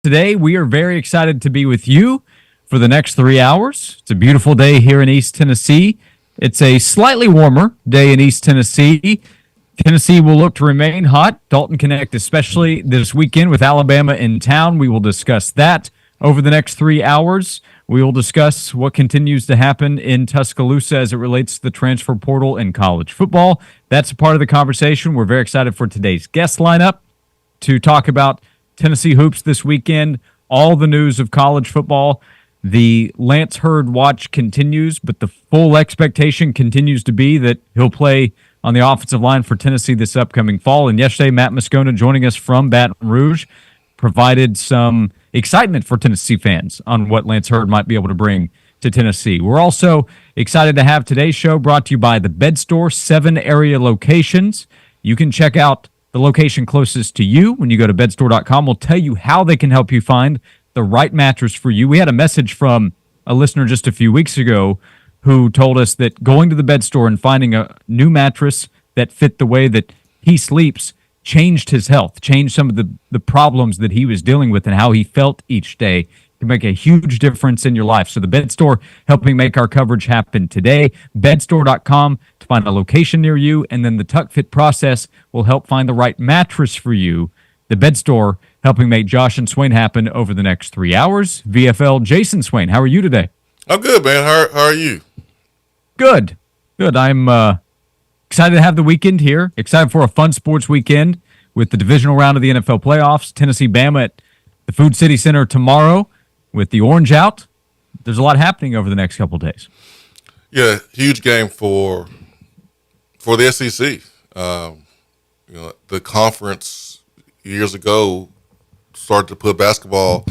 Today, we are very excited to be with you for the next 3 hours. It's a beautiful day here in East Tennessee. It's a slightly warmer day in East Tennessee. Tennessee will look to remain hot. Dalton Connect, especially this weekend with Alabama in town. We will discuss that over the next 3 hours. We will discuss what continues to happen in Tuscaloosa as it relates to the transfer portal in college football. That's a part of the conversation. We're very excited for today's guest lineup to talk about Tennessee hoops this weekend, all the news of college football. The Lance Hurd watch continues, but the full expectation continues to be that he'll play on the offensive line for Tennessee this upcoming fall. And yesterday, Matt Moscona, joining us from Baton Rouge, provided some excitement for Tennessee fans on what Lance Hurd might be able to bring to Tennessee. We're also excited to have today's show brought to you by the Bed Store, 7 area locations. You can check out the location closest to you when you go to bedstore.com. We'll tell you how they can help you find the right mattress for you. We had a message from a listener just a few weeks ago who told us that going to the bed store and finding a new mattress that fit the way that he sleeps changed his health, changed some of the problems that he was dealing with and how he felt each day. Can make a huge difference in your life. So the Bed Store helping make our coverage happen today. Bedstore.com to find a location near you, and then the Tuck Fit process will help find the right mattress for you. The Bed Store helping make Josh and Swain happen over the next 3 hours. VFL Jason Swain, how are you today? I'm good, man. How are you? Good. I'm excited to have the weekend here. Excited for a fun sports weekend with the divisional round of the NFL playoffs. Tennessee Bama at the Food City Center tomorrow with the Orange out. There's a lot happening over the next couple of days. Yeah, huge game for the SEC. The conference years ago started to put basketball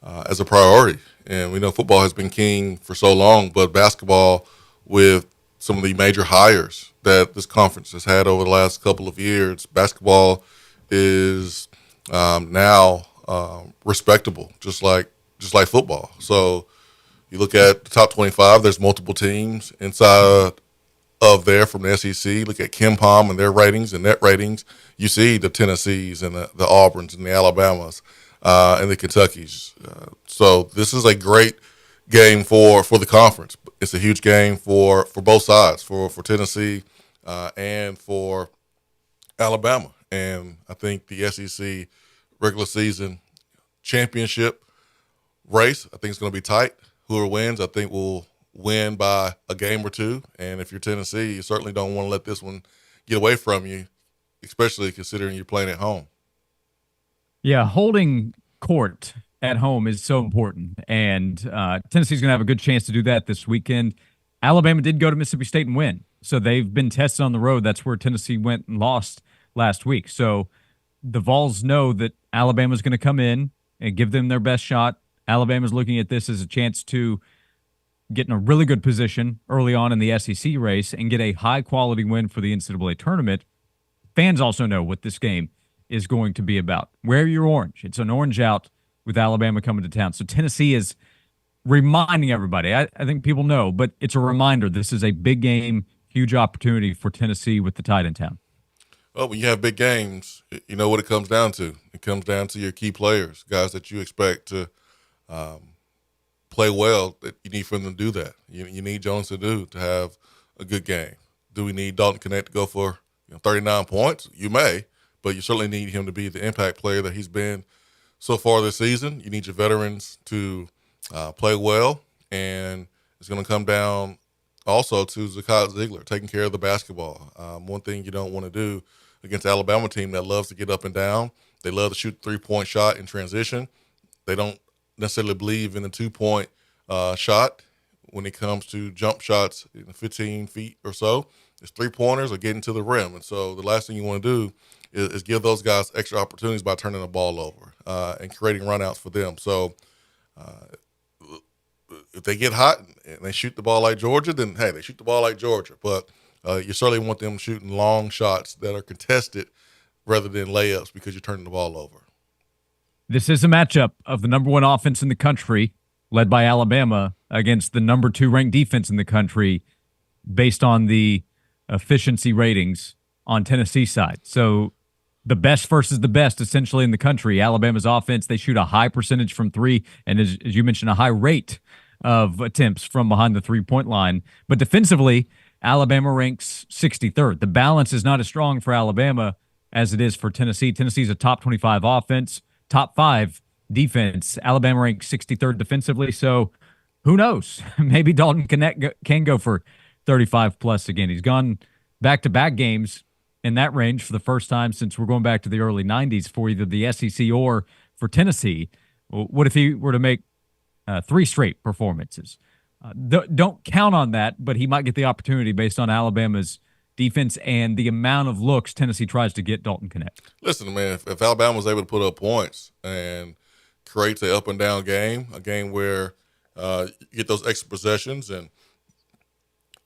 as a priority, and we know football has been king for so long, but basketball with some of the major hires that this conference has had over the last couple of years, basketball is now respectable, just like football. So you look at the top 25, there's multiple teams inside of there from the SEC. Look at KenPom and their ratings and net ratings. You see the Tennessees and the Auburns and the Alabamas and the Kentuckys. So this is a great game for the conference. It's a huge game for both sides, for Tennessee and for Alabama. And I think the SEC regular season championship race, I think it's going to be tight. Whoever wins, I think will win by a game or two. And if you're Tennessee, you certainly don't want to let this one get away from you, especially considering you're playing at home. Yeah, holding court at home is so important. And Tennessee's going to have a good chance to do that this weekend. Alabama did go to Mississippi State and win. So they've been tested on the road. That's where Tennessee went and lost last week. So the Vols know that Alabama's going to come in and give them their best shot. Alabama's looking at this as a chance to get in a really good position early on in the SEC race and get a high-quality win for the NCAA tournament. Fans also know what this game is going to be about. Wear your orange. It's an orange out with Alabama coming to town. So Tennessee is reminding everybody. I think people know, but it's a reminder. This is a big game, huge opportunity for Tennessee with the Tide in town. Well, when you have big games, you know what it comes down to. It comes down to your key players, guys that you expect to play well, that you need for them to do that. You need Jones to have a good game. Do we need Dalton Connect to go for 39 points? You may, but you certainly need him to be the impact player that he's been so far this season. You need your veterans to play well, and it's going to come down also to Zakat Ziegler taking care of the basketball. One thing you don't want to do against the Alabama team that loves to get up and down, they love to shoot three-point shot in transition. They don't necessarily believe in the two-point shot when it comes to jump shots in 15 feet or so. It's three-pointers or getting to the rim. And so the last thing you want to do is give those guys extra opportunities by turning the ball over and creating runouts for them. So if they get hot and they shoot the ball like Georgia, then, hey, they shoot the ball like Georgia. But you certainly want them shooting long shots that are contested rather than layups because you're turning the ball over. This is a matchup of the number one offense in the country, led by Alabama, against the number 2 ranked defense in the country based on the efficiency ratings on Tennessee's side. So the best versus the best essentially in the country. Alabama's offense, they shoot a high percentage from three, and as you mentioned, a high rate of attempts from behind the 3-point line. But defensively, Alabama ranks 63rd. The balance is not as strong for Alabama as it is for Tennessee. Tennessee's a top 25 offense, top 5 defense. Alabama ranks 63rd defensively. So who knows? Maybe Dalton can go for 35 plus again. He's gone back-to-back games in that range for the first time since we're going back to the early 90s for either the SEC or for Tennessee. What if he were to make 3 straight performances? Don't count on that, but he might get the opportunity based on Alabama's defense and the amount of looks Tennessee tries to get Dalton Knecht. Listen, man, if Alabama was able to put up points and create an up-and-down game, a game where you get those extra possessions and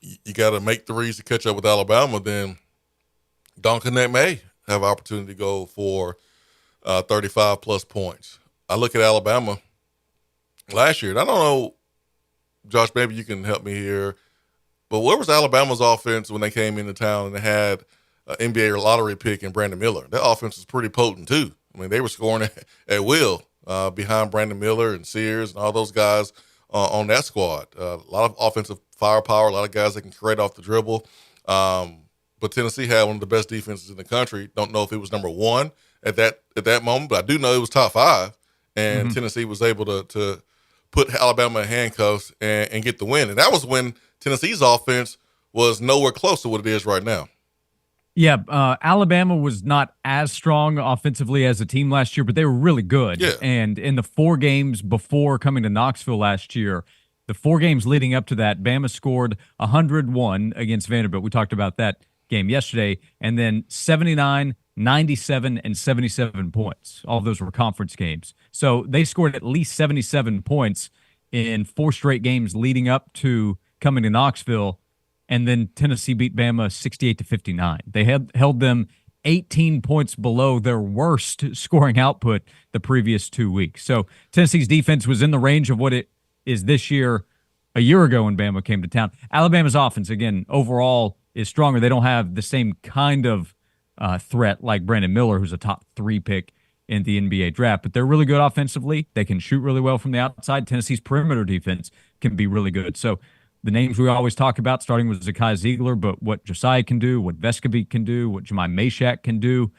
you got to make threes to catch up with Alabama, then Dalton Knecht may have an opportunity to go for 35-plus points. I look at Alabama last year, and I don't know, Josh, maybe you can help me here, but where was Alabama's offense when they came into town and they had an NBA lottery pick in Brandon Miller? That offense was pretty potent, too. I mean, they were scoring at will behind Brandon Miller and Sears and all those guys on that squad. A lot of offensive firepower, a lot of guys that can create off the dribble. But Tennessee had one of the best defenses in the country. Don't know if it was number 1 at that moment, but I do know it was top 5. And Tennessee was able to put Alabama in handcuffs and get the win. And that was when Tennessee's offense was nowhere close to what it is right now. Yeah, Alabama was not as strong offensively as a team last year, but they were really good. Yeah. And in the 4 games before coming to Knoxville last year, the 4 games leading up to that, Bama scored 101 against Vanderbilt. We talked about that game yesterday. And then 79, 97, and 77 points. All of those were conference games. So they scored at least 77 points in 4 straight games leading up to coming to Knoxville. And then Tennessee beat Bama 68-59. They had held them 18 points below their worst scoring output the previous 2 weeks. So Tennessee's defense was in the range of what it is this year, a year ago when Bama came to town. Alabama's offense, again, overall is stronger. They don't have the same kind of threat like Brandon Miller, who's a top 3 pick in the NBA draft, but they're really good offensively. They can shoot really well from the outside. Tennessee's perimeter defense can be really good. So the names we always talk about, starting with Zakai Ziegler, but what Josiah can do, what Vescovi can do, what Jemai Mashack can do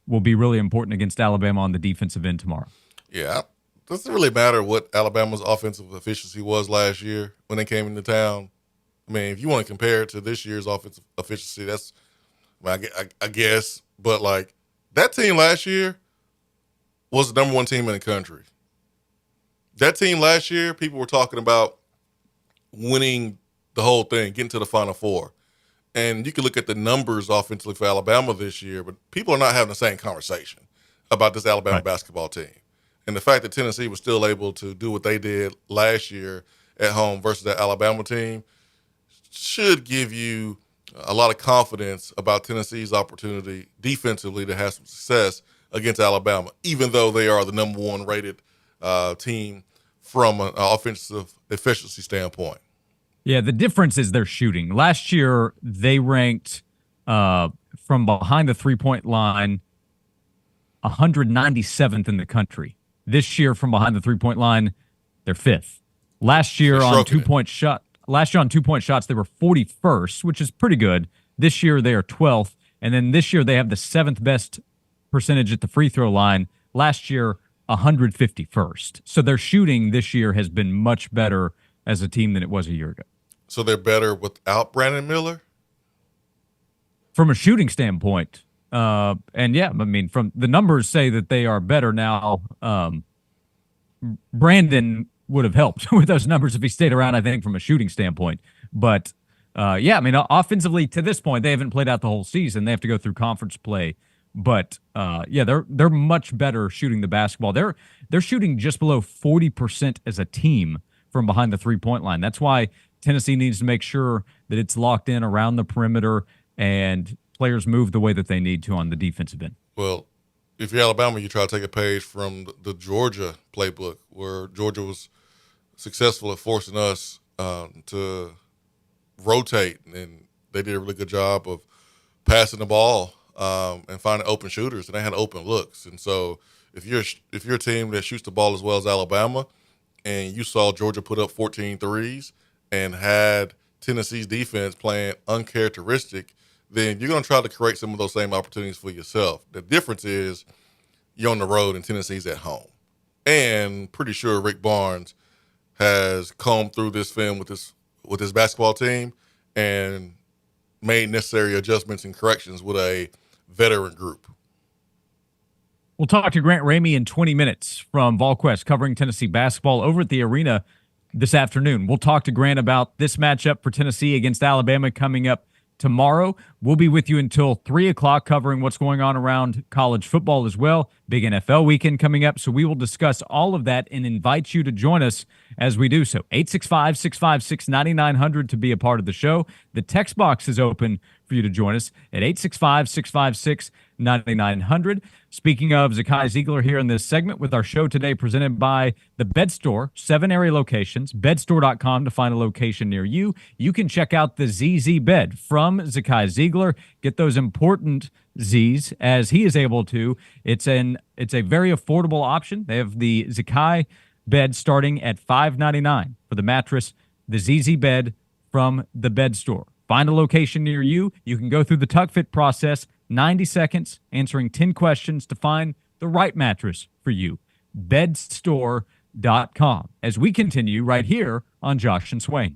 will be really important against Alabama on the defensive end tomorrow. Yeah, it doesn't really matter what Alabama's offensive efficiency was last year when they came into town. I mean, if you want to compare it to this year's offensive efficiency, that's, I guess, but like that team last year was the number 1 team in the country. That team last year, people were talking about winning the whole thing, getting to the Final Four. And you can look at the numbers offensively for Alabama this year, but people are not having the same conversation about this Alabama basketball team. And the fact that Tennessee was still able to do what they did last year at home versus that Alabama team should give you a lot of confidence about Tennessee's opportunity defensively to have some success against Alabama, even though they are the number 1 rated team from an offensive efficiency standpoint. Yeah, the difference is their shooting. Last year, they ranked from behind the 3-point line 197th in the country. This year, from behind the 3-point line, they're 5th. Last year on 2-point shots, they were 41st, which is pretty good. This year, they are 12th. And then this year, they have the 7th best percentage at the free throw line. Last year, 151st. So their shooting this year has been much better as a team than it was a year ago. So they're better without Brandon Miller? From a shooting standpoint. And yeah, I mean, from the numbers say that they are better now. Brandon would have helped with those numbers if he stayed around, I think, from a shooting standpoint. But yeah, I mean, offensively to this point, they haven't played out the whole season. They have to go through conference play. But yeah, they're much better shooting the basketball. They're shooting just below 40% as a team from behind the 3-point line. That's why Tennessee needs to make sure that it's locked in around the perimeter and players move the way that they need to on the defensive end. Well, if you're Alabama, you try to take a page from the Georgia playbook, where Georgia was successful at forcing us to rotate, and they did a really good job of passing the ball and finding open shooters, and they had open looks. And so if you're a team that shoots the ball as well as Alabama, and you saw Georgia put up 14 threes and had Tennessee's defense playing uncharacteristic, then you're going to try to create some of those same opportunities for yourself. The difference is you're on the road and Tennessee's at home. And pretty sure Rick Barnes has combed through this film with his basketball team and made necessary adjustments and corrections with a veteran group. We'll talk to Grant Ramey in 20 minutes from VolQuest covering Tennessee basketball over at the arena this afternoon. We'll talk to Grant about this matchup for Tennessee against Alabama coming up tomorrow. We'll be with you until 3 o'clock covering what's going on around college football as well. Big NFL weekend coming up. So we will discuss all of that and invite you to join us as we do so. 865-656-9900 to be a part of the show. The text box is open for you to join us at 865-656-9900. Speaking of Zakai Ziegler here in this segment with our show today presented by the Bed Store, 7 area locations, bedstore.com to find a location near you. You can check out the ZZ bed from Zakai Ziegler. Get those important Z's as he is able to. It's a very affordable option. They have the Zakai bed starting at $5.99 for the mattress, the ZZ bed from the Bed Store. Find a location near you. You can go through the tuck fit process, 90 seconds, answering 10 questions to find the right mattress for you. Bedstore.com. As we continue right here on Josh and Swain.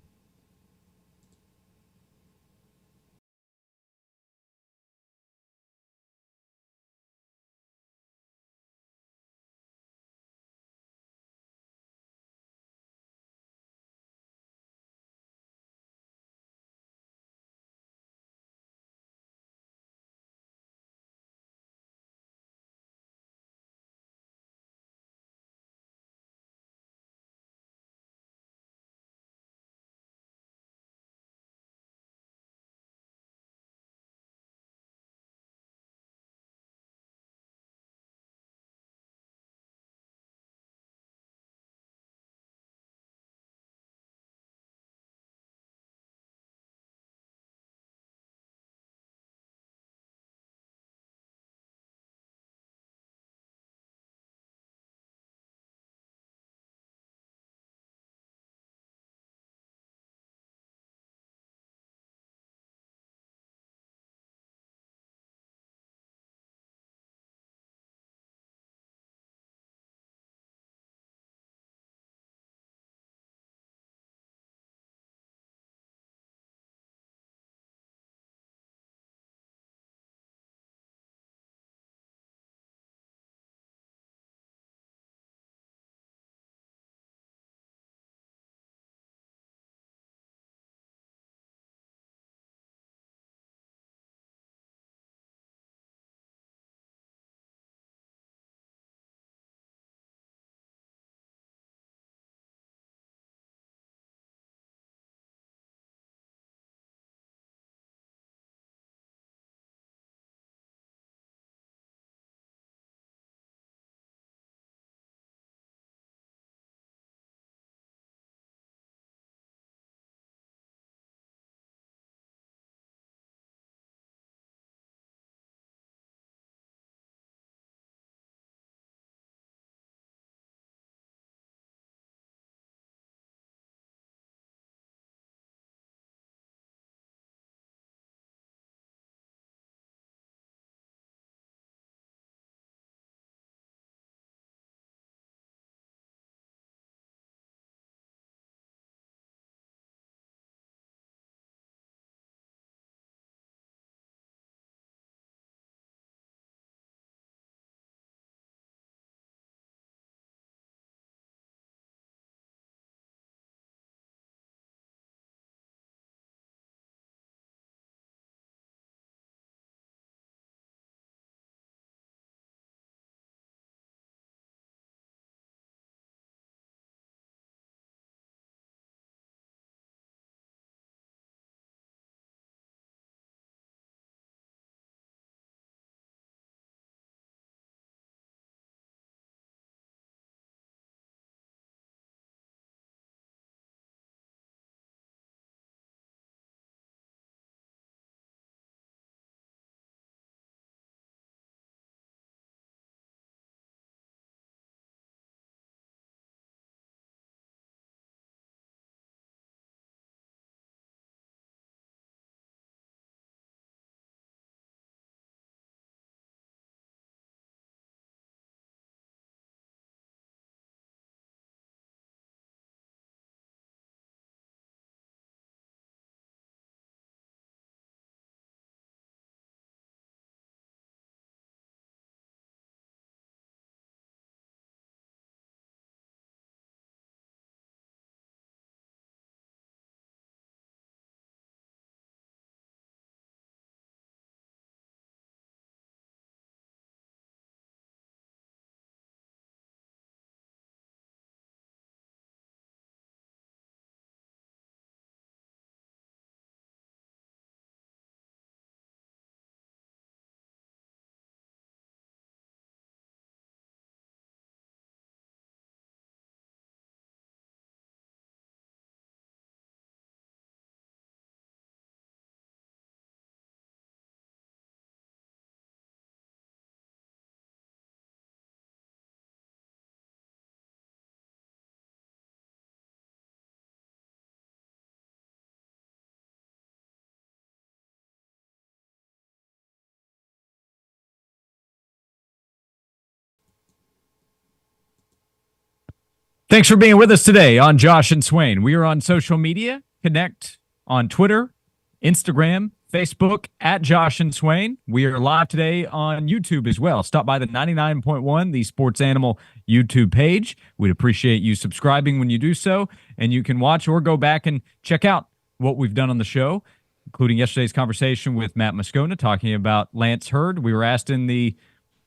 Thanks for being with us today on Josh and Swain. We are on social media. Connect on Twitter, Instagram, Facebook at Josh and Swain. We are live today on YouTube as well. Stop by the 99.1, the Sports Animal YouTube page. We'd appreciate you subscribing when you do so, and you can watch or go back and check out what we've done on the show, including yesterday's conversation with Matt Moscona talking about Lance Hurd. We were asked in the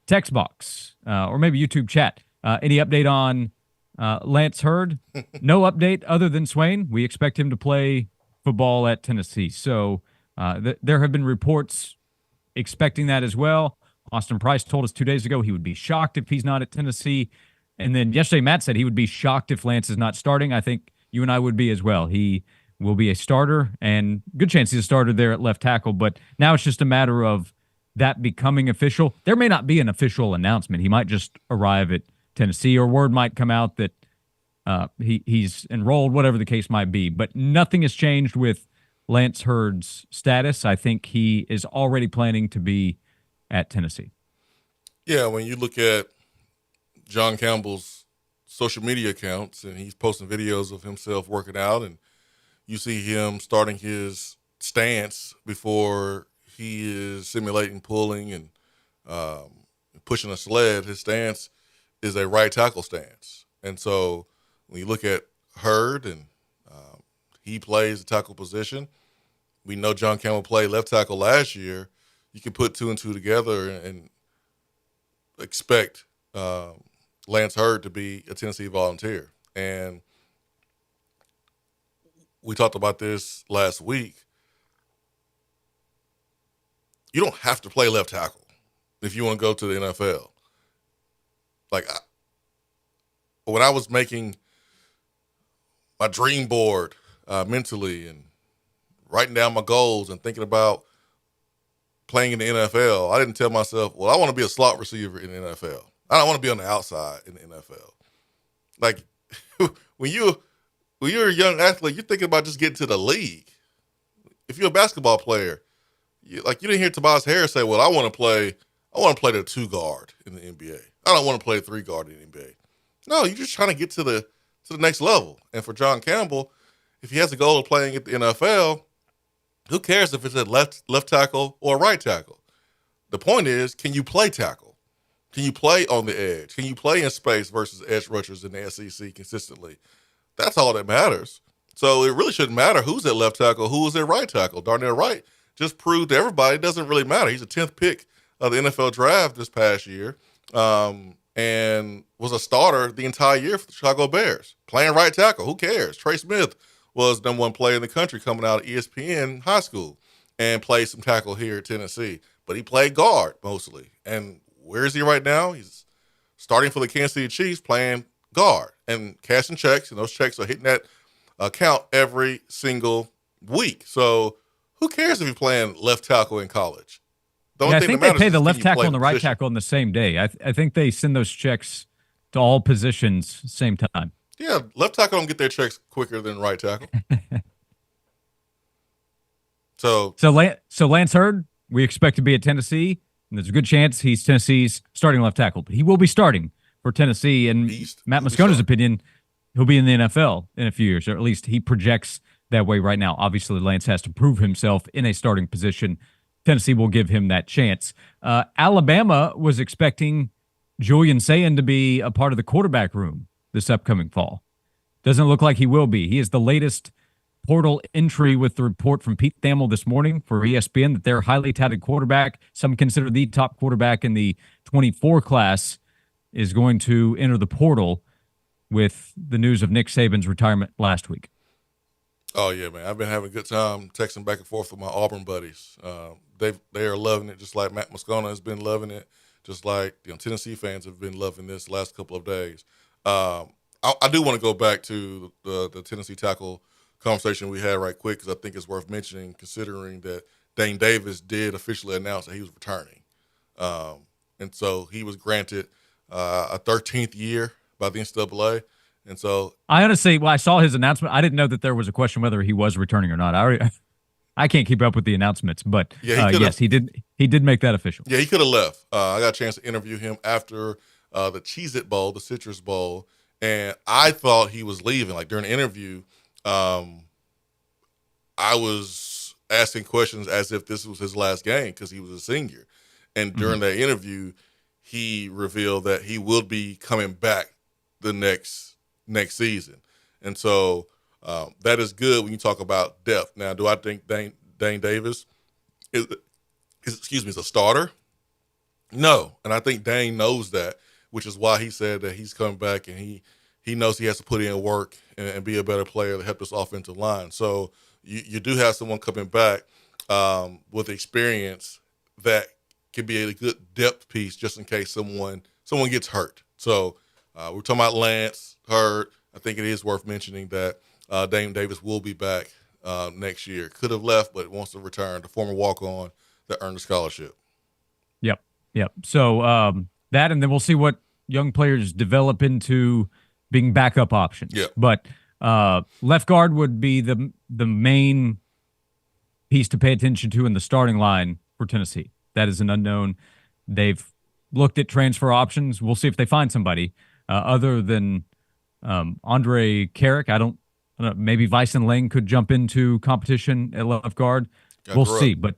text box or maybe YouTube chat, any update on Lance Hurd? No update other than Swain. We expect him to play football at Tennessee. So there have been reports expecting that as well. Austin Price told us 2 days ago he would be shocked if he's not at Tennessee. And then yesterday, Matt said he would be shocked if Lance is not starting. I think you and I would be as well. He will be a starter, and good chance he's a starter there at left tackle. But now it's just a matter of that becoming official. There may not be an official announcement. He might just arrive at Tennessee, or word might come out that he's enrolled, whatever the case might be. But nothing has changed with Lance Hurd's status. I think he is already planning to be at Tennessee. Yeah, when you look at John Campbell's social media accounts, and he's posting videos of himself working out, and you see him starting his stance before he is simulating pulling and pushing a sled. His stance is a right tackle stance. And so when you look at Hurd and he plays the tackle position, we know John Campbell played left tackle last year. You can put two and two together and expect Lance Hurd to be a Tennessee Volunteer. And we talked about this last week. You don't have to play left tackle if you want to go to the NFL. Like, when I was making my dream board mentally and writing down my goals and thinking about playing in the NFL, I didn't tell myself, well, I want to be a slot receiver in the NFL. I don't want to be on the outside in the NFL. Like, when you're a young athlete, you're thinking about just getting to the league. If you're a basketball player, you didn't hear Tobias Harris say, well, I want to play the 2 guard in the NBA. I don't want to play 3 guard in the NBA. No, you're just trying to get to the next level. And for John Campbell, if he has a goal of playing at the NFL, who cares if it's at left tackle or right tackle? The point is, can you play tackle? Can you play on the edge? Can you play in space versus edge rushers in the SEC consistently? That's all that matters. So it really shouldn't matter who's at left tackle, who's at right tackle. Darnell Wright just proved to everybody it doesn't really matter. He's a 10th pick of the NFL draft this past year, and was a starter the entire year for the Chicago Bears, playing right tackle. Who cares? Trey Smith was number 1 player in the country coming out of ESPN high school and played some tackle here at Tennessee. But he played guard mostly. And where is he right now? He's starting for the Kansas City Chiefs playing guard and cashing checks, and those checks are hitting that account every single week. So who cares if you're playing left tackle in college? I think they pay the left tackle and the right tackle on the same day. I think they send those checks to all positions same time. Yeah, left tackle don't get their checks quicker than right tackle. So Lance Hurd, we expect to be at Tennessee, and there's a good chance he's Tennessee's starting left tackle. But he will be starting for Tennessee, and Matt Moscona's opinion, he'll be in the NFL in a few years, or at least he projects that way right now. Obviously, Lance has to prove himself in a starting position. Tennessee will give him that chance. Alabama was expecting Julian Sayin to be a part of the quarterback room this upcoming fall. Doesn't look like he will be. He is the latest portal entry with the report from Pete Thamel this morning for ESPN that their highly touted quarterback, some consider the top quarterback in the 24 class, is going to enter the portal with the news of Nick Saban's retirement last week. Oh, yeah, man. I've been having a good time texting back and forth with my Auburn buddies. They are loving it, just like Matt Moscona has been loving it, just like Tennessee fans have been loving this last couple of days. I do want to go back to the Tennessee tackle conversation we had right quick, because I think it's worth mentioning, considering that Dane Davis did officially announce that he was returning. And so he was granted a 13th year by the NCAA. And so I honestly, when I saw his announcement, I didn't know that there was a question whether he was returning or not. I can't keep up with the announcements, but yes, he did make that official. Yeah, he could have left. I got a chance to interview him after the Cheez-It Bowl, the Citrus Bowl, and I thought he was leaving. Like during the interview, um, I was asking questions as if this was his last game because he was a senior. And Mhm. during that interview, he revealed that he will be coming back the next season. And so that is good when you talk about depth. Now, do I think Dane Davis is a starter? No, and I think Dane knows that, which is why he said that he's coming back and he knows he has to put in work and be a better player to help this offensive line. So you do have someone coming back with experience that can be a good depth piece just in case someone gets hurt. So we're talking about Lance hurt. I think it is worth mentioning that Dame Davis will be back next year. Could have left, but wants to return. The former walk on that earned a scholarship. Yep. Yep. So that, and then we'll see what young players develop into being backup Yeah. options. But left guard would be the main piece to pay attention to in the starting line for Tennessee. That is an unknown. They've looked at transfer options. We'll see if they find somebody other than Andre Carrick. I don't know. Maybe Vyson Lang could jump into competition at left guard. Got We'll to grow. see. But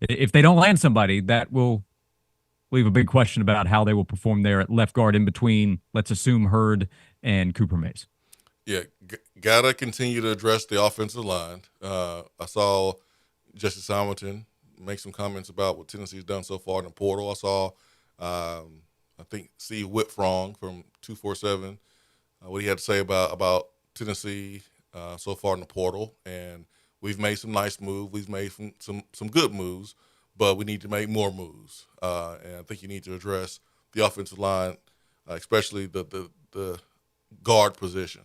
if they don't land somebody, that will leave a big question about how they will perform there at left guard in between, let's assume, Hurd and Cooper Mays. Yeah, gotta continue to address the offensive line. I saw Jesse Simonton make some comments about what Tennessee's done so far in the portal. I saw, I think, Steve Whitfrong from 247, what he had to say about Tennessee so far in the portal. And we've made some nice moves. We've made some good moves, but we need to make more moves. And I think you need to address the offensive line, especially the guard position.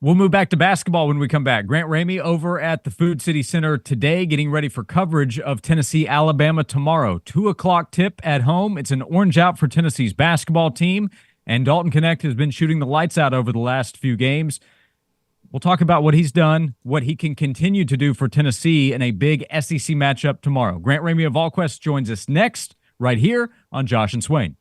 We'll move back to basketball when we come back. Grant Ramey over at the Food City Center today, getting ready for coverage of Tennessee, Alabama tomorrow. 2 o'clock tip at home. It's an orange out for Tennessee's basketball team, and Dalton Connect has been shooting the lights out over the last few games. We'll talk about what he's done, what he can continue to do for Tennessee in a big SEC matchup tomorrow. Grant Ramey of VolQuest joins us next, right here on Josh and Swain.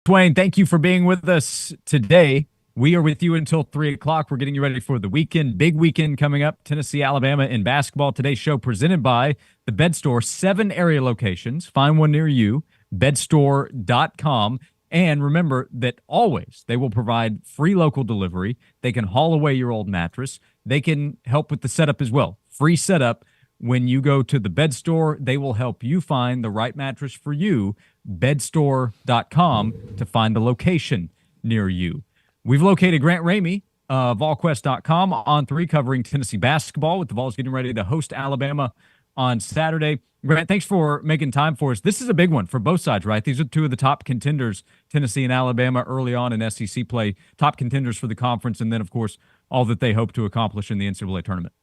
Swain, thank you for being with us today. We are with you until 3 o'clock. We're getting you ready for the weekend. Big weekend coming up. Tennessee, Alabama in basketball. Today's show presented by the Bed Store. 7 area locations. Find one near you. Bedstore.com. And remember that always they will provide free local delivery. They can haul away your old mattress. They can help with the setup as well. Free setup. When you go to the Bed Store, they will help you find the right mattress for you. Bedstore.com to find the location near you. We've located Grant Ramey of VolQuest.com on 3 covering Tennessee basketball with the Vols getting ready to host Alabama on Saturday. Grant, thanks for making time for us. This is a big one for both sides, right? These are 2 of the top contenders, Tennessee and Alabama, early on in SEC play, top contenders for the conference, and then, of course, all that they hope to accomplish in the NCAA tournament.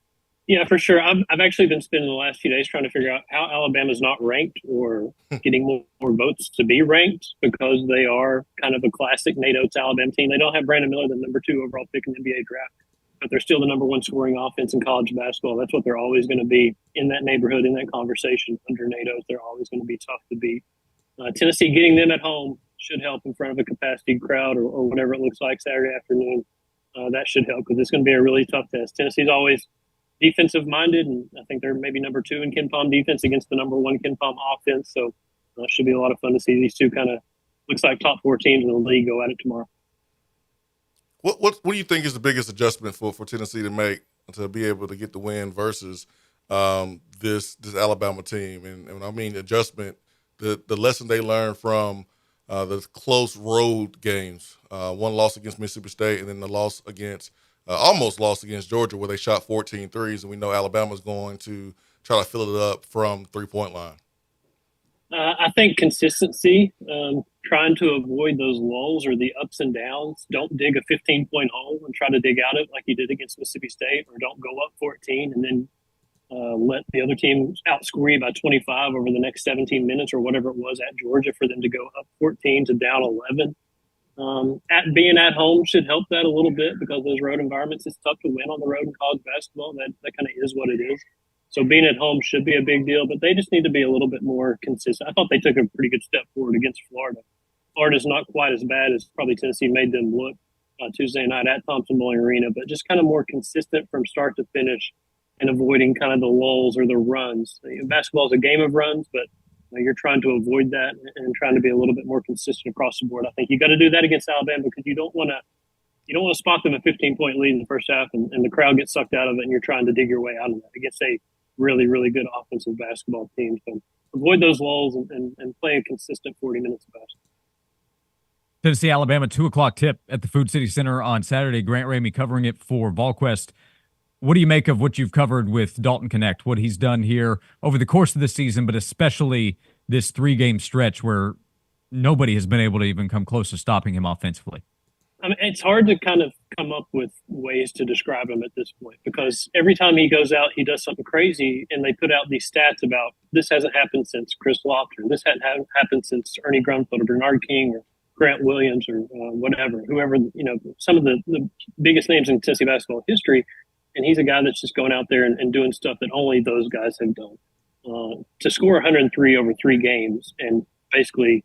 Yeah, for sure. I've actually been spending the last few days trying to figure out how Alabama's not ranked or getting more votes to be ranked, because they are kind of a classic Nate Oates Alabama team. They don't have Brandon Miller, the number 2 overall pick in the NBA draft, but they're still the number 1 scoring offense in college basketball. That's what they're always going to be in that neighborhood, in that conversation under Nate Oates. They're always going to be tough to beat. Tennessee getting them at home should help in front of a capacity crowd or whatever it looks like Saturday afternoon. That should help because it's going to be a really tough test. Tennessee's always defensive minded, and I think they're maybe number 2 in KenPom defense against the number 1 KenPom offense. So it should be a lot of fun to see these 2 kind of looks like top 4 teams in the league go at it tomorrow. What do you think is the biggest adjustment for Tennessee to make to be able to get the win versus this Alabama team? And when I mean adjustment, the lesson they learned from the close road games, one loss against Mississippi State and then the loss against almost lost against Georgia where they shot 14 threes, and we know Alabama's going to try to fill it up from 3-point line. I think consistency, trying to avoid those lulls or the ups and downs. Don't dig a 15-point hole and try to dig out it like you did against Mississippi State, or don't go up 14 and then let the other team outscore you by 25 over the next 17 minutes or whatever it was at Georgia for them to go up 14 to down 11. Being at home should help that a little bit because those road environments, it's tough to win on the road in college basketball. That kind of is what it is. So being at home should be a big deal, but they just need to be a little bit more consistent. I thought they took a pretty good step forward against Florida. Florida's not quite as bad as probably Tennessee made them look Tuesday night at Thompson-Boling Arena, but just kind of more consistent from start to finish and avoiding kind of the lulls or the runs. Basketball is a game of runs, but you're trying to avoid that and trying to be a little bit more consistent across the board. I think you got to do that against Alabama because you don't want to spot them a 15-point lead in the first half and the crowd gets sucked out of it and you're trying to dig your way out of that against a really, really good offensive basketball team. So avoid those lulls and play a consistent 40 minutes of basketball. Tennessee, Alabama, 2 o'clock tip at the Food City Center on Saturday. Grant Ramey covering it for VolQuest. What do you make of what you've covered with Dalton Connect, what he's done here over the course of the season, but especially this 3-game stretch where nobody has been able to even come close to stopping him offensively? I mean, it's hard to kind of come up with ways to describe him at this point because every time he goes out, he does something crazy, and they put out these stats about this hasn't happened since Chris Lofton, this hadn't happened since Ernie Grunfeld or Bernard King or Grant Williams or whoever, some of the biggest names in Tennessee basketball history. And he's a guy that's just going out there and doing stuff that only those guys have done. To score 103 over 3 games, and basically,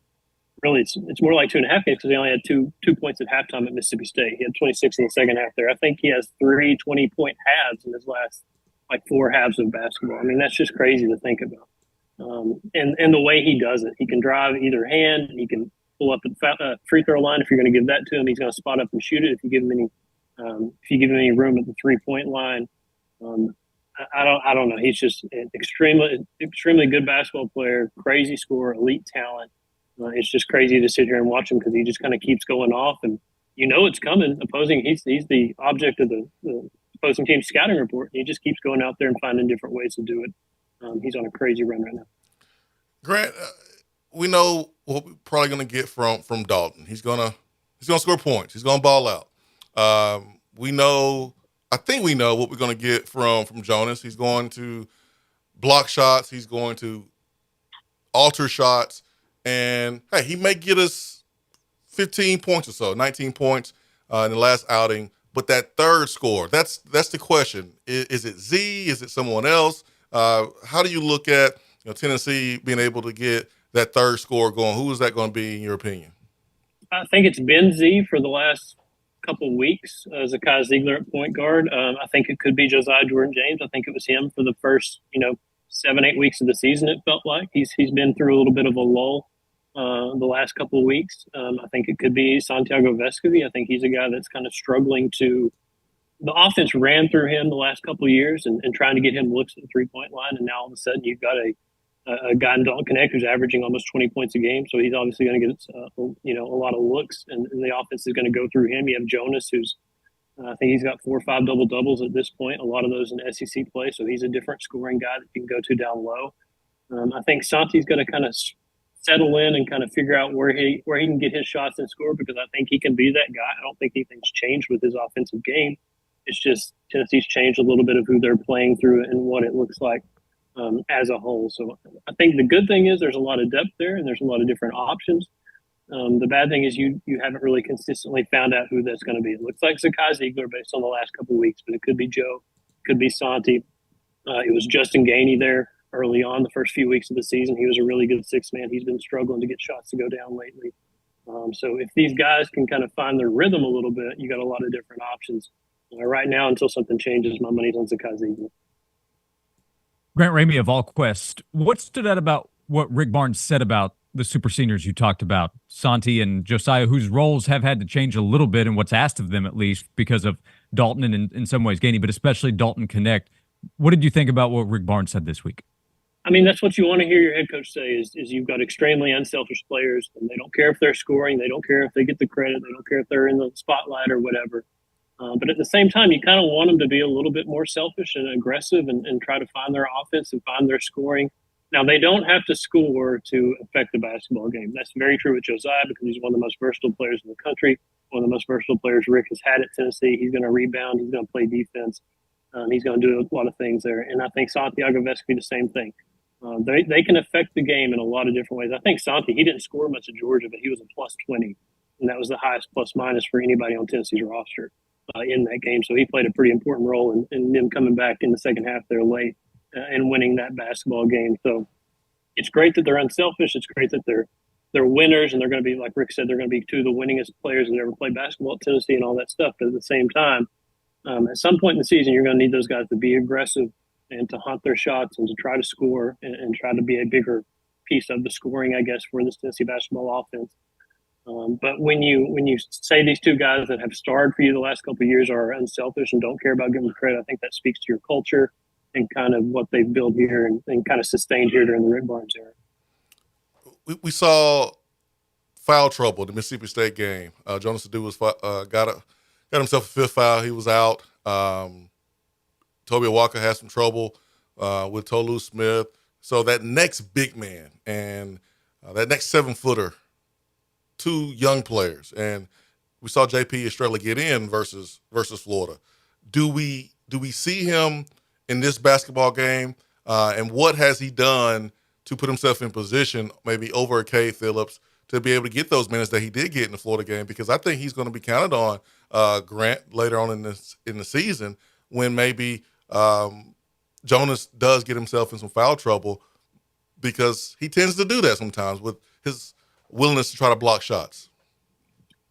really, it's more like 2.5 games because he only had two points at halftime at Mississippi State. He had 26 in the second half there. I think he has 3 20-point halves in his last 4 halves of basketball. I mean, that's just crazy to think about. And the way he does it, he can drive either hand. He can pull up at the free throw line if you're going to give that to him. He's going to spot up and shoot it if you give him any room at the 3-point line. I don't know. He's just an extremely good basketball player, crazy scorer, elite talent. It's just crazy to sit here and watch him because he just kind of keeps going off, and it's coming. He's the object of the opposing team's scouting report. And he just keeps going out there and finding different ways to do it. He's on a crazy run right now. Grant, we know what we're probably going to get from Dalton. He's gonna score points. He's gonna ball out. I think we know what we're going to get from Jonas. He's going to block shots. He's going to alter shots. And, hey, he may get us 15 points or so, 19 points in the last outing. But that third score, that's the question. Is it Z? Is it someone else? How do you look at Tennessee being able to get that third score going? Who is that going to be in your opinion? I think it's been Z for the last couple of weeks. Zakai Ziegler at point guard. I think it could be Josiah Jordan James. I think it was him for the first 7-8 weeks of the season. It felt like he's been through a little bit of a lull the last couple of weeks. I think it could be Santiago Vescovi. I think he's a guy that's kind of struggling to. The offense ran through him the last couple of years and trying to get him looks at the 3-point line, and now all of a sudden you've got a guy in Dalton Connect who's averaging almost 20 points a game, so he's obviously going to get a lot of looks, and the offense is going to go through him. You have Jonas, who's I think he's got 4 or 5 double doubles at this point. A lot of those in SEC play, so he's a different scoring guy that you can go to down low. I think Santi's going to kind of settle in and kind of figure out where he can get his shots and score, because I think he can be that guy. I don't think anything's changed with his offensive game. It's just Tennessee's changed a little bit of who they're playing through and what it looks like as a whole. So I think the good thing is there's a lot of depth there and there's a lot of different options. The bad thing is you haven't really consistently found out who that's going to be. It looks like Zakai Ziegler based on the last couple of weeks, but it could be Joe, could be Santi. It was Justin Gainey there early on the first few weeks of the season. He was a really good sixth man. He's been struggling to get shots to go down lately. So if these guys can kind of find their rhythm a little bit, you got a lot of different options. Right now, until something changes, my money's on Zakai Ziegler. Grant Ramey of AllQuest, what stood out about what Rick Barnes said about the super seniors you talked about, Santi and Josiah, whose roles have had to change a little bit in what's asked of them, at least because of Dalton and in some ways Gainey, but especially Dalton Connect. What did you think about what Rick Barnes said this week? I mean, that's what you want to hear your head coach say is you've got extremely unselfish players, and they don't care if they're scoring. They don't care if they get the credit. They don't care if they're in the spotlight or whatever. But at the same time, you kind of want them to be a little bit more selfish and aggressive and try to find their offense and find their scoring. Now, they don't have to score to affect the basketball game. That's very true with Josiah because he's one of the most versatile players in the country, one of the most versatile players Rick has had at Tennessee. He's going to rebound. He's going to play defense. He's going to do a lot of things there. And I think Santiago Vescovi, the same thing. They can affect the game in a lot of different ways. I think Santi, he didn't score much at Georgia, but he was a plus 20, and that was the highest plus minus for anybody on Tennessee's roster in that game. So he played a pretty important role in them coming back in the second half there late and winning that basketball game. So it's great that they're unselfish. It's great that they're winners, and they're going to be, like Rick said, they're going to be two of the winningest players that ever played basketball at Tennessee and all that stuff. But at the same time, at some point in the season, you're going to need those guys to be aggressive and to hunt their shots and to try to score and try to be a bigger piece of the scoring, I guess, for this Tennessee basketball offense. But when you say these two guys that have starred for you the last couple of years are unselfish and don't care about giving credit, I think that speaks to your culture and kind of what they've built here and kind of sustained here during the Rick Barnes era. We saw foul trouble in the Mississippi State game. Jonas Adu was got himself a fifth foul. He was out. Toby Walker had some trouble with Tolu Smith. So that next big man and that next 7-footer, two young players, and we saw JP Estrella get in versus Florida. Do we see him in this basketball game, and what has he done to put himself in position, maybe over a Cade Phillips, to be able to get those minutes that he did get in the Florida game? Because I think he's going to be counted on Grant later on in the season when maybe Jonas does get himself in some foul trouble, because he tends to do that sometimes with his willingness to try to block shots.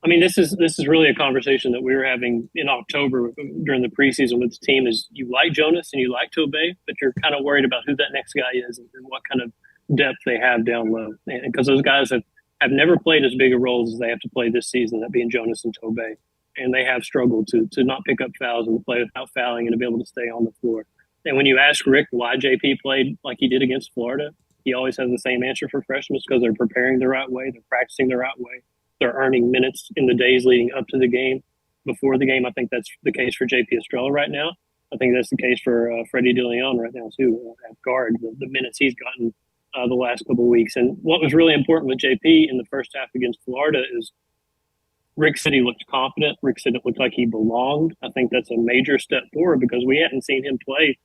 I mean, this is really a conversation that we were having in October during the preseason with the team. Is you like Jonas and you like Tobey, but you're kind of worried about who that next guy is and what kind of depth they have down low. And because those guys have never played as big a roles as they have to play this season, that being Jonas and Tobey. And they have struggled to not pick up fouls and to play without fouling and to be able to stay on the floor. And when you ask Rick why JP played like he did against Florida, he always has the same answer for freshmen. It's because they're preparing the right way, they're practicing the right way, they're earning minutes in the days leading up to the game. Before the game, I think that's the case for JP Estrella right now. I think that's the case for Freddie DeLeon right now too, at guard, the minutes he's gotten the last couple of weeks. And what was really important with JP in the first half against Florida is Rick said he looked confident. Rick said it looked like he belonged. I think that's a major step forward because we hadn't seen him play,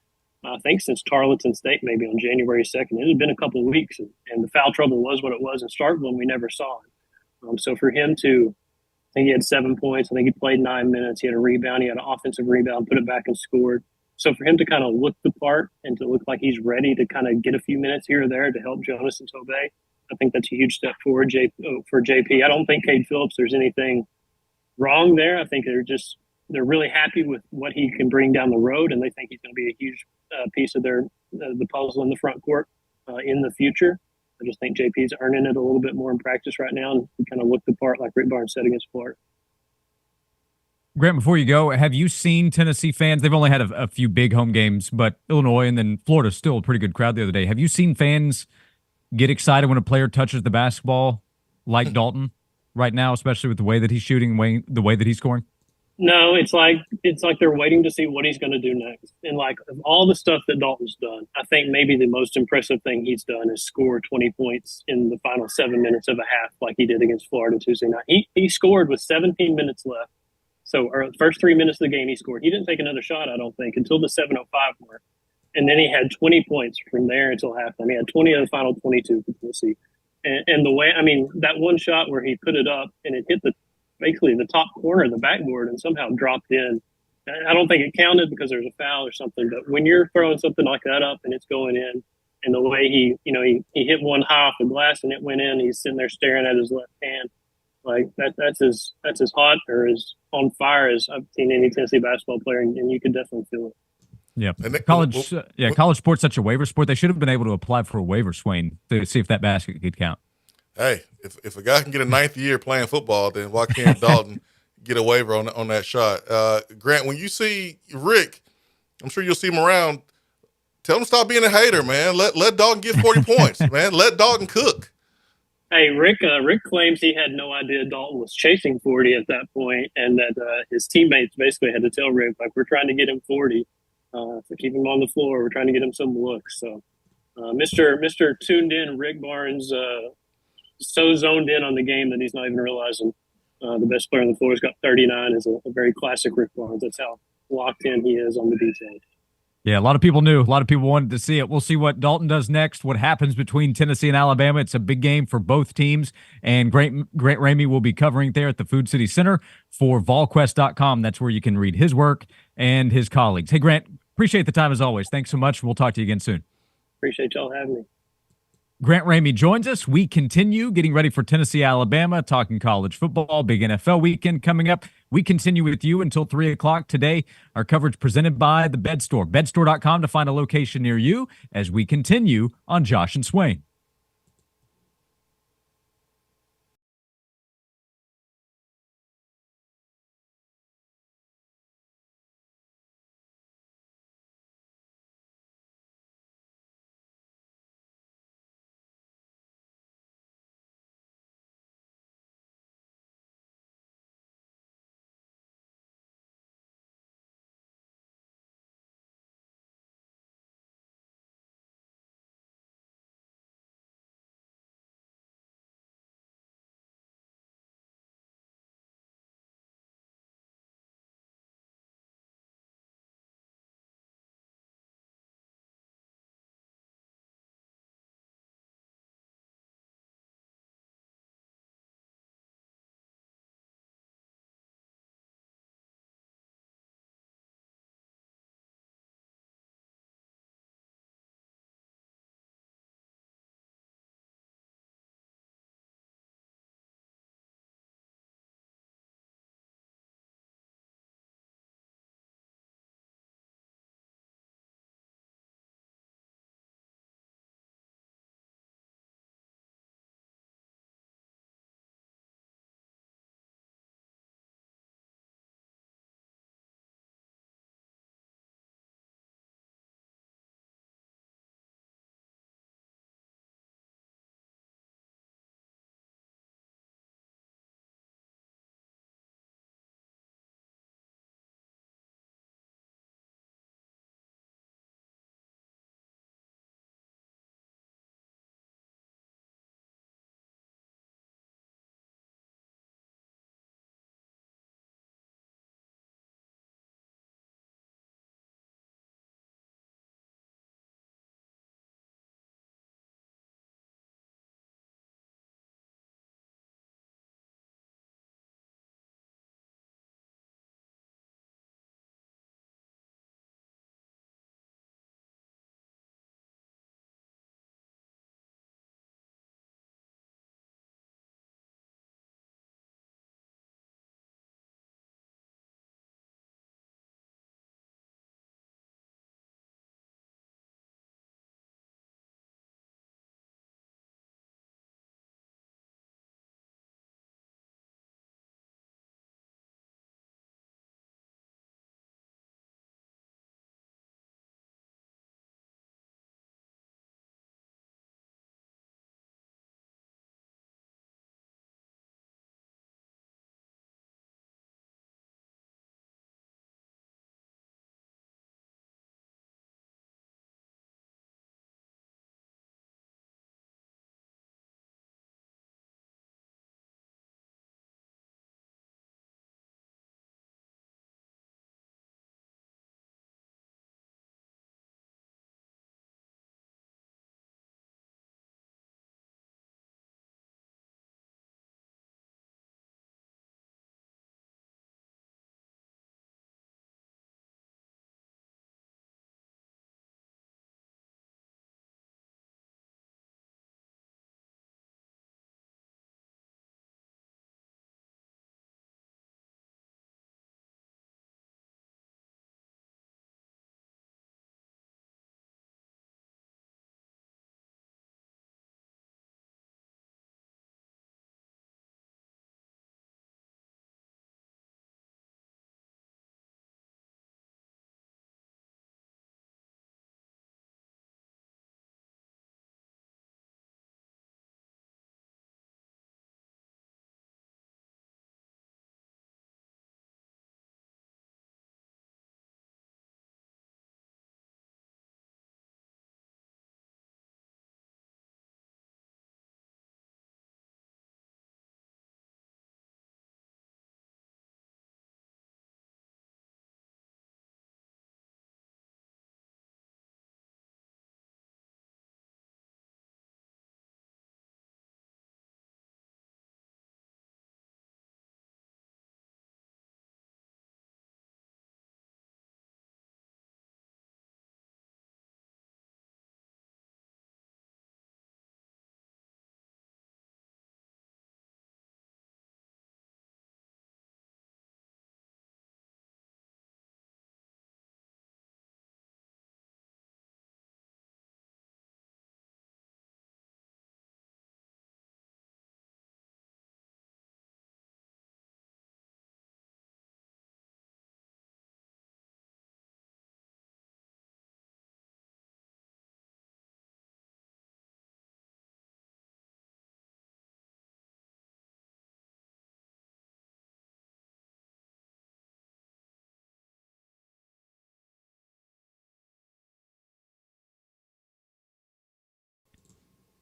I think, since Tarleton State, maybe on January 2nd. It had been a couple of weeks, and the foul trouble was what it was in Starkville, and we never saw it. So for him to, I think he had 7 points. I think he played 9 minutes. He had a rebound. He had an offensive rebound, put it back and scored. So for him to kind of look the part and to look like he's ready to kind of get a few minutes here or there to help Jonas and Tobey, I think that's a huge step forward for JP. I don't think Cade Phillips, there's anything wrong there. I think they're really happy with what he can bring down the road, and they think he's going to be a huge piece of the puzzle in the front court in the future. I just think JP's earning it a little bit more in practice right now, and he kind of looked the part, like Rick Barnes said, against Florida. Grant, before you go, have you seen Tennessee fans? They've only had a few big home games, but Illinois and then Florida's still a pretty good crowd the other day. Have you seen fans get excited when a player touches the basketball like Dalton right now, especially with the way that he's shooting, the way that he's scoring? No, it's like they're waiting to see what he's going to do next. And like of all the stuff that Dalton's done, I think maybe the most impressive thing he's done is score 20 points in the final 7 minutes of a half, like he did against Florida Tuesday night. He scored with 17 minutes left. So, or the first 3 minutes of the game, he scored. He didn't take another shot, I don't think, until the 7:05 mark. And then he had 20 points from there until halftime. He had 20 of the final 22 for Tennessee. And the way, I mean, that one shot where he put it up and it hit basically the top corner of the backboard and somehow dropped in. I don't think it counted because there was a foul or something. But when you're throwing something like that up and it's going in, and the way he hit one high off the glass and it went in, he's sitting there staring at his left hand. Like that's as hot or as on fire as I've seen any Tennessee basketball player, and you could definitely feel it. Yeah, college sport's such a waiver sport. They should have been able to apply for a waiver, Swain, to see if that basket could count. Hey, if a guy can get a ninth year playing football, then why can't Dalton get a waiver on that shot? Grant, when you see Rick, I'm sure you'll see him around. Tell him to stop being a hater, man. Let Dalton get 40 points, man. Let Dalton cook. Hey, Rick claims he had no idea Dalton was chasing 40 at that point, and that his teammates basically had to tell Rick, like, we're trying to get him 40 to keep him on the floor. We're trying to get him some looks. So Mr. Tuned In, Rick Barnes, so zoned in on the game that he's not even realizing the best player on the floor has got 39 is a very classic Rick Barnes. That's how locked in he is on the details. Yeah, a lot of people knew. A lot of people wanted to see it. We'll see what Dalton does next, what happens between Tennessee and Alabama. It's a big game for both teams, and Grant Ramey will be covering there at the Food City Center for VolQuest.com. That's where you can read his work and his colleagues. Hey, Grant, appreciate the time as always. Thanks so much. We'll talk to you again soon. Appreciate y'all having me. Grant Ramey joins us. We continue getting ready for Tennessee, Alabama, talking college football, big NFL weekend coming up. We continue with you until 3 o'clock today. Our coverage presented by the Bed Store, bedstore.com to find a location near you as we continue on Josh and Swain.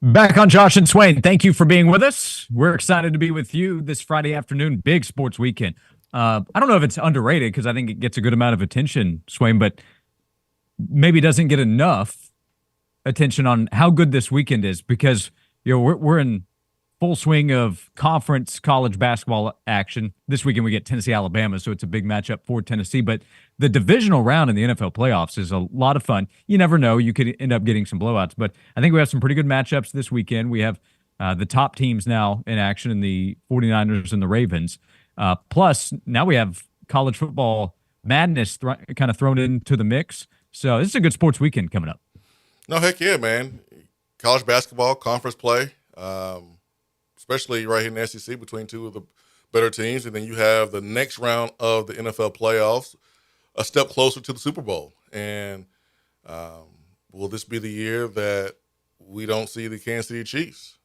Back on Josh and Swain. Thank you for being with us. We're excited to be with you this Friday afternoon. Big sports weekend. I don't know if it's underrated because I think it gets a good amount of attention, Swain, but maybe doesn't get enough attention on how good this weekend is because we're in full swing of conference college basketball action. This weekend we get Tennessee, Alabama, so it's a big matchup for Tennessee. But the divisional round in the NFL playoffs is a lot of fun. You never know. You could end up getting some blowouts. But I think we have some pretty good matchups this weekend. We have the top teams now in action in the 49ers and the Ravens. Plus, now we have college football madness kind of thrown into the mix. So this is a good sports weekend coming up. No, heck yeah, man. College basketball, conference play. Especially right here in the SEC between two of the better teams. And then you have the next round of the NFL playoffs, a step closer to the Super Bowl. And will this be the year that we don't see the Kansas City Chiefs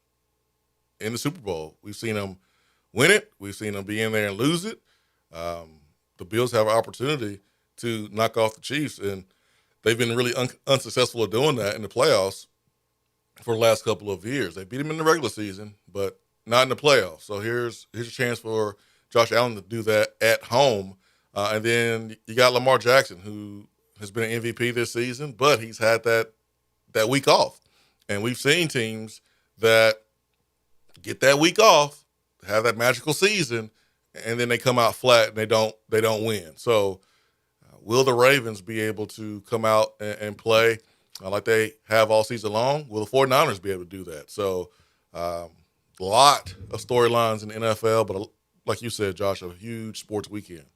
in the Super Bowl? We've seen them win it. We've seen them be in there and lose it. The Bills have an opportunity to knock off the Chiefs, and they've been really unsuccessful at doing that in the playoffs for the last couple of years. They beat them in the regular season, but not in the playoffs. So here's a chance for Josh Allen to do that at home. And then you got Lamar Jackson, who has been an MVP this season, but he's had that week off. And we've seen teams that get that week off, have that magical season, and then they come out flat and they don't win. So will the Ravens be able to come out and play like they have all season long? Will the 49ers be able to do that? So a lot of storylines in the NFL, but like you said, Josh, a huge sports weekend.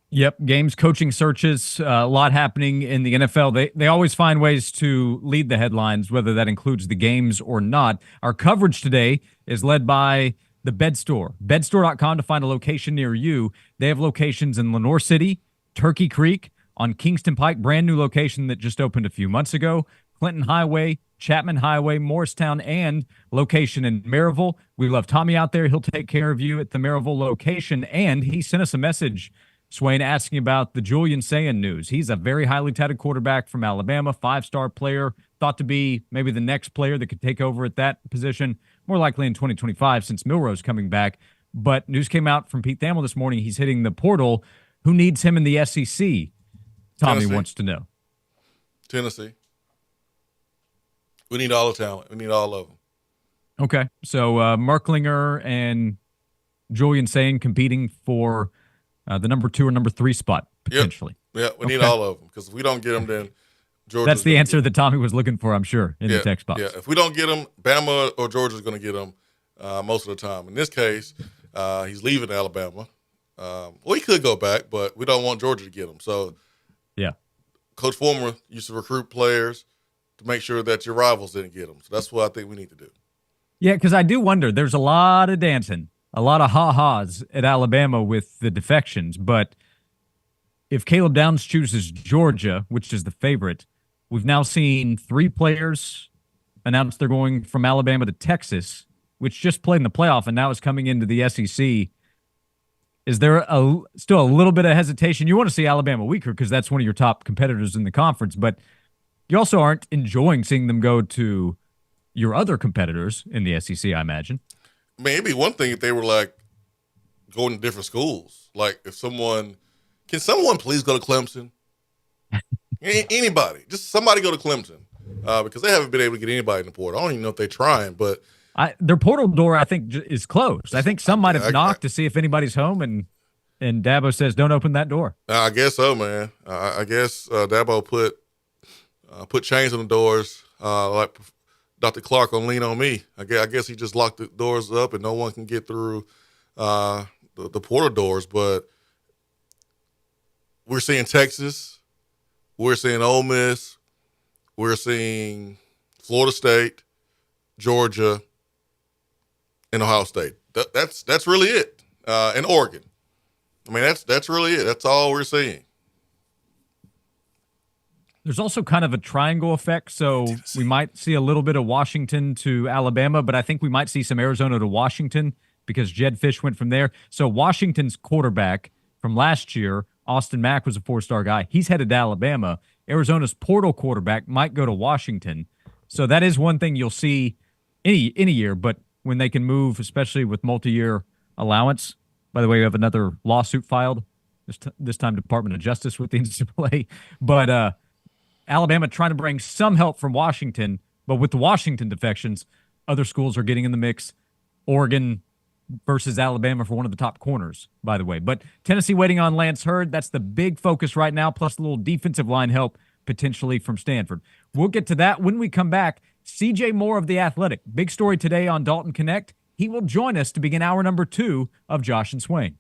Yep, games, coaching searches, a lot happening in the NFL. They always find ways to lead the headlines, whether that includes the games or not. Our coverage today is led by the Bed Store, bedstore.com to find a location near you. They have locations in Lenoir City, Turkey Creek, on Kingston Pike, brand new location that just opened a few months ago, Clinton Highway, Chapman Highway, Morristown, and location in Maryville. We love Tommy out there. He'll take care of you at the Maryville location. And he sent us a message, Swain, asking about the Julian Sayin news. He's a very highly touted quarterback from Alabama, 5-star player, thought to be maybe the next player that could take over at that position, more likely in 2025 since Milrose coming back. But news came out from Pete Thamel this morning. He's hitting the portal. Who needs him in the SEC? Tommy Tennessee wants to know. Tennessee. We need all the talent. We need all of them. Okay. So Merklinger and Julian Sayin competing for the number 2 or number 3 spot, potentially. Yeah, we need all of them because if we don't get them, then Georgia. That's the answer that Tommy was looking for, I'm sure, in the text box. Yeah, if we don't get them, Bama or Georgia's going to get them most of the time. In this case, he's leaving Alabama. Well, he could go back, but we don't want Georgia to get him. So, yeah, Coach Former used to recruit players to make sure that your rivals didn't get them. So that's what I think we need to do. Yeah, because I do wonder. There's a lot of dancing, a lot of ha-has at Alabama with the defections. But if Caleb Downs chooses Georgia, which is the favorite, we've now seen 3 players announce they're going from Alabama to Texas, which just played in the playoff and now is coming into the SEC. Is there still a little bit of hesitation? You want to see Alabama weaker because that's one of your top competitors in the conference, but you also aren't enjoying seeing them go to your other competitors in the SEC, I imagine. Maybe one thing if they were like going to different schools. Like if can someone please go to Clemson? Anybody, just somebody go to Clemson because they haven't been able to get anybody in the portal. I don't even know if they're trying, but their portal door, I think, is closed. I think some might have knocked to see if anybody's home, and Dabo says, don't open that door. I guess so, man. I guess Dabo put chains on the doors like Dr. Clark on Lean On Me. I guess he just locked the doors up and no one can get through the portal doors. But we're seeing Texas. We're seeing Ole Miss. We're seeing Florida State, Georgia, and Ohio State. That's really it. And Oregon. I mean, that's really it. That's all we're seeing. There's also kind of a triangle effect, so we might see a little bit of Washington to Alabama, but I think we might see some Arizona to Washington because Jed Fish went from there. So Washington's quarterback from last year, Austin Mack, was a 4-star guy. He's headed to Alabama. Arizona's portal quarterback might go to Washington. So that is one thing you'll see any year, but when they can move, especially with multi-year allowance. By the way, we have another lawsuit filed this time Department of Justice with the NCAA. But Alabama trying to bring some help from Washington, but with the Washington defections, other schools are getting in the mix. Oregon versus Alabama for one of the top corners, by the way. But Tennessee waiting on Lance Hurd. That's the big focus right now, plus a little defensive line help potentially from Stanford. We'll get to that when we come back. CJ Moore of The Athletic. Big story today on Dalton Connect. He will join us to begin hour number 2 of Josh and Swain.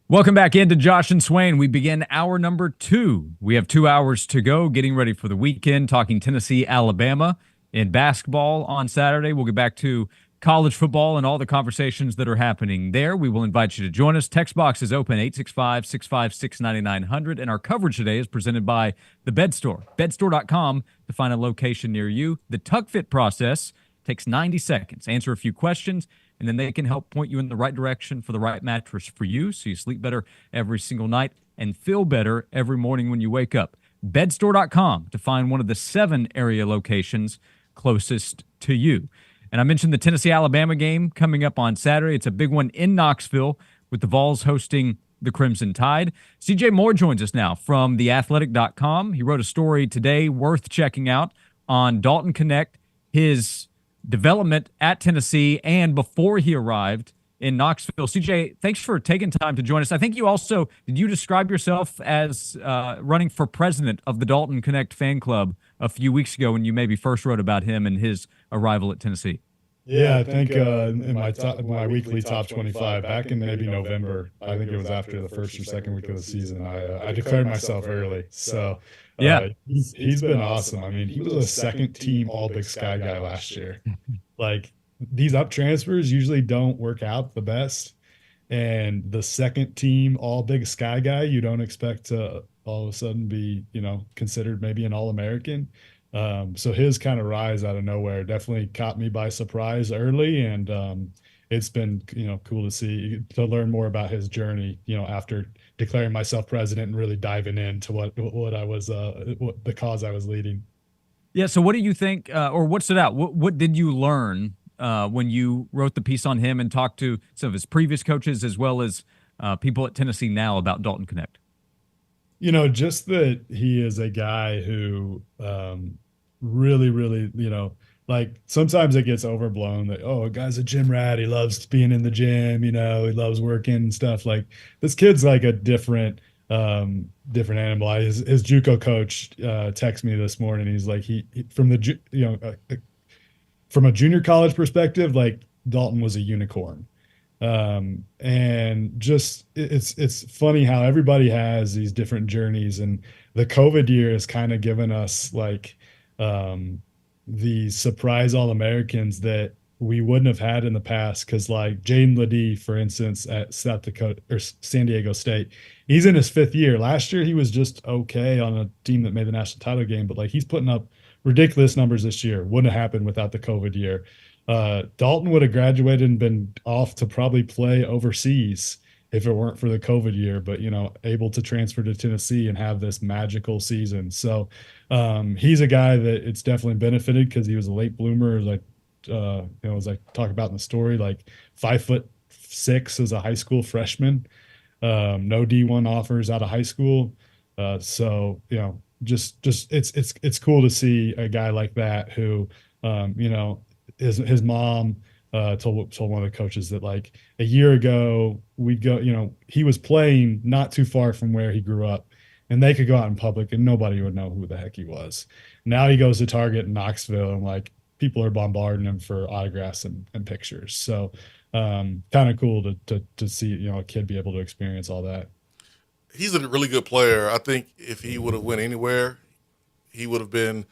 Welcome back into Josh and Swain. We begin hour number 2. We have 2 hours to go, getting ready for the weekend, talking Tennessee, Alabama in basketball on Saturday. We'll get back to college football and all the conversations that are happening there. We will invite you to join us. Text box is open 865-656-9900. And our coverage today is presented by the Bed Store, bedstore.com to find a location near you. The Tuck Fit process takes 90 seconds. Answer a few questions, and then they can help point you in the right direction for the right mattress for you so you sleep better every single night and feel better every morning when you wake up. Bedstore.com to find one of the 7 area locations closest to you. And I mentioned the Tennessee-Alabama game coming up on Saturday. It's a big one in Knoxville with the Vols hosting the Crimson Tide. CJ Moore joins us now from theathletic.com. He wrote a story today worth checking out on Dalton Connect, his development at Tennessee and before he arrived in Knoxville. CJ, thanks for taking time to join us. I think you also, did you describe yourself as running for president of the Dalton Connect fan club a few weeks ago when you maybe first wrote about him and his arrival at Tennessee? Yeah, I think in my weekly top 25 back in maybe November, I think it was after the first or second week of the season, I declared myself early. So Yeah. he's been awesome. I mean, he was a second team All Big Sky guy last year. Like these up transfers usually don't work out the best, and the second team All Big Sky guy, you don't expect to all of a sudden be, considered maybe an All American. So his kind of rise out of nowhere definitely caught me by surprise early, and it's been cool to see to learn more about his journey. After declaring myself president and really diving into what I was what the cause I was leading. Yeah. So what do you think, or what stood out? What did you learn when you wrote the piece on him and talked to some of his previous coaches as well as people at Tennessee now about Dalton Connect? Just that he is a guy who really, really, like sometimes it gets overblown that, oh, a guy's a gym rat. He loves being in the gym, he loves working and stuff. Like this kid's like a different animal. His JUCO coach texted me this morning. He's like, he from the, from a junior college perspective, like Dalton was a unicorn. And just it's funny how everybody has these different journeys, and the COVID year has kind of given us like the surprise All-Americans that we wouldn't have had in the past. Cause like Jaden Ledee, for instance, at South Dakota or San Diego State, he's in his 5th year. Last year, he was just okay on a team that made the national title game, but like he's putting up ridiculous numbers this year. Wouldn't have happened without the COVID year. Dalton would have graduated and been off to probably play overseas if it weren't for the COVID year, but able to transfer to Tennessee and have this magical season. So he's a guy that it's definitely benefited because he was a late bloomer, like as I talk about in the story, like 5'6" as a high school freshman, no D1 offers out of high school. So just it's cool to see a guy like that who his mom told one of the coaches that like a year ago we'd go, he was playing not too far from where he grew up, and they could go out in public and nobody would know who the heck he was. Now he goes to Target in Knoxville and like people are bombarding him for autographs and pictures. So kind of cool to see, a kid be able to experience all that. He's a really good player. I think if he would have went anywhere, he would have been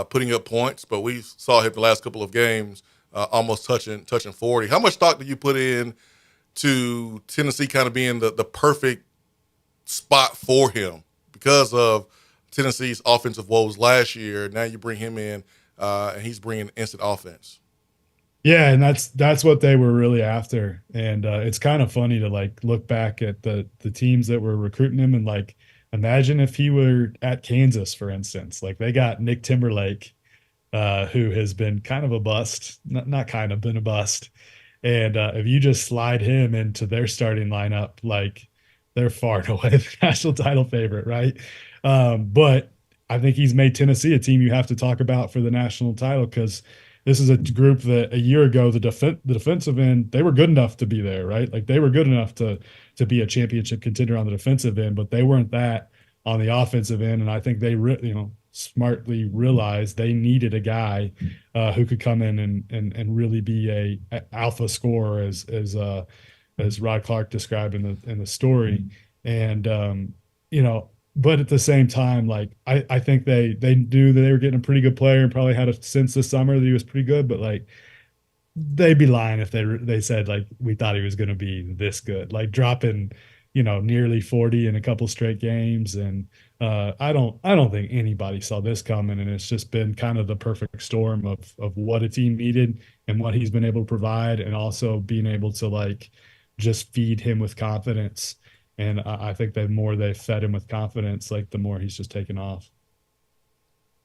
putting up points, but we saw him the last couple of games almost touching 40. How much stock do you put in to Tennessee kind of being the perfect spot for him because of Tennessee's offensive woes last year? Now you bring him in, and he's bringing instant offense. Yeah, and that's what they were really after. And it's kind of funny to like look back at the teams that were recruiting him and like imagine if he were at Kansas, for instance. Like they got Nick Timberlake, who has been kind of a bust, not kind of been a bust. And if you just slide him into their starting lineup, like they're far and away the national title favorite, right? But I think he's made Tennessee a team you have to talk about for the national title because this is a group that a year ago, the defensive end, they were good enough to be there, right? Like they were good enough to be a championship contender on the defensive end, but they weren't that on the offensive end. And I think they, smartly realized they needed a guy who could come in and really be a alpha scorer as as Rod Clark described in the story. And you know, but at the same time, like I think they knew that they were getting a pretty good player and probably had a sense this summer that he was pretty good, but like they'd be lying if they said like we thought he was going to be this good, like dropping, you know, nearly 40 in a couple straight games. And I don't think anybody saw this coming, and it's just been kind of the perfect storm of what a team needed and what he's been able to provide, and also being able to like just feed him with confidence. And I think the more they fed him with confidence, like the more he's just taken off.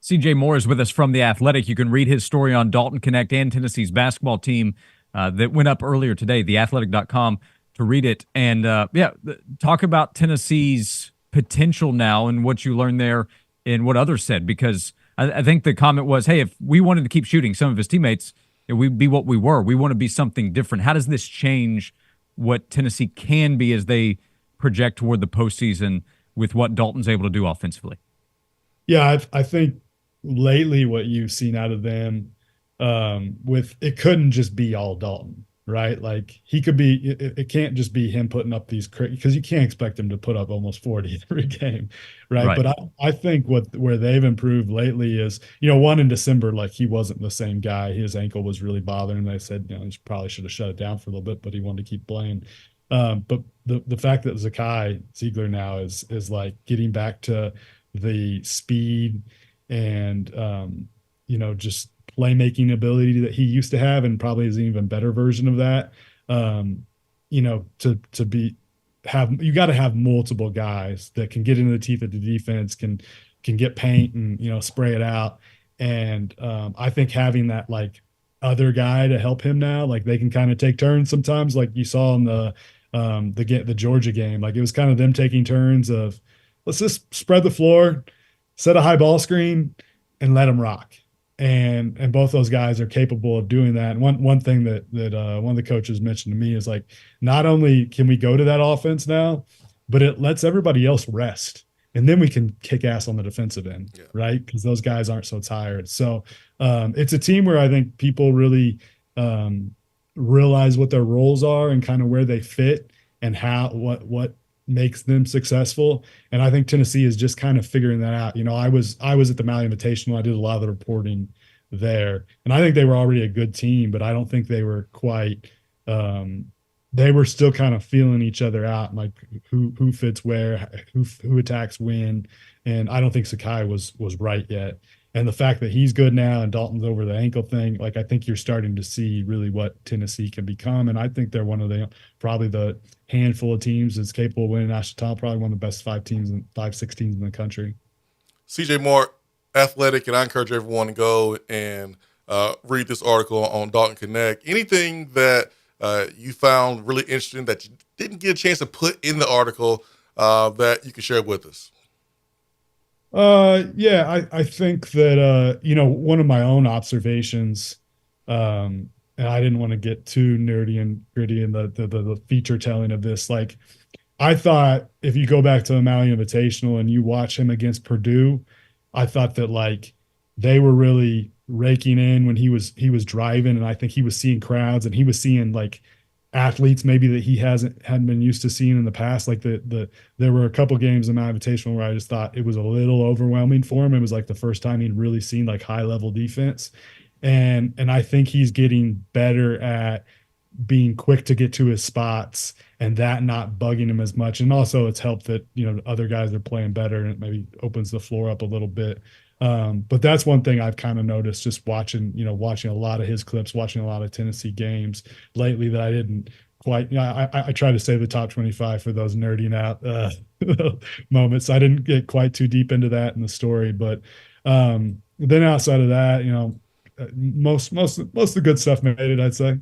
CJ Moore is with us from The Athletic. You can read his story on Dalton Connect and Tennessee's basketball team that went up earlier today, theathletic.com, to read it. And talk about Tennessee's potential now and what you learned there and what others said, because I think the comment was, hey, if we wanted to keep shooting some of his teammates, we'd be what we were. We want to be something different. How does this change what Tennessee can be as they project toward the postseason with what Dalton's able to do offensively? Yeah, I think lately what you've seen out of them, with it couldn't just be all Dalton, right? Like he could be, it can't just be him putting up these, because you can't expect him to put up almost 40 every game, right? Right. But I think where they've improved lately is, you know, one in December, like he wasn't the same guy. His ankle was really bothering him. They said, you know, he probably should have shut it down for a little bit, but he wanted to keep playing. But the fact that Zakai Ziegler now is like getting back to the speed and you know, just playmaking ability that he used to have, and probably is an even better version of that. You know, to be have you got to have multiple guys that can get into the teeth of the defense, can get paint and, you know, spray it out. And I think having that like other guy to help him now, like they can kind of take turns sometimes, like you saw in the Georgia game. Like it was kind of them taking turns of, let's just spread the floor, set a high ball screen, and let them rock. And both those guys are capable of doing that. And one thing that one of the coaches mentioned to me is like, not only can we go to that offense now, but it lets everybody else rest, and then we can kick ass on the defensive end, Yeah. right? Because those guys aren't so tired. So it's a team where I think people really realize what their roles are and kind of where they fit and how what makes them successful. And I think Tennessee is just kind of figuring that out. You know, I was at the Maui Invitational. I did a lot of the reporting there, and I think they were already a good team, but I don't think they were quite. They were still kind of feeling each other out, like who fits where, who attacks when, and I don't think Sakai was right yet. And the fact that he's good now and Dalton's over the ankle thing, like I think you're starting to see really what Tennessee can become. And I think they're one of the probably the handful of teams that's capable of winning national title, probably one of the best 6 teams in the country. CJ Moore, Athletic, and I encourage everyone to go and read this article on Dalton Connect. Anything that you found really interesting that you didn't get a chance to put in the article that you can share with us? Yeah, I think that you know, one of my own observations, and I didn't want to get too nerdy and gritty in the feature telling of this. Like, I thought if you go back to the Maui Invitational and you watch him against Purdue, I thought that like they were really raking in when he was driving, and I think he was seeing crowds and he was seeing like athletes maybe that he hadn't been used to seeing in the past. Like there were a couple games in my Invitational where I just thought it was a little overwhelming for him. It was like the first time he'd really seen like high level defense, and I think he's getting better at being quick to get to his spots and that not bugging him as much. And also it's helped that, you know, other guys are playing better and it maybe opens the floor up a little bit. But that's one thing I've kind of noticed just watching a lot of his clips, watching a lot of Tennessee games lately, that I didn't quite, you know, I try to say the top 25 for those nerding out moments. I didn't get quite too deep into that in the story, but then outside of that, you know, most of the good stuff made it, I'd say.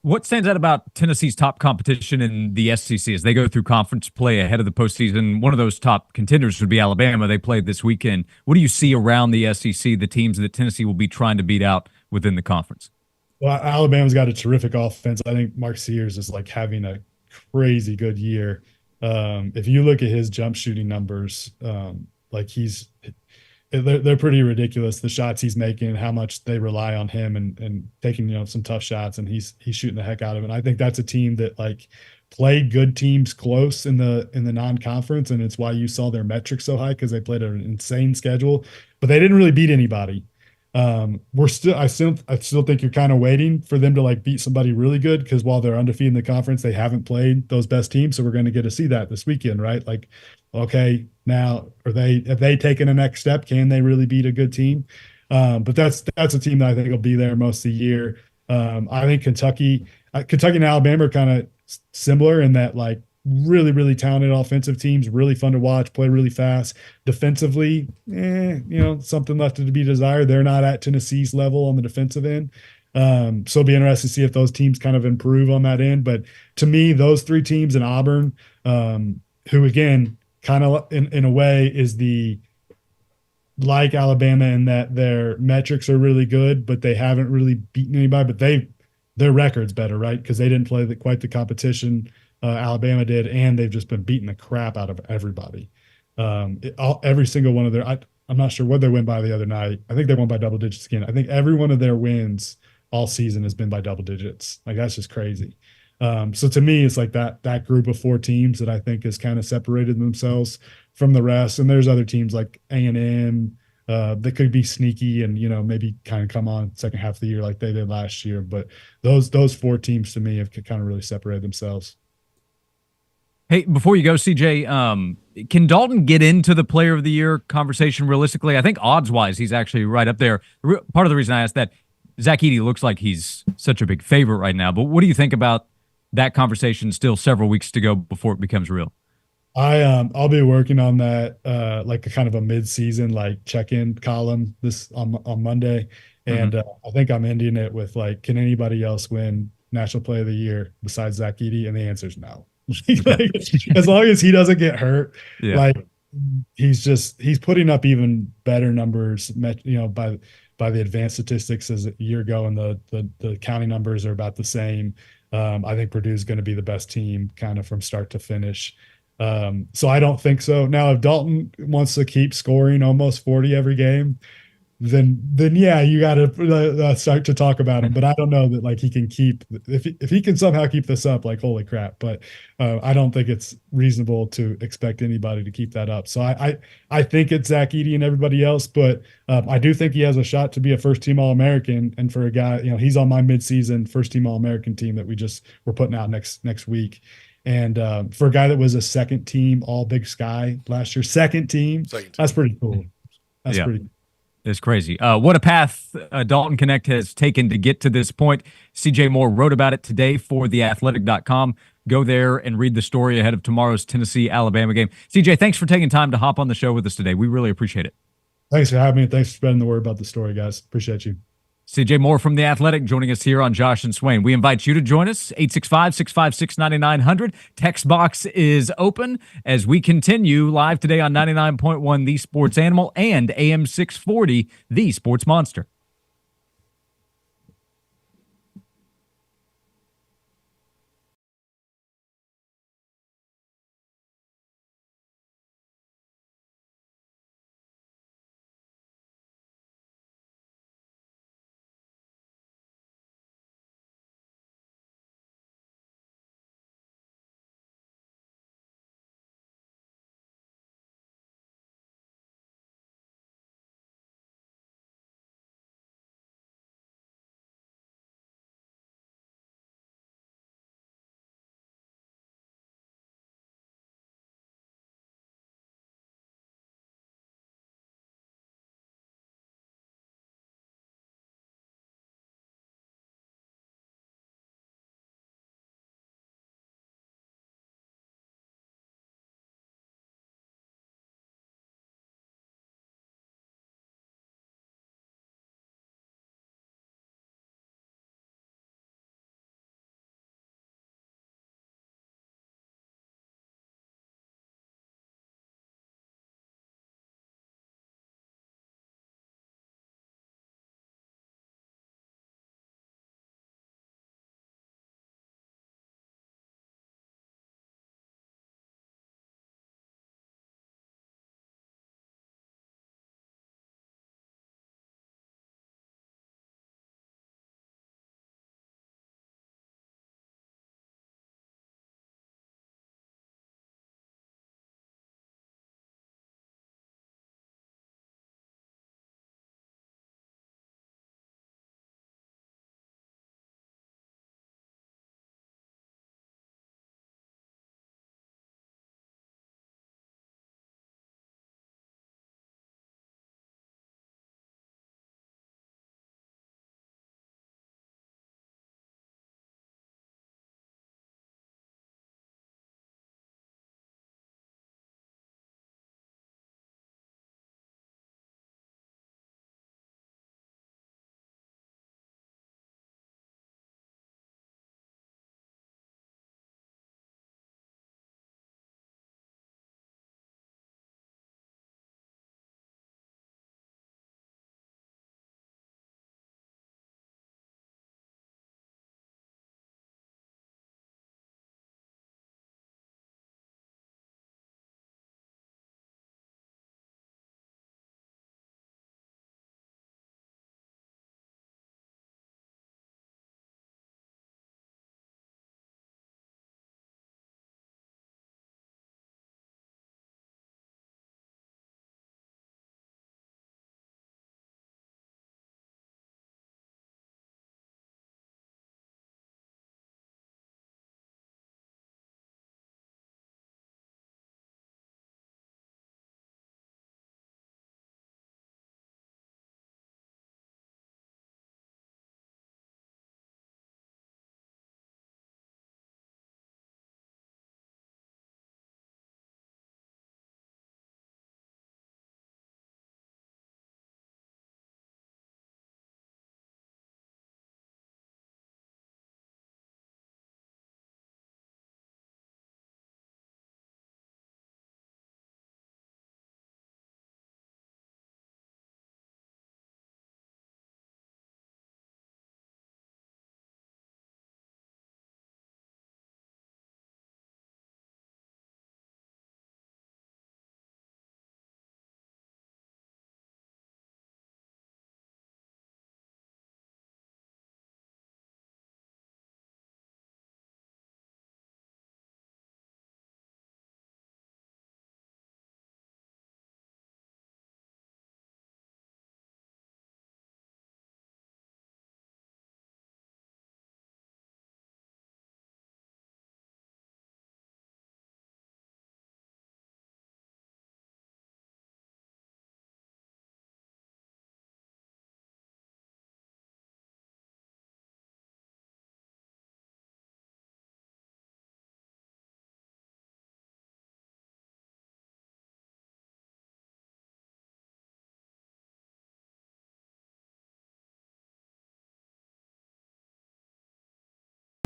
What stands out about Tennessee's top competition in the SEC as they go through conference play ahead of the postseason? One of those top contenders would be Alabama. They played this weekend. What do you see around the SEC, the teams that Tennessee will be trying to beat out within the conference? Well, Alabama's got a terrific offense. I think Mark Sears is like having a crazy good year. If you look at his jump shooting numbers, like they're pretty ridiculous. The shots he's making, how much they rely on him, and taking some tough shots, and he's shooting the heck out of it. And I think that's a team that like played good teams close in the non-conference, and it's why you saw their metrics so high because they played an insane schedule, but they didn't really beat anybody. I still think you're kind of waiting for them to like beat somebody really good because while they're undefeated in the conference, they haven't played those best teams. So we're going to get to see that this weekend, right? Like, okay, now have they taken a next step? Can they really beat a good team? But that's a team that I think will be there most of the year. I think Kentucky and Alabama are kind of similar in that like really talented offensive teams, really fun to watch, play really fast. Defensively, something left to be desired. They're not at Tennessee's level on the defensive end. So it'll be interesting to see if those teams kind of improve on that end. But to me, those three teams in Auburn, who again, kind of in a way is the like Alabama in that their metrics are really good, but they haven't really beaten anybody. But their record's better, right? Because they didn't play quite the competition Alabama did, and they've just been beating the crap out of everybody. Every single one of I'm not sure what they win by the other night. I think they won by double digits again. I think every one of their wins all season has been by double digits. Like that's just crazy. So to me, it's like that group of four teams that I think has kind of separated themselves from the rest. And there's other teams like A&M that could be sneaky and maybe kind of come on second half of the year like they did last year. But those four teams to me have kind of really separated themselves. Hey, before you go, CJ, can Dalton get into the Player of the Year conversation realistically? I think odds-wise, he's actually right up there. Part of the reason I asked that, Zach Edey looks like he's such a big favorite right now. But what do you think about that conversation? Still several weeks to go before it becomes real. I'll be working on that like a kind of a mid-season like check-in column this on Monday, Mm-hmm. and I think I'm ending it with like, can anybody else win National Play of the Year besides Zach Edey? And the answer is no. Like, as long as he doesn't get hurt, Yeah. like he's putting up even better numbers, by the advanced statistics as a year ago, and the county numbers are about the same. I think Purdue's going to be the best team kind of from start to finish. So I don't think so. Now, if Dalton wants to keep scoring almost 40 every game, then yeah, you got to start to talk about him. But I don't know that like he can keep if he can somehow keep this up, like holy crap. But I don't think it's reasonable to expect anybody to keep that up. So I think it's Zach Edey and everybody else, but I do think he has a shot to be a first team All American. And for a guy, he's on my midseason first team All American team that we're putting out next week. And for a guy that was a second team All Big Sky last year, second team, Second team. that's pretty cool. That's Yeah. pretty. It's crazy. What a path Dalton Connect has taken to get to this point. CJ Moore wrote about it today for theathletic.com. Go there and read the story ahead of tomorrow's Tennessee-Alabama game. CJ, thanks for taking time to hop on the show with us today. We really appreciate it. Thanks for having me. And thanks for spreading the word about the story, guys. Appreciate you. CJ Moore from The Athletic joining us here on Josh and Swain. We invite you to join us, 865-656-9900. Text box is open as we continue live today on 99.1 The Sports Animal and AM 640 The Sports Monster.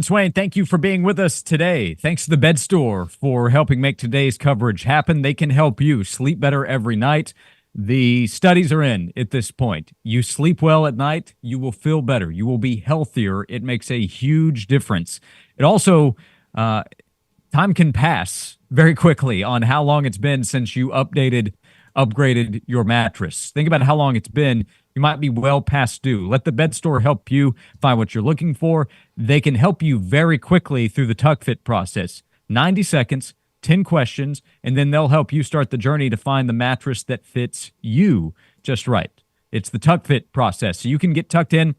Swain, thank you for being with us today. Thanks to the Bed Store for helping make today's coverage happen. They can help you sleep better every night. The studies are in at this point. You sleep well at night, you will feel better. You will be healthier. It makes a huge difference. It also, time can pass very quickly on how long it's been since you upgraded your mattress. Think about how long it's been. You might be well past due. Let the Bed Store help you find what you're looking for. They can help you very quickly through the Tuck Fit process. 90 seconds, 10 questions, and then they'll help you start the journey to find the mattress that fits you just right. It's the Tuck Fit process. So you can get tucked in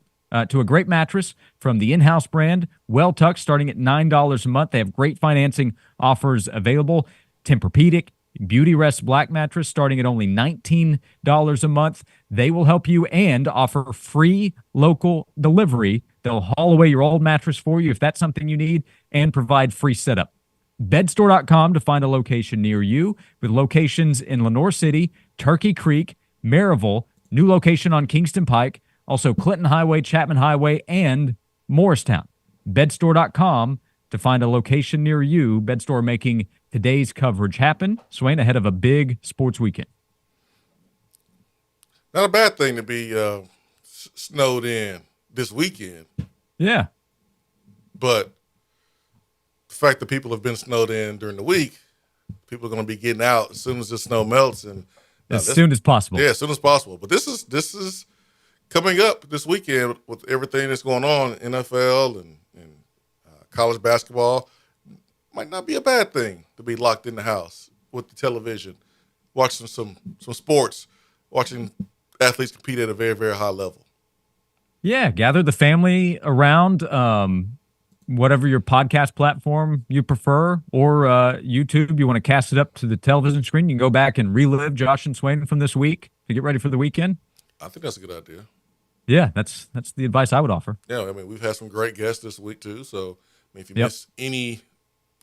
to a great mattress from the in-house brand, Well Tuck, starting at $9 a month. They have great financing offers available. Tempur-Pedic, Beauty Rest Black mattress starting at only $19 a month. They will help you and offer free local delivery. They'll haul away your old mattress for you if that's something you need and provide free setup. Bedstore.com to find a location near you with locations in Lenoir City, Turkey Creek, Maryville, new location on Kingston Pike, also Clinton Highway, Chapman Highway, and Morristown. Bedstore.com to find a location near you. Bedstore making today's coverage happen. Swain, ahead of a big sports weekend. Not a bad thing to be snowed in this weekend. Yeah. But the fact that people have been snowed in during the week, people are going to be getting out as soon as the snow melts. And as soon as possible. Yeah, as soon as possible. But this is coming up this weekend with everything that's going on, NFL and college basketball. Might not be a bad thing to be locked in the house with the television, watching some sports, watching athletes compete at a very, very high level. Yeah, gather the family around whatever your podcast platform you prefer, or YouTube. You want to cast it up to the television screen. You can go back and relive Josh and Swain from this week to get ready for the weekend. I think that's a good idea. Yeah, that's the advice I would offer. Yeah, I mean, we've had some great guests this week too. So, I mean, if you miss any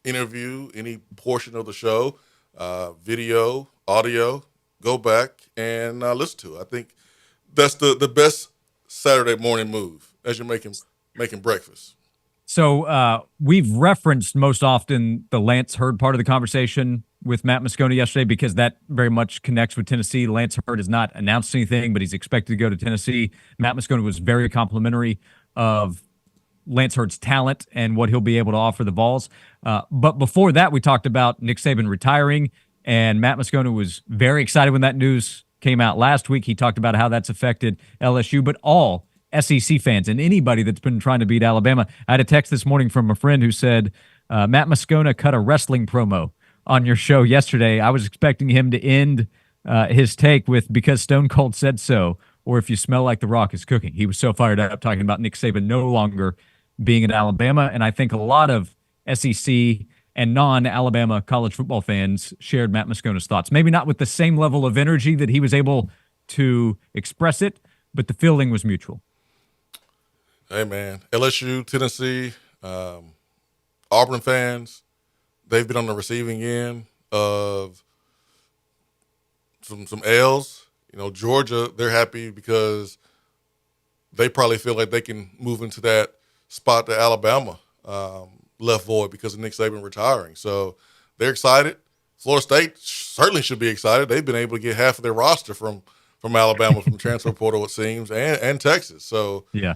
interview, any portion of the show, video, audio, go back and listen to it. I think that's the best Saturday morning move as you're making breakfast. So we've referenced most often the Lance Hurd part of the conversation with Matt Moscona yesterday because that very much connects with Tennessee. Lance Hurd has not announced anything, but he's expected to go to Tennessee. Matt Moscona was very complimentary of Lance Hurd's talent and what he'll be able to offer the Vols. But before that, we talked about Nick Saban retiring, and Matt Moscona was very excited when that news came out last week. He talked about how that's affected LSU, but all SEC fans and anybody that's been trying to beat Alabama. I had a text this morning from a friend who said, Matt Moscona cut a wrestling promo on your show yesterday. I was expecting him to end his take with "because Stone Cold said so," or "if you smell like The Rock is cooking." He was so fired up talking about Nick Saban no longer being in Alabama. And I think a lot of SEC and non-Alabama college football fans shared Matt Moscona's thoughts. Maybe not with the same level of energy that he was able to express it, but the feeling was mutual. Hey, man, LSU, Tennessee, Auburn fans, they've been on the receiving end of some L's. You know, Georgia, they're happy because they probably feel like they can move into that spot that Alabama left void because of Nick Saban retiring. So they're excited. Florida State certainly should be excited. They've been able to get half of their roster from Alabama from the transfer portal, it seems, and Texas. So yeah,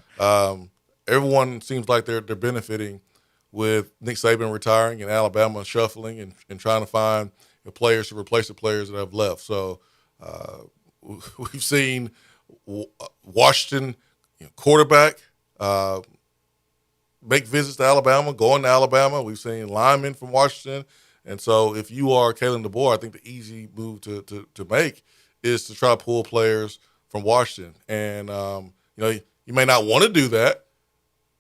everyone seems like they're benefiting with Nick Saban retiring and Alabama shuffling and trying to find players to replace the players that have left. So we've seen Washington quarterback make visits to Alabama, going to Alabama. We've seen linemen from Washington. And so if you are Kalen DeBoer, I think the easy move to make is to try to pull players from Washington. And, you may not want to do that,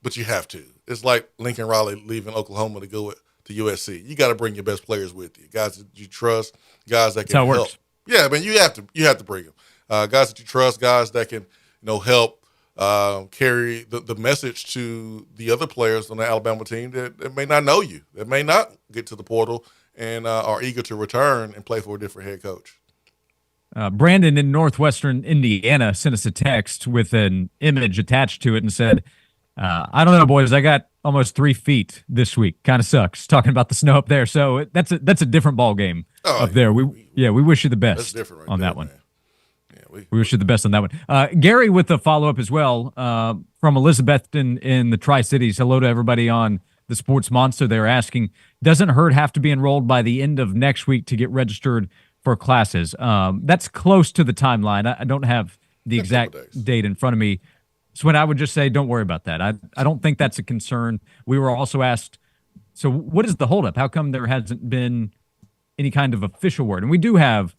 but you have to. It's like Lincoln Riley leaving Oklahoma to go to USC. You got to bring your best players with you, guys that you trust, guys that can help. Works. Yeah, I mean, you have to bring them. Guys that you trust, guys that can, help carry the message to the other players on the Alabama team that may not know you, that may not get to the portal and are eager to return and play for a different head coach. Brandon in Northwestern Indiana sent us a text with an image attached to it and said, I don't know, boys. I got almost 3 feet this week. Kind of sucks talking about the snow up there. So that's a different ball game Oh up there. We wish you the that's best different right on there, that one. man. Yeah, We wish you the best on that one. Gary with a follow up as well from Elizabeth in the Tri Cities. Hello to everybody on the Sports Monster. They're asking, doesn't Hurd have to be enrolled by the end of next week to get registered for classes? That's close to the timeline. I don't have the a couple exact days. date in front of me. So when I would just say, don't worry about that. I don't think that's a concern. We were also asked, so what is the holdup? How come there hasn't been any kind of official word? And we do have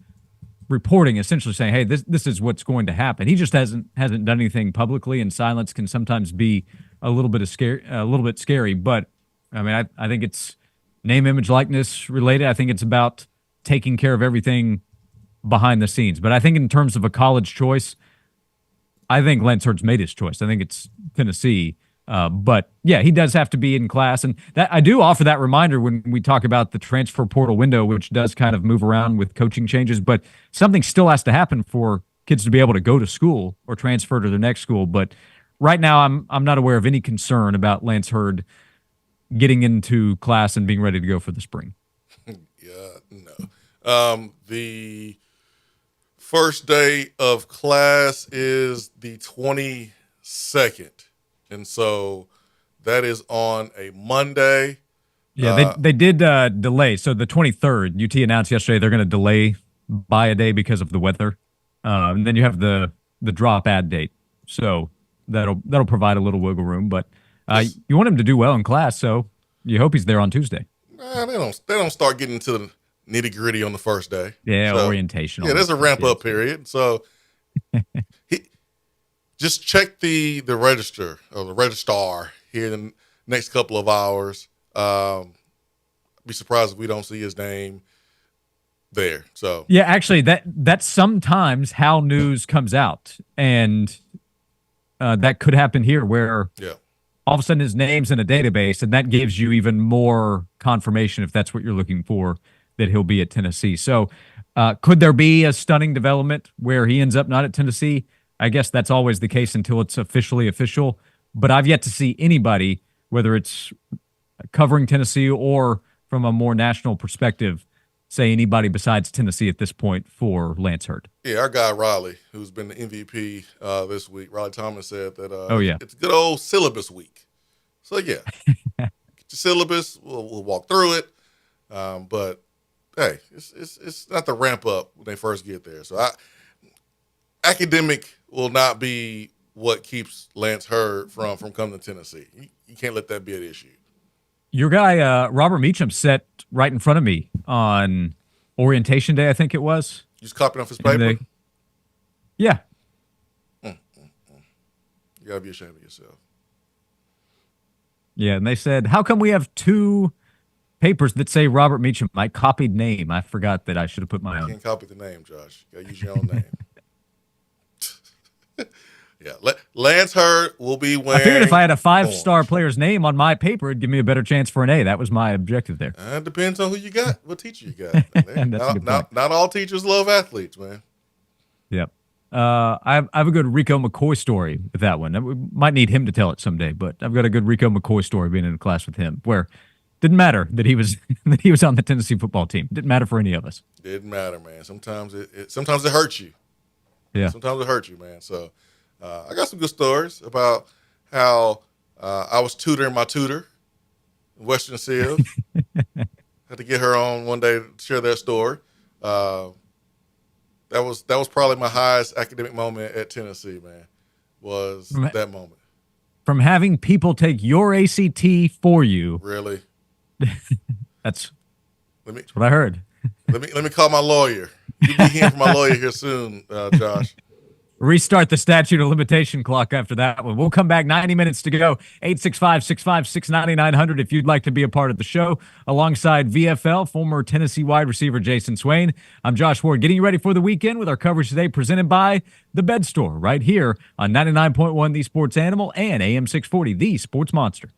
reporting essentially saying, "Hey, this is what's going to happen." He just hasn't done anything publicly, and silence can sometimes be a little bit scary. But I mean, I think it's name, image, likeness related. I think it's about taking care of everything behind the scenes. But I think in terms of a college choice, I think Lance Hurd's made his choice. I think it's Tennessee. But yeah, he does have to be in class, and that I do offer that reminder when we talk about the transfer portal window, which does kind of move around with coaching changes. But something still has to happen for kids to be able to go to school or transfer to their next school. But right now, I'm not aware of any concern about Lance Hurd getting into class and being ready to go for the spring. Yeah, no. The first day of class is the 22nd. And so that is on a Monday. Yeah, they did delay. So the 23rd, UT announced yesterday they're going to delay by a day because of the weather. And then you have the drop ad date. So that'll provide a little wiggle room. But you want him to do well in class, so you hope he's there on Tuesday. They don't start getting into the nitty gritty on the first day. Yeah, So, orientation. Yeah, there's a ramp up period. So just check the register or the registrar here in the next couple of hours. Be surprised if we don't see his name there. So yeah, actually, that's sometimes how news comes out, and that could happen here, where yeah, all of a sudden his name's in a database, and that gives you even more confirmation, if that's what you're looking for, that he'll be at Tennessee. So could there be a stunning development where he ends up not at Tennessee? I guess that's always the case until it's officially official. But I've yet to see anybody, whether it's covering Tennessee or from a more national perspective, say anybody besides Tennessee at this point for Lance Hurd. yeah. Our guy Riley, who's been the MVP this week, Riley Thomas said that Oh, yeah. it's a good old syllabus week. So yeah, get your syllabus. We'll walk through it. But hey, it's not the ramp up when they first get there. So academic will not be what keeps Lance Hurd from coming to Tennessee. You can't let that be an issue. Your guy, Robert Meacham, sat right in front of me on orientation day, I think it was. You just copying off his paper? Yeah. You got to be ashamed of yourself. Yeah, and they said, how come we have two papers that say Robert Meacham? My copied name. I forgot that I should have put my You own. can't copy the name, Josh. You got to use your own name. Yeah, Lance Hurd will be wearing. I figured if I had a 5-star orange. player's name on my paper, it'd give me a better chance for an A. That was my objective there. It depends on who you got, what teacher you got. Not all teachers love athletes, man. Yep. I have a good Rico McCoy story with that one. We might need him to tell it someday, but I've got a good Rico McCoy story being in a class with him where didn't matter that he was that he was on the Tennessee football team. Didn't matter for any of us. Didn't matter, man. Sometimes it hurts you. Yeah. Sometimes it hurts you, man. So I got some good stories about how I was tutoring my tutor in Western Civ. Had to get her on one day to share that story. That was probably my highest academic moment at Tennessee, man. Was that moment. From having people take your ACT for you. Really? That's what I heard. Let me call my lawyer. You'll be hearing from my lawyer here soon, Josh. Restart the statute of limitation clock after that one. We'll come back. 90 minutes to go. 865-656-9900 if you'd like to be a part of the show. Alongside VFL, former Tennessee wide receiver Jason Swain. I'm Josh Ward, getting you ready for the weekend with our coverage today presented by The Bed Store right here on 99.1 The Sports Animal and AM 640 The Sports Monster.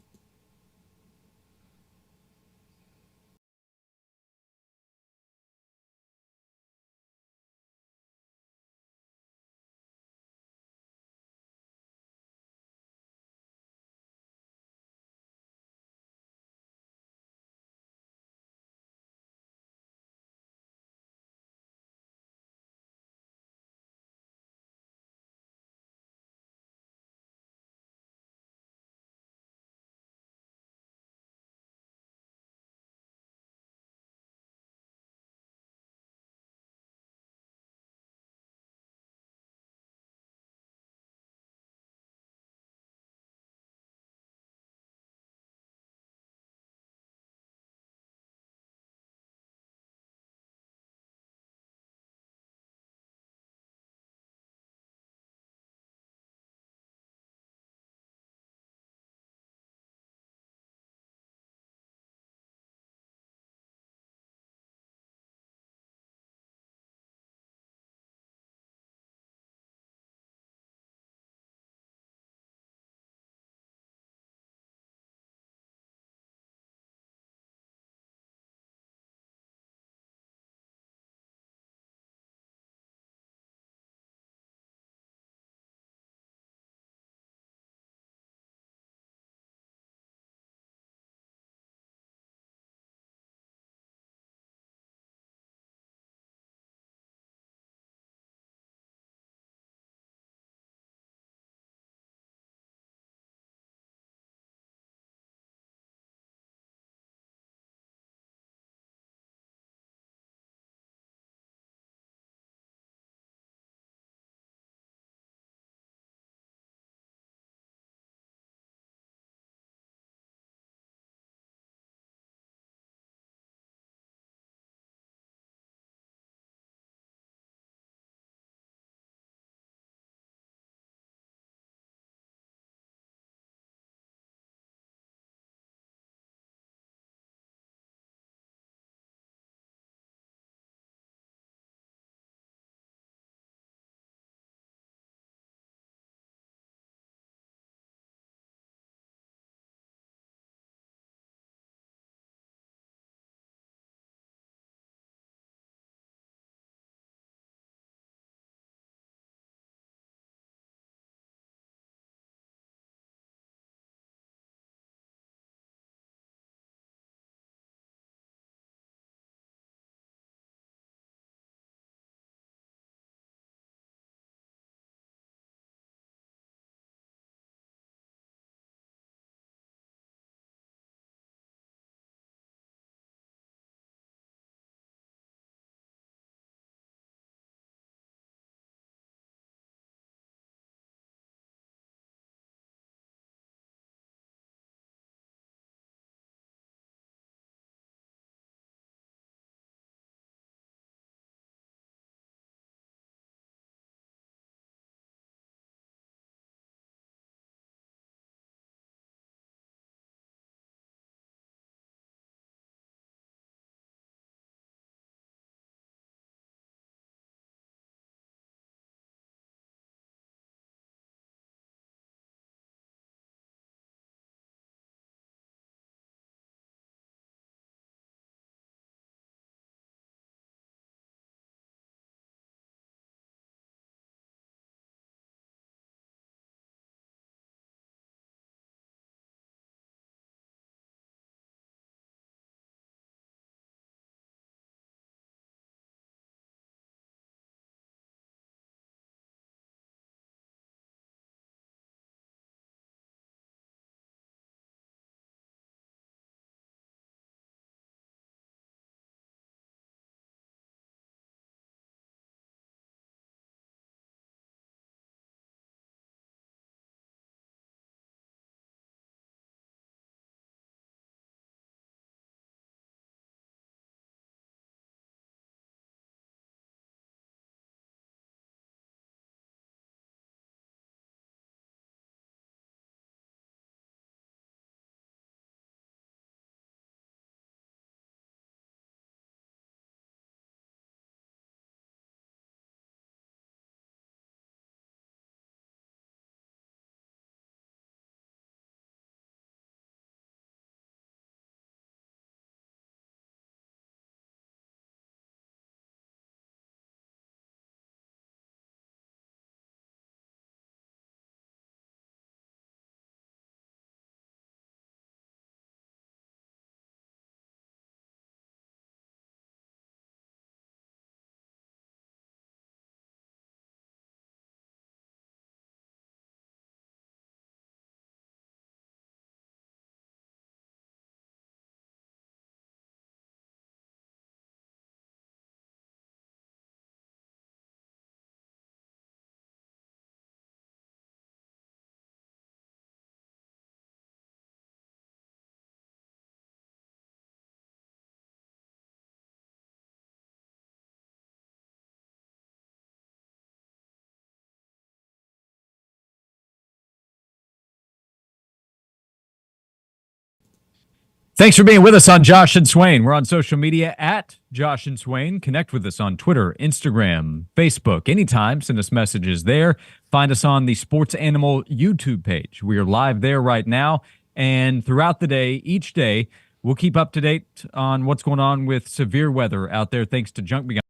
Thanks for being with us on Josh and Swain. We're on social media at Josh and Swain. Connect with us on Twitter, Instagram, Facebook. Anytime, send us messages there. Find us on the Sports Animal YouTube page. We are live there right now. And throughout the day, each day, we'll keep up to date on what's going on with severe weather out there, thanks to Junk Begun.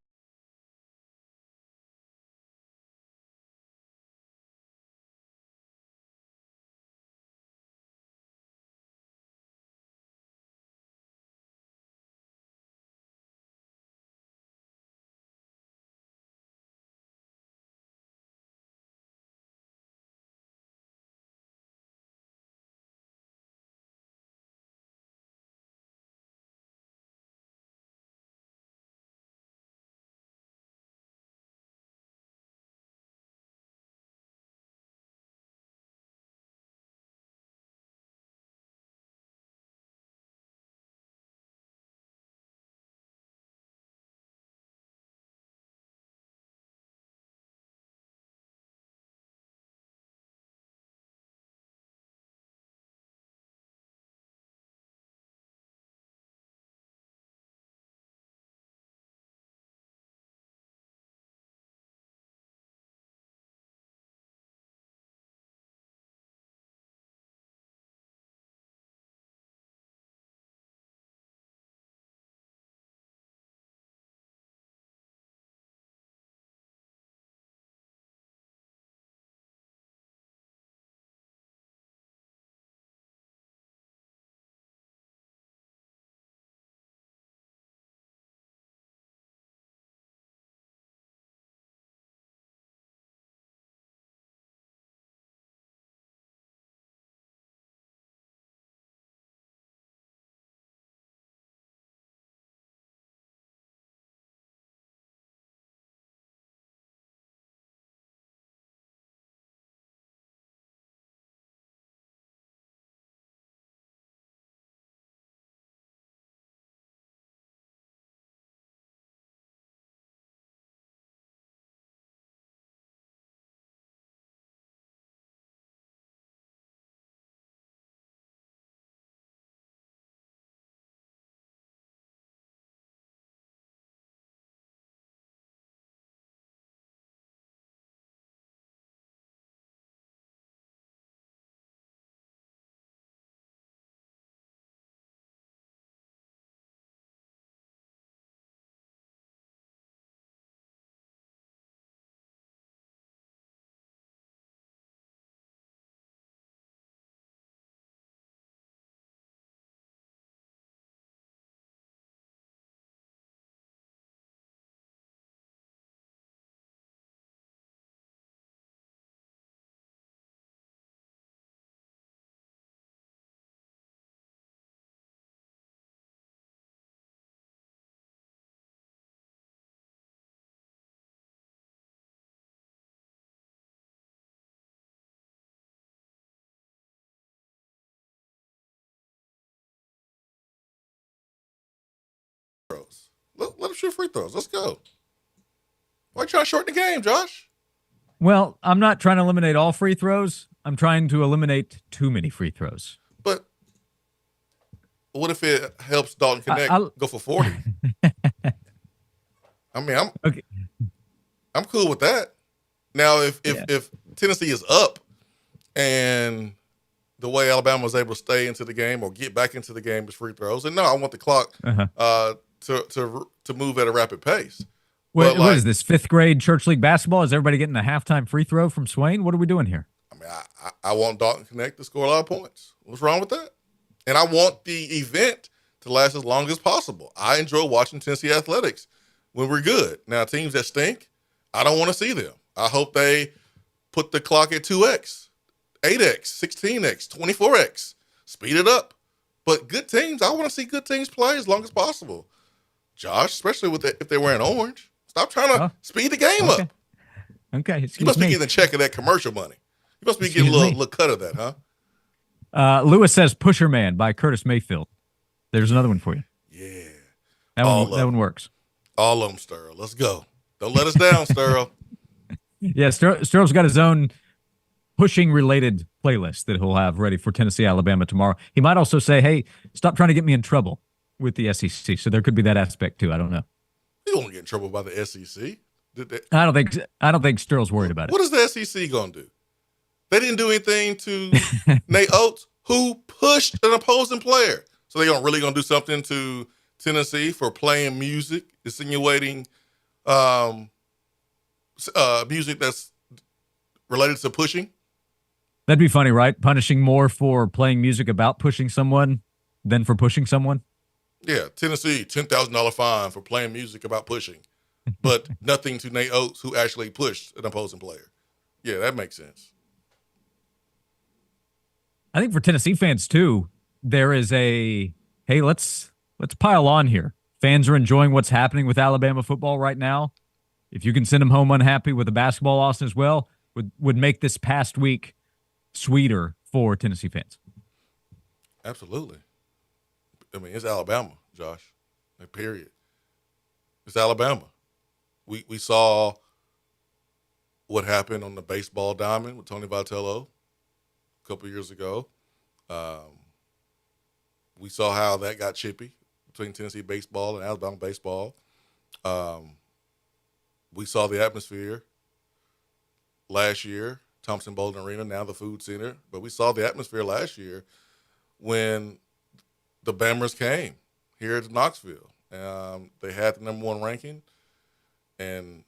Let them shoot free throws. Let's go. Why you trying to shorten the game, Josh? Well, I'm not trying to eliminate all free throws. I'm trying to eliminate too many free throws. But what if it helps Dalton Connect go for 40? I mean, I'm cool with that. Now, if Tennessee is up and the way Alabama was able to stay into the game or get back into the game with free throws, and no, I want the clock to move at a rapid pace. What is this, 5th grade church league basketball? Is everybody getting a halftime free throw from Swain? What are we doing here? I mean, I want Dalton Connect to score a lot of points. What's wrong with that? And I want the event to last as long as possible. I enjoy watching Tennessee athletics when we're good. Now, teams that stink, I don't want to see them. I hope they put the clock at 2x, 8x, 16x, 24x, speed it up. But good teams, I want to see good teams play as long as possible. Josh, especially if they're wearing orange. Stop trying to speed the game up. Okay. You must be getting a check of that commercial money. You must be getting a little cut of that, huh? Lewis says Pusher Man by Curtis Mayfield. There's another one for you. Yeah. That one works. All of them, Sterl. Let's go. Don't let us down, Sterl. Yeah, Sterl's got his own pushing related playlist that he'll have ready for Tennessee, Alabama tomorrow. He might also say, hey, stop trying to get me in trouble with the SEC. So there could be that aspect too. I don't know. You don't get in trouble by the SEC. I don't think Sterl's worried about it. What is the SEC going to do? They didn't do anything to Nate Oates, who pushed an opposing player. So they really going to do something to Tennessee for playing music, insinuating music that's related to pushing? That'd be funny, right? Punishing more for playing music about pushing someone than for pushing someone? Yeah, Tennessee, $10,000 fine for playing music about pushing, but nothing to Nate Oates, who actually pushed an opposing player. Yeah, that makes sense. I think for Tennessee fans too, there is a, hey, let's pile on here. Fans are enjoying what's happening with Alabama football right now. If you can send them home unhappy with a basketball loss as well, would make this past week sweeter for Tennessee fans. Absolutely. I mean, it's Alabama, Josh. Period. It's Alabama. We saw what happened on the baseball diamond with Tony Vitello a couple of years ago. We saw how that got chippy between Tennessee baseball and Alabama baseball. We saw the atmosphere last year, Thompson Bolden Arena, now the Food Center. But we saw the atmosphere last year when the Bammers came here to Knoxville. They had the number 1 ranking and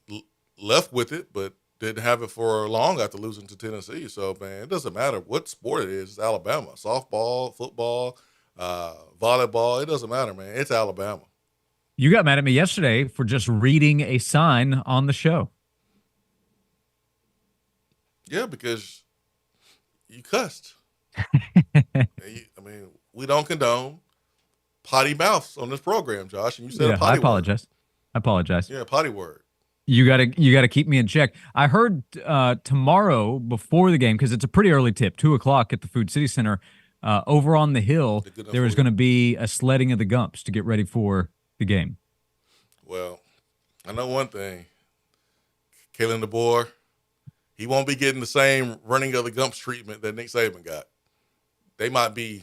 left with it, but didn't have it for long after losing to Tennessee. So, man, it doesn't matter what sport it is. It's Alabama. Softball, football, volleyball. It doesn't matter, man. It's Alabama. You got mad at me yesterday for just reading a sign on the show. Yeah, because you cussed. We don't condone potty mouths on this program, Josh. And you said a potty I apologize. word. I apologize. Yeah, potty word. You gotta keep me in check. I heard tomorrow before the game, because it's a pretty early tip, 2:00 at the Food City Center. Over on the hill, there is going to be a sledding of the Gumps to get ready for the game. Well, I know one thing. Kalen DeBoer, he won't be getting the same running of the Gumps treatment that Nick Saban got. They might be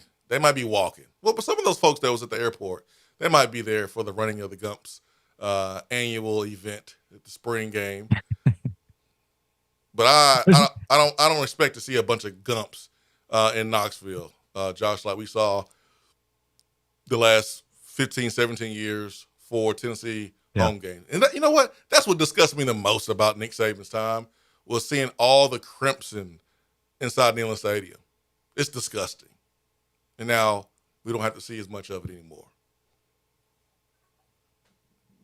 walking. Well, but some of those folks that was at the airport, they might be there for the running of the Gumps annual event at the spring game. But I don't expect to see a bunch of Gumps in Knoxville, Josh, like we saw the last 15, 17 years for Tennessee home game. And you know what? That's what disgusts me the most about Nick Saban's time, was seeing all the crimson inside Neyland Stadium. It's disgusting. And now we don't have to see as much of it anymore.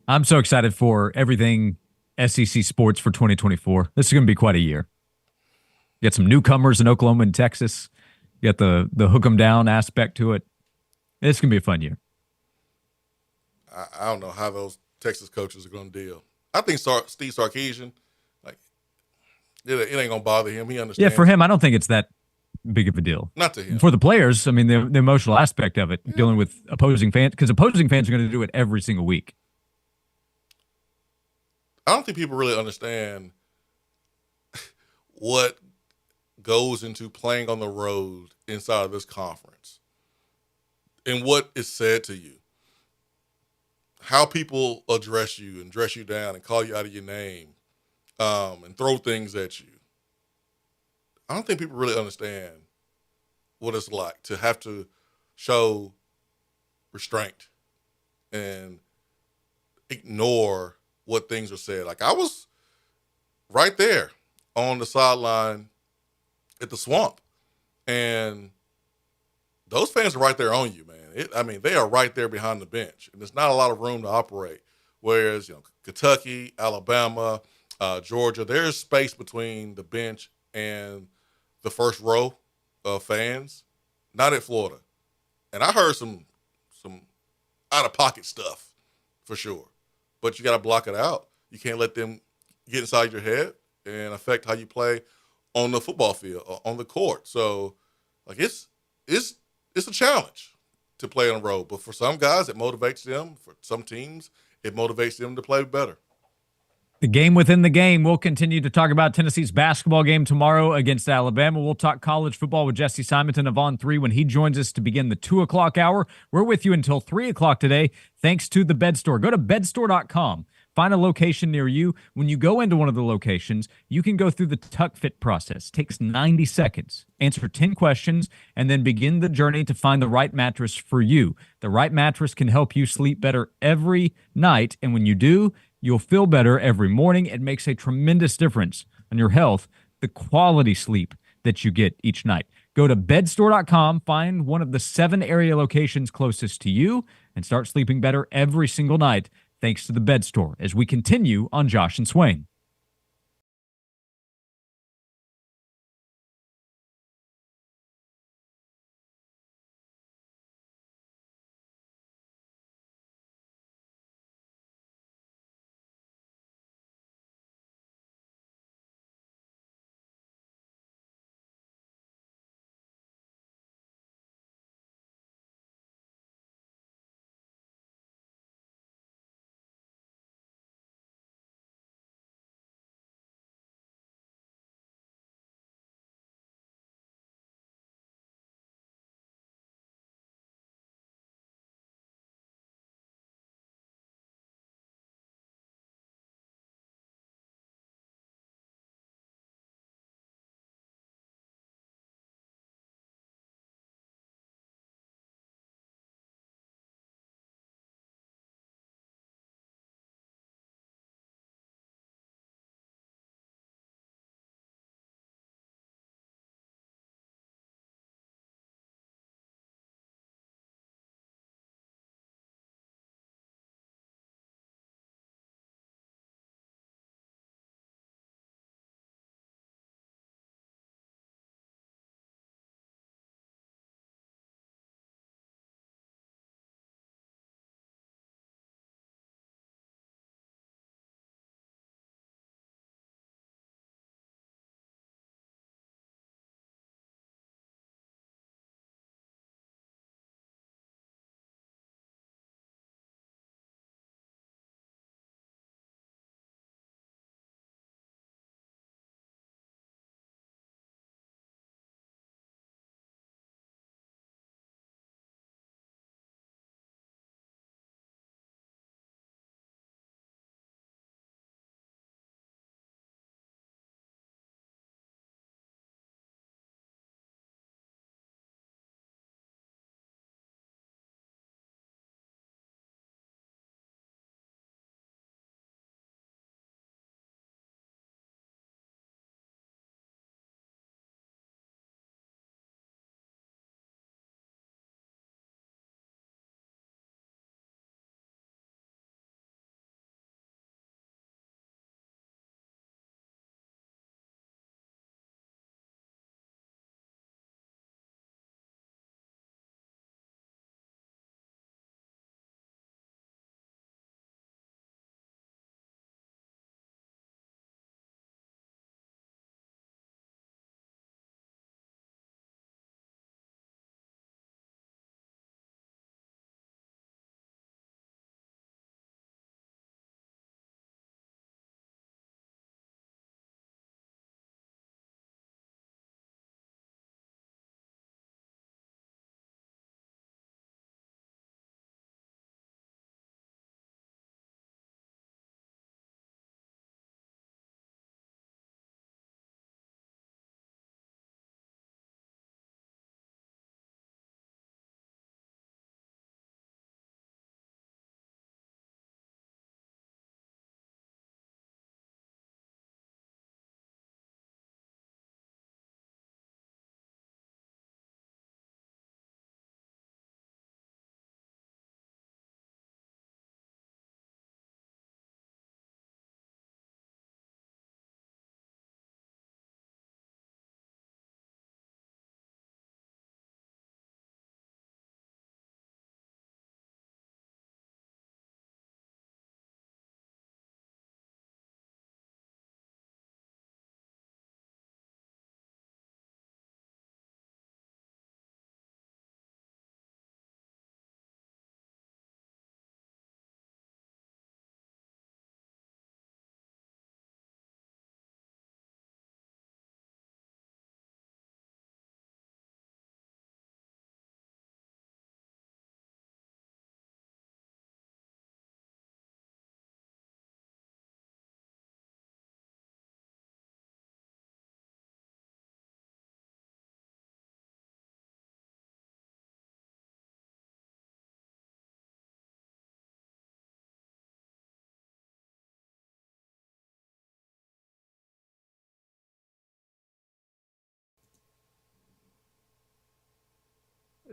I'm so excited for everything SEC sports for 2024. This is going to be quite a year. You got some newcomers in Oklahoma and Texas. You got the hook 'em down aspect to it. It's going to be a fun year. I don't know how those Texas coaches are going to deal. I think Steve Sarkisian, it ain't going to bother him. He understands. Yeah, for him, I don't think it's that big of a deal. Not to him. For the players, I mean, the emotional aspect of it, dealing with opposing fans, because opposing fans are going to do it every single week. I don't think people really understand what goes into playing on the road inside of this conference and what is said to you. How people address you and dress you down and call you out of your name and throw things at you. I don't think people really understand what it's like to have to show restraint and ignore what things are said. Like, I was right there on the sideline at the Swamp, and those fans are right there on you, man. They are right there behind the bench, and there's not a lot of room to operate. Whereas, Kentucky, Alabama, Georgia, there's space between the bench and the first row of fans. Not at Florida. And I heard some out-of-pocket stuff for sure. But you got to block it out. You can't let them get inside your head and affect how you play on the football field, on the court. So, it's a challenge to play on the road. But for some guys, it motivates them. For some teams, it motivates them to play better. The game within the game. We'll continue to talk about Tennessee's basketball game tomorrow against Alabama. We'll talk college football with Jesse Simonton of On 3 when he joins us to begin the 2 o'clock hour. We're with you until 3 o'clock today, thanks to the Bed Store. Go to bedstore.com. Find a location near you. When you go into one of the locations, you can go through the Tuck Fit process. It takes 90 seconds. Answer 10 questions, and then begin the journey to find the right mattress for you. The right mattress can help you sleep better every night, and when you do, you'll feel better every morning. It makes a tremendous difference on your health, the quality sleep that you get each night. Go to bedstore.com, find one of the 7 area locations closest to you, and start sleeping better every single night thanks to the Bed Store as we continue on Josh and Swain.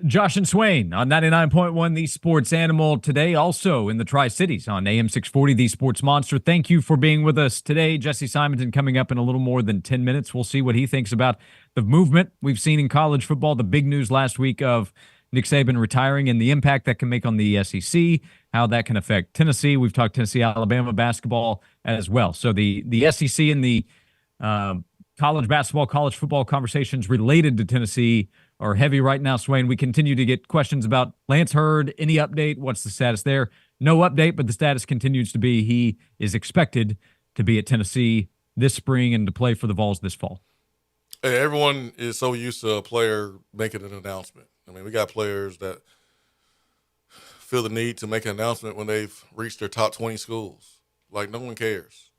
Josh and Swain on 99.1 The Sports Animal today, also in the Tri-Cities on AM 640 The Sports Monster. Thank you for being with us today. Jesse Simonton coming up in a little more than 10 minutes. We'll see what he thinks about the movement we've seen in college football, the big news last week of Nick Saban retiring and the impact that can make on the SEC, how that can affect Tennessee. We've talked Tennessee, Alabama basketball as well. So the SEC and the college basketball, college football conversations related to Tennessee are heavy right now, Swain. We continue to get questions about Lance Hurd. Any update? What's the status there? No update, but the status continues to be he is expected to be at Tennessee this spring and to play for the Vols this fall. Hey, everyone is so used to a player making an announcement. I mean, we got players that feel the need to make an announcement when they've reached their top 20 schools. Like, no one cares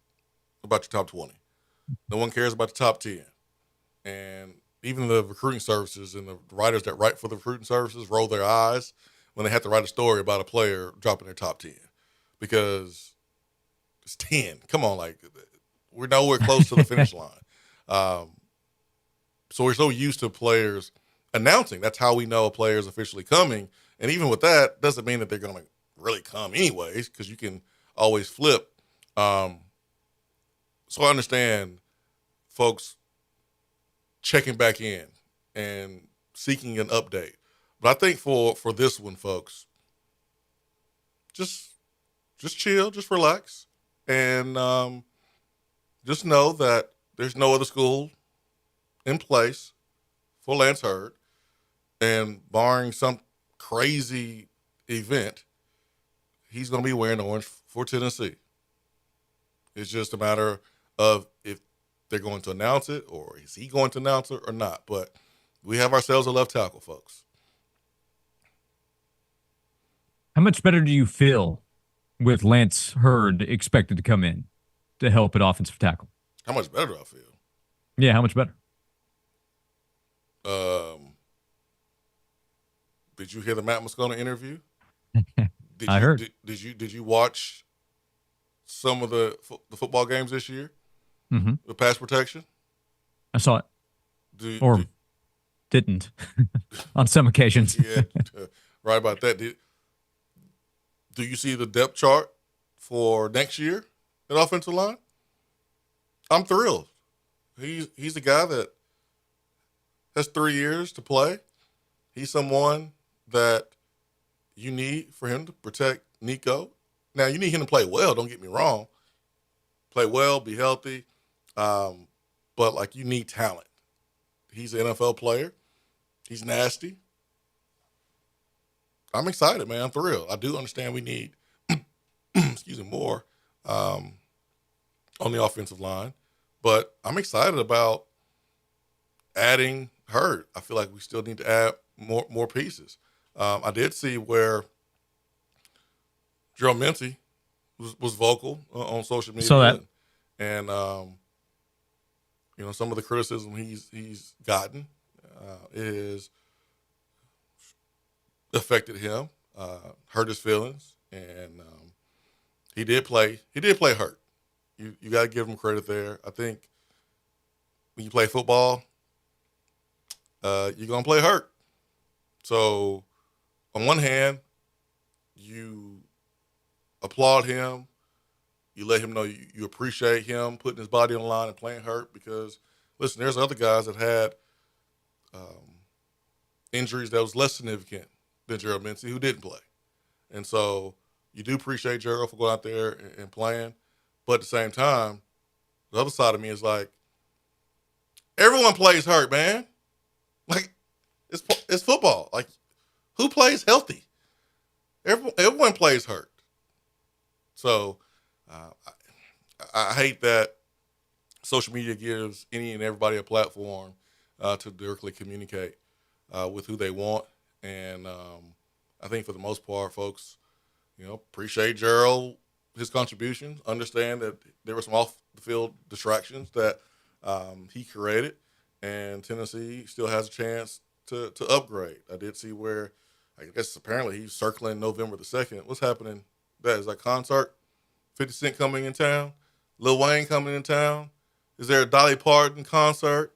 about your top 20. No one cares about the top 10. And even the recruiting services and the writers that write for the recruiting services roll their eyes when they have to write a story about a player dropping their top 10 because it's 10. Come on, like, we're nowhere close to the finish line. So we're so used to players announcing. That's how we know a player is officially coming. And even with that, doesn't mean that they're going to really come anyways, because you can always flip. So I understand folks checking back in and seeking an update. But I think for this one, folks, just chill, just relax, and just know that there's no other school in place for Lance Hurd, and barring some crazy event, he's going to be wearing orange for Tennessee. It's just a matter of if they're going to announce it, or is he going to announce it or not. But we have ourselves a left tackle, folks. How much better do you feel with Lance Hurd expected to come in to help at offensive tackle? How much better do I feel? Yeah, how much better? Did you hear the Matt Moscona interview? I heard. Did you watch some of the football games this year? Mm-hmm. With pass protection? I saw it. Didn't on some occasions. Yeah, right about that. Do you see the depth chart for next year at offensive line? I'm thrilled. He's a guy that has 3 years to play. He's someone that you need for him to protect Nico. Now, you need him to play well, don't get me wrong. Play well, be healthy. But, like, you need talent. He's an NFL player. He's nasty. I'm excited, man. I'm thrilled. I do understand we need, more on the offensive line. But I'm excited about adding Hurd. I feel like we still need to add more pieces. I did see where Gerald Mincy was vocal on social media. Saw that. And some of the criticism he's gotten is affected him, hurt his feelings, and he did play hurt. You got to give him credit there. I think when you play football, you're gonna play hurt. So on one hand, you applaud him. You let him know you appreciate him putting his body on the line and playing hurt because, listen, there's other guys that had injuries that was less significant than Gerald Mincy who didn't play. And so you do appreciate Gerald for going out there and playing. But at the same time, the other side of me is like, everyone plays hurt, man. Like, it's football. Like, who plays healthy? Everyone plays hurt. So I hate that social media gives any and everybody a platform to directly communicate with who they want. And I think for the most part, folks, appreciate Gerald, his contributions, understand that there were some off-the-field distractions that he created, and Tennessee still has a chance to upgrade. I did see where, I guess apparently he's circling November the 2nd. What's happening? That is that concert? 50 Cent coming in town? Lil Wayne coming in town? Is there a Dolly Parton concert?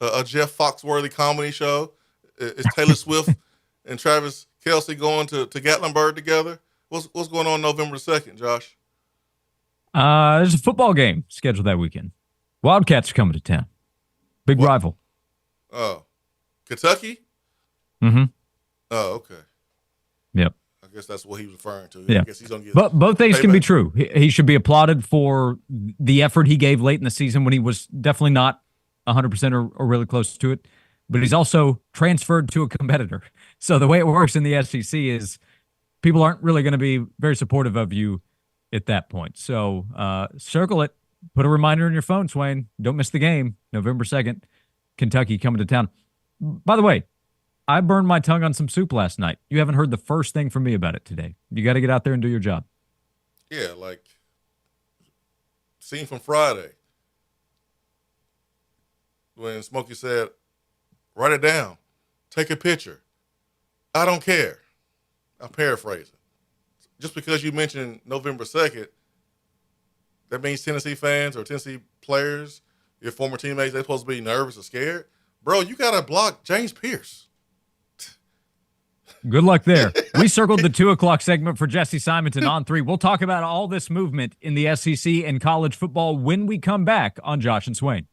A Jeff Foxworthy comedy show? Is Taylor Swift and Travis Kelsey going to Gatlinburg together. What's going on November 2nd, Josh? There's a football game scheduled that weekend. Wildcats are coming to town. Big What? rival. Oh, Kentucky? Mm-hmm. Oh, okay. Yep. I guess that's what he was referring to. Yeah. I guess he's going to get But both things can be payback. true. He should be applauded for the effort he gave late in the season when he was definitely not 100% or really close to it. But he's also transferred to a competitor. So the way it works in the SEC is people aren't really going to be very supportive of you at that point. So circle it. Put a reminder in your phone, Swain. Don't miss the game. November 2nd, Kentucky coming to town. By the way, I burned my tongue on some soup last night. You haven't heard the first thing from me about it today. You got to get out there and do your job. Yeah, like scene from Friday when Smokey said, write it down, take a picture. I don't care. I'm paraphrasing. Just because you mentioned November 2nd, that means Tennessee fans or Tennessee players, your former teammates, they're supposed to be nervous or scared. Bro, you got to block James Pierce. Good luck there. We circled the 2:00 segment for Jesse Simonton on 3. We'll talk about all this movement in the SEC and college football when we come back on Josh and Swain.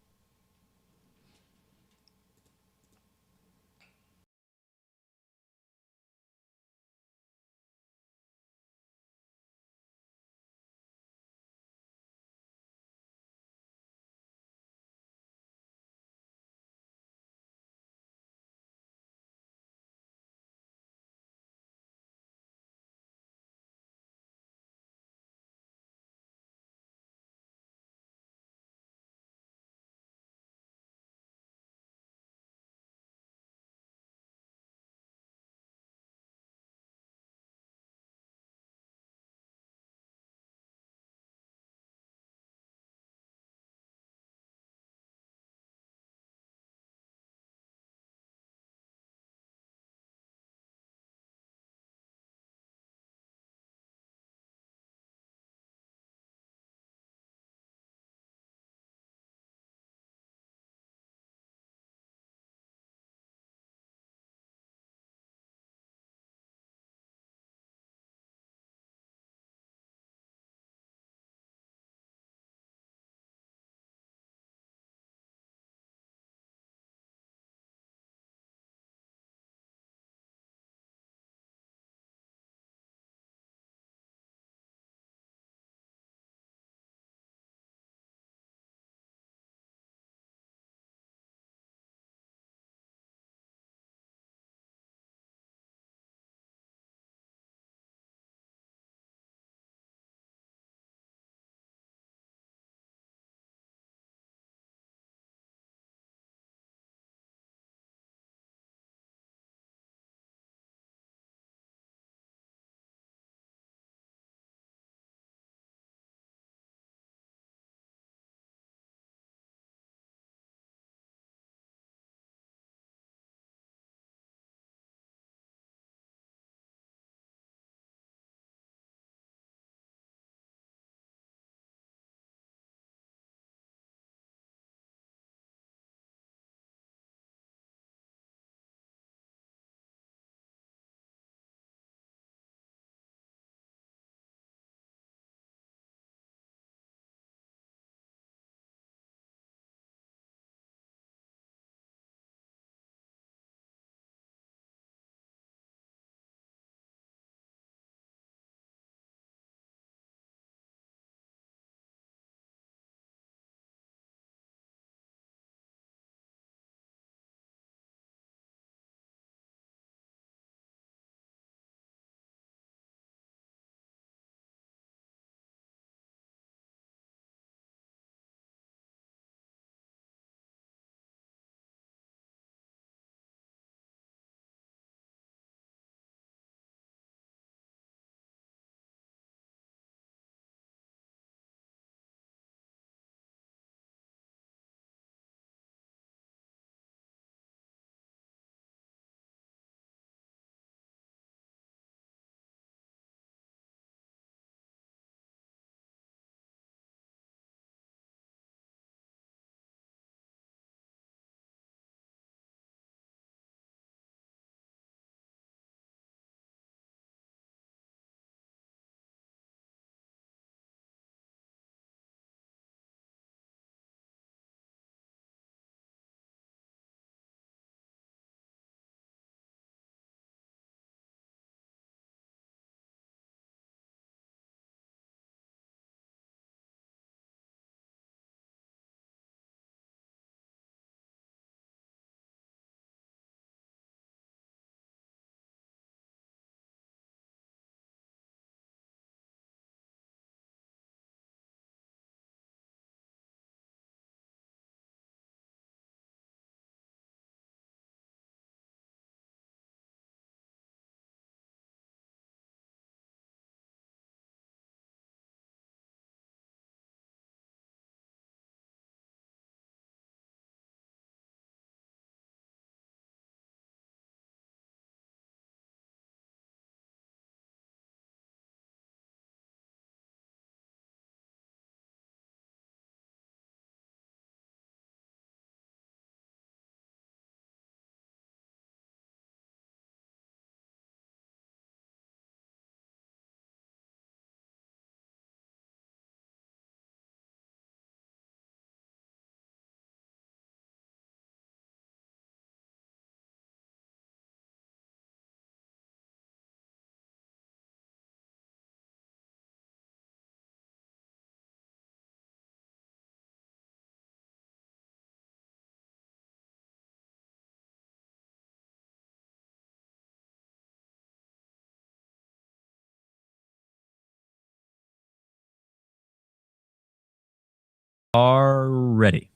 are ready.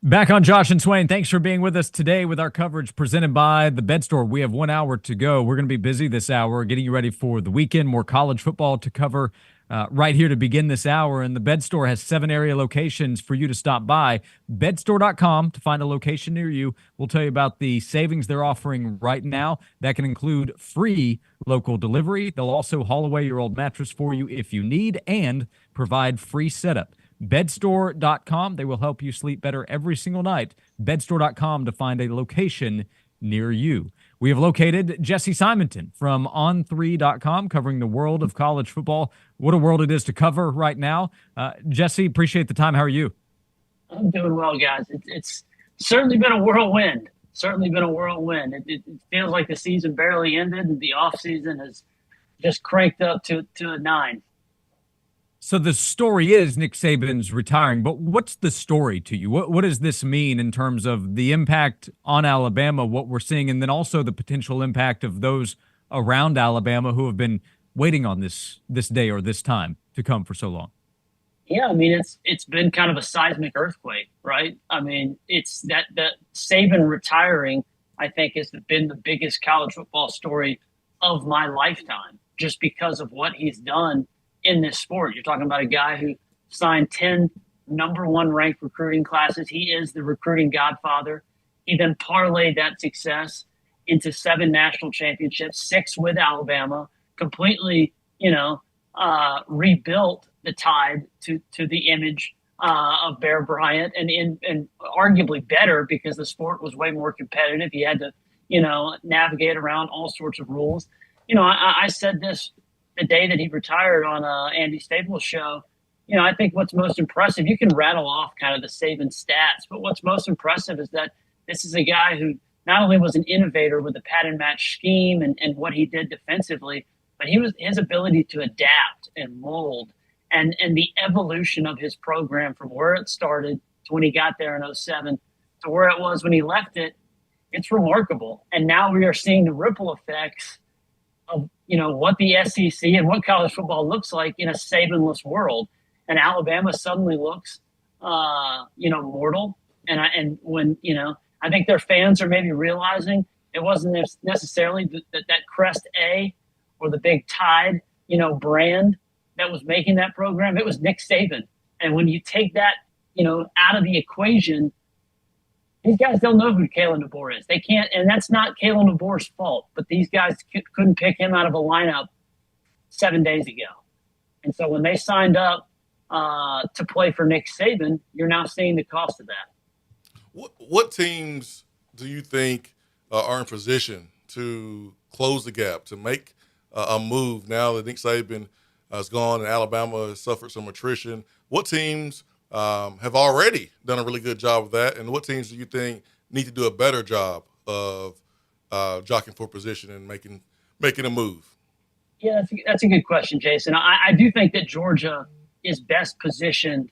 Back on Josh and Swain. Thanks for being with us today with our coverage presented by the Bed Store. We have 1 hour to go. We're going to be busy this hour, getting you ready for the weekend. More college football to cover right here to begin this hour. And the Bed Store has 7 area locations for you to stop by. Bedstore.com to find a location near you. We'll tell you about the savings they're offering right now. That can include free local delivery. They'll also haul away your old mattress for you if you need and provide free setup. Bedstore.com. They will help you sleep better every single night. Bedstore.com to find a location near you. We have located Jesse Simonton from On3.com covering the world of college football. What a world it is to cover right now. Jesse, appreciate the time. How are you? I'm doing well, guys. It's certainly been a whirlwind. It feels like the season barely ended and the offseason has just cranked up to a 9. So the story is Nick Saban's retiring, but what's the story to you? What does this mean in terms of the impact on Alabama, what we're seeing, and then also the potential impact of those around Alabama who have been waiting on this day or this time to come for so long? Yeah, I mean, it's been kind of a seismic earthquake, right? I mean, it's that Saban retiring, I think, has been the biggest college football story of my lifetime, just because of what he's done in this sport. You're talking about a guy who signed 10 number 1 ranked recruiting classes. He is the recruiting godfather. He then parlayed that success into 7 national championships, 6 with Alabama, completely, rebuilt the Tide to the image of Bear Bryant and arguably better because the sport was way more competitive. He had to, navigate around all sorts of rules. I said this the day that he retired on Andy Staples' show. I think what's most impressive, you can rattle off kind of the Saban stats, but what's most impressive is that this is a guy who not only was an innovator with the pattern match scheme and what he did defensively, but his ability to adapt and mold and the evolution of his program from where it started to when he got there in 2007 to where it was when he left it. It's remarkable. And now we are seeing the ripple effects of what the SEC and what college football looks like in a Sabanless world, and Alabama suddenly looks, mortal. And when I think their fans are maybe realizing it wasn't necessarily that Crest A or the big Tide, brand that was making that program. It was Nick Saban, and when you take that, out of the equation, these guys don't know who Kalen DeBoer is. They can't, and that's not Kalen DeBoer's fault. But these guys couldn't pick him out of a lineup 7 days ago. And so when they signed up to play for Nick Saban, you're now seeing the cost of that. What teams do you think are in position to close the gap, to make a move now that Nick Saban is gone and Alabama has suffered some attrition? What teams have already done a really good job of that, and what teams do you think need to do a better job of jockeying for position and making a move? Yeah, that's a good question, Jason. I do think that Georgia is best positioned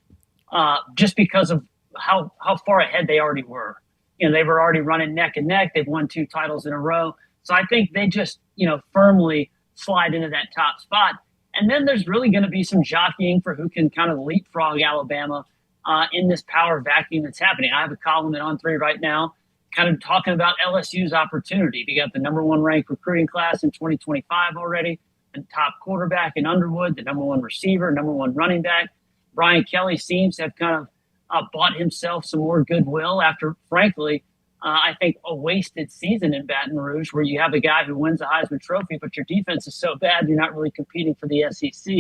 just because of how far ahead they already were. They were already running neck and neck. They've won 2 titles in a row. So I think they just, firmly slide into that top spot. And then there's really going to be some jockeying for who can kind of leapfrog Alabama in this power vacuum that's happening. I have a column at On3 right now kind of talking about LSU's opportunity. They got the number 1 ranked recruiting class in 2025 already, the top quarterback in Underwood, the number 1 receiver, number 1 running back. Brian Kelly seems to have kind of bought himself some more goodwill after, frankly, I think a wasted season in Baton Rouge where you have a guy who wins the Heisman Trophy, but your defense is so bad you're not really competing for the SEC.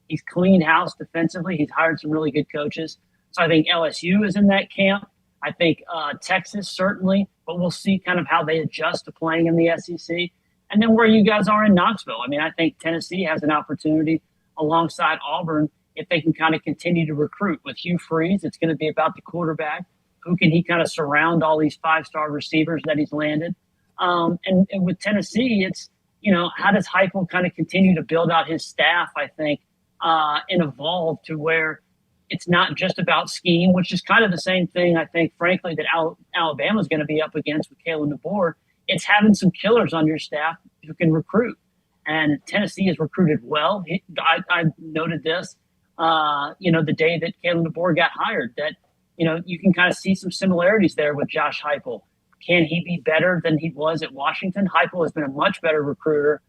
He's cleaned house defensively. He's hired some really good coaches. So I think LSU is in that camp. I think Texas certainly, but we'll see kind of how they adjust to playing in the SEC. And then where you guys are in Knoxville. I mean, I think Tennessee has an opportunity alongside Auburn if they can kind of continue to recruit. With Hugh Freeze, it's going to be about the quarterback. Who can he kind of surround all these 5-star receivers that he's landed? And with Tennessee, it's, how does Heupel kind of continue to build out his staff, I think, and evolve to where it's not just about scheme, which is kind of the same thing, I think, frankly, that Alabama's going to be up against with Kalen DeBoer. It's having some killers on your staff who can recruit. And Tennessee has recruited well. I noted this. the day that Kalen DeBoer got hired. That, you can kind of see some similarities there with Josh Heupel. Can he be better than he was at Washington? Heupel has been a much better recruiter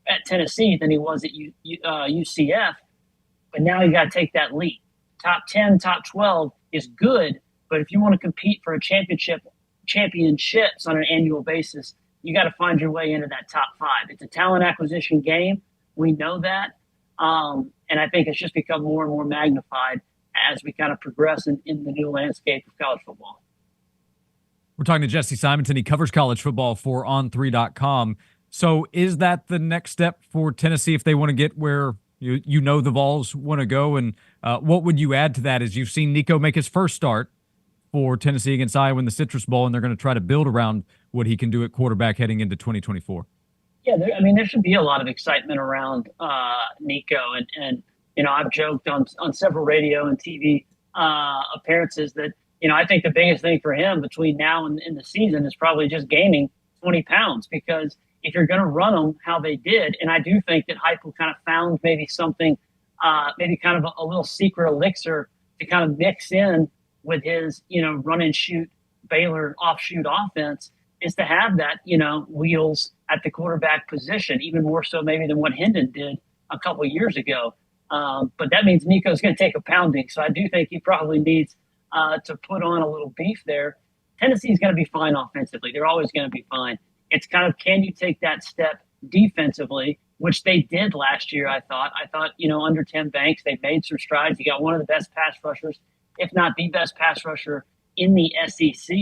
at Tennessee than he was at UCF, but now you got to take that leap. Top 10, top 12 is good, but if you want to compete for a championships on an annual basis, you got to find your way into that top 5. It's a talent acquisition game. We know that. And I think it's just become more and more magnified as we kind of progress in the new landscape of college football. We're talking to Jesse Simonton. He covers college football for On3.com. So is that the next step for Tennessee if they want to get where the Vols want to go? And what would you add to that as you've seen Nico make his first start for Tennessee against Iowa in the Citrus Bowl, and they're going to try to build around what he can do at quarterback heading into 2024? Yeah, there should be a lot of excitement around Nico. And I've joked on several radio and TV appearances that, I think the biggest thing for him between now and the season is probably just gaining 20 pounds, because if you're going to run them how they did, and I do think that Heupel kind of found maybe something, maybe kind of a little secret elixir to kind of mix in with his, run and shoot Baylor offshoot offense, is to have that, wheels at the quarterback position, even more so maybe than what Hendon did a couple of years ago. But that means Nico's going to take a pounding. So I do think he probably needs to put on a little beef there. Tennessee's going to be fine offensively. They're always going to be fine. It's kind of, can you take that step defensively, which they did last year, I thought. Under Tim Banks, they made some strides. You got one of the best pass rushers, if not the best pass rusher in the SEC.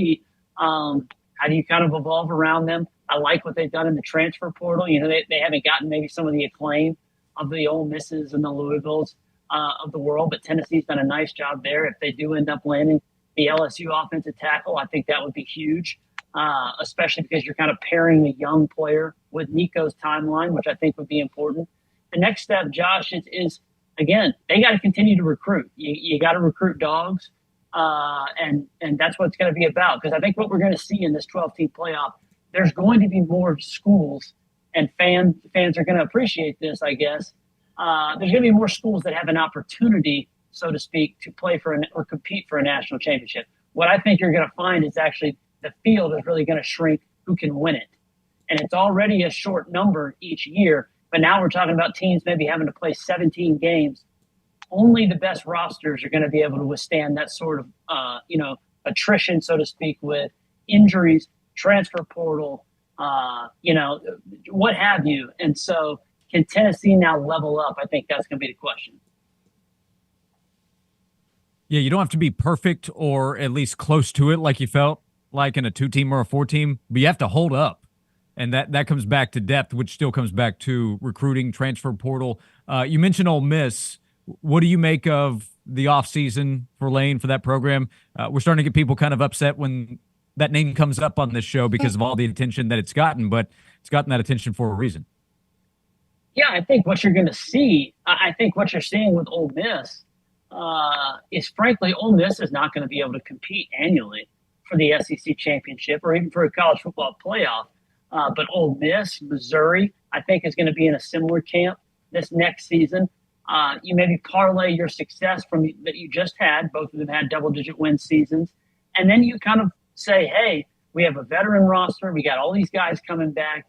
How do you kind of evolve around them? I like what they've done in the transfer portal. They haven't gotten maybe some of the acclaim of the Ole Misses and the Louisvilles of the world, but Tennessee's done a nice job there. If they do end up landing the LSU offensive tackle, I think that would be huge, especially because you're kind of pairing a young player with Nico's timeline, which I think would be important. The next step, Josh, is again, they got to continue to recruit. You got to recruit dogs. And that's what it's going to be about. Because I think what we're going to see in this 12-team playoff, there's going to be more schools, and fans are going to appreciate this, I guess. There's going to be more schools that have an opportunity, so to speak, to play for or compete for a national championship. What I think you're going to find is actually the field is really going to shrink who can win it. And it's already a short number each year, but now we're talking about teams maybe having to play 17 games. Only the best rosters are going to be able to withstand that sort of, attrition, so to speak, with injuries, transfer portal, what have you. And so can Tennessee now level up? I think that's going to be the question. Yeah, you don't have to be perfect or at least close to it like you felt like in a 2-team or a 4-team, but you have to hold up. And that comes back to depth, which still comes back to recruiting, transfer portal. You mentioned Ole Miss. What do you make of the offseason for Lane, for that program? We're starting to get people kind of upset when that name comes up on this show because of all the attention that it's gotten, but it's gotten that attention for a reason. Yeah, I think what you're going to see, I think what you're seeing with Ole Miss is, frankly, Ole Miss is not going to be able to compete annually for the SEC championship or even for a college football playoff. But Ole Miss, Missouri, I think is going to be in a similar camp this next season. You maybe parlay your success from that you just had. Both of them had double-digit win seasons. And then you kind of say, hey, we have a veteran roster. We got all these guys coming back.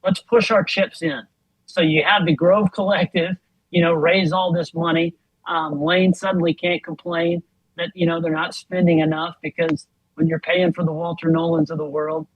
Let's push our chips in. So you have the Grove Collective, raise all this money. Lane suddenly can't complain that, they're not spending enough, because when you're paying for the Walter Nolans of the world,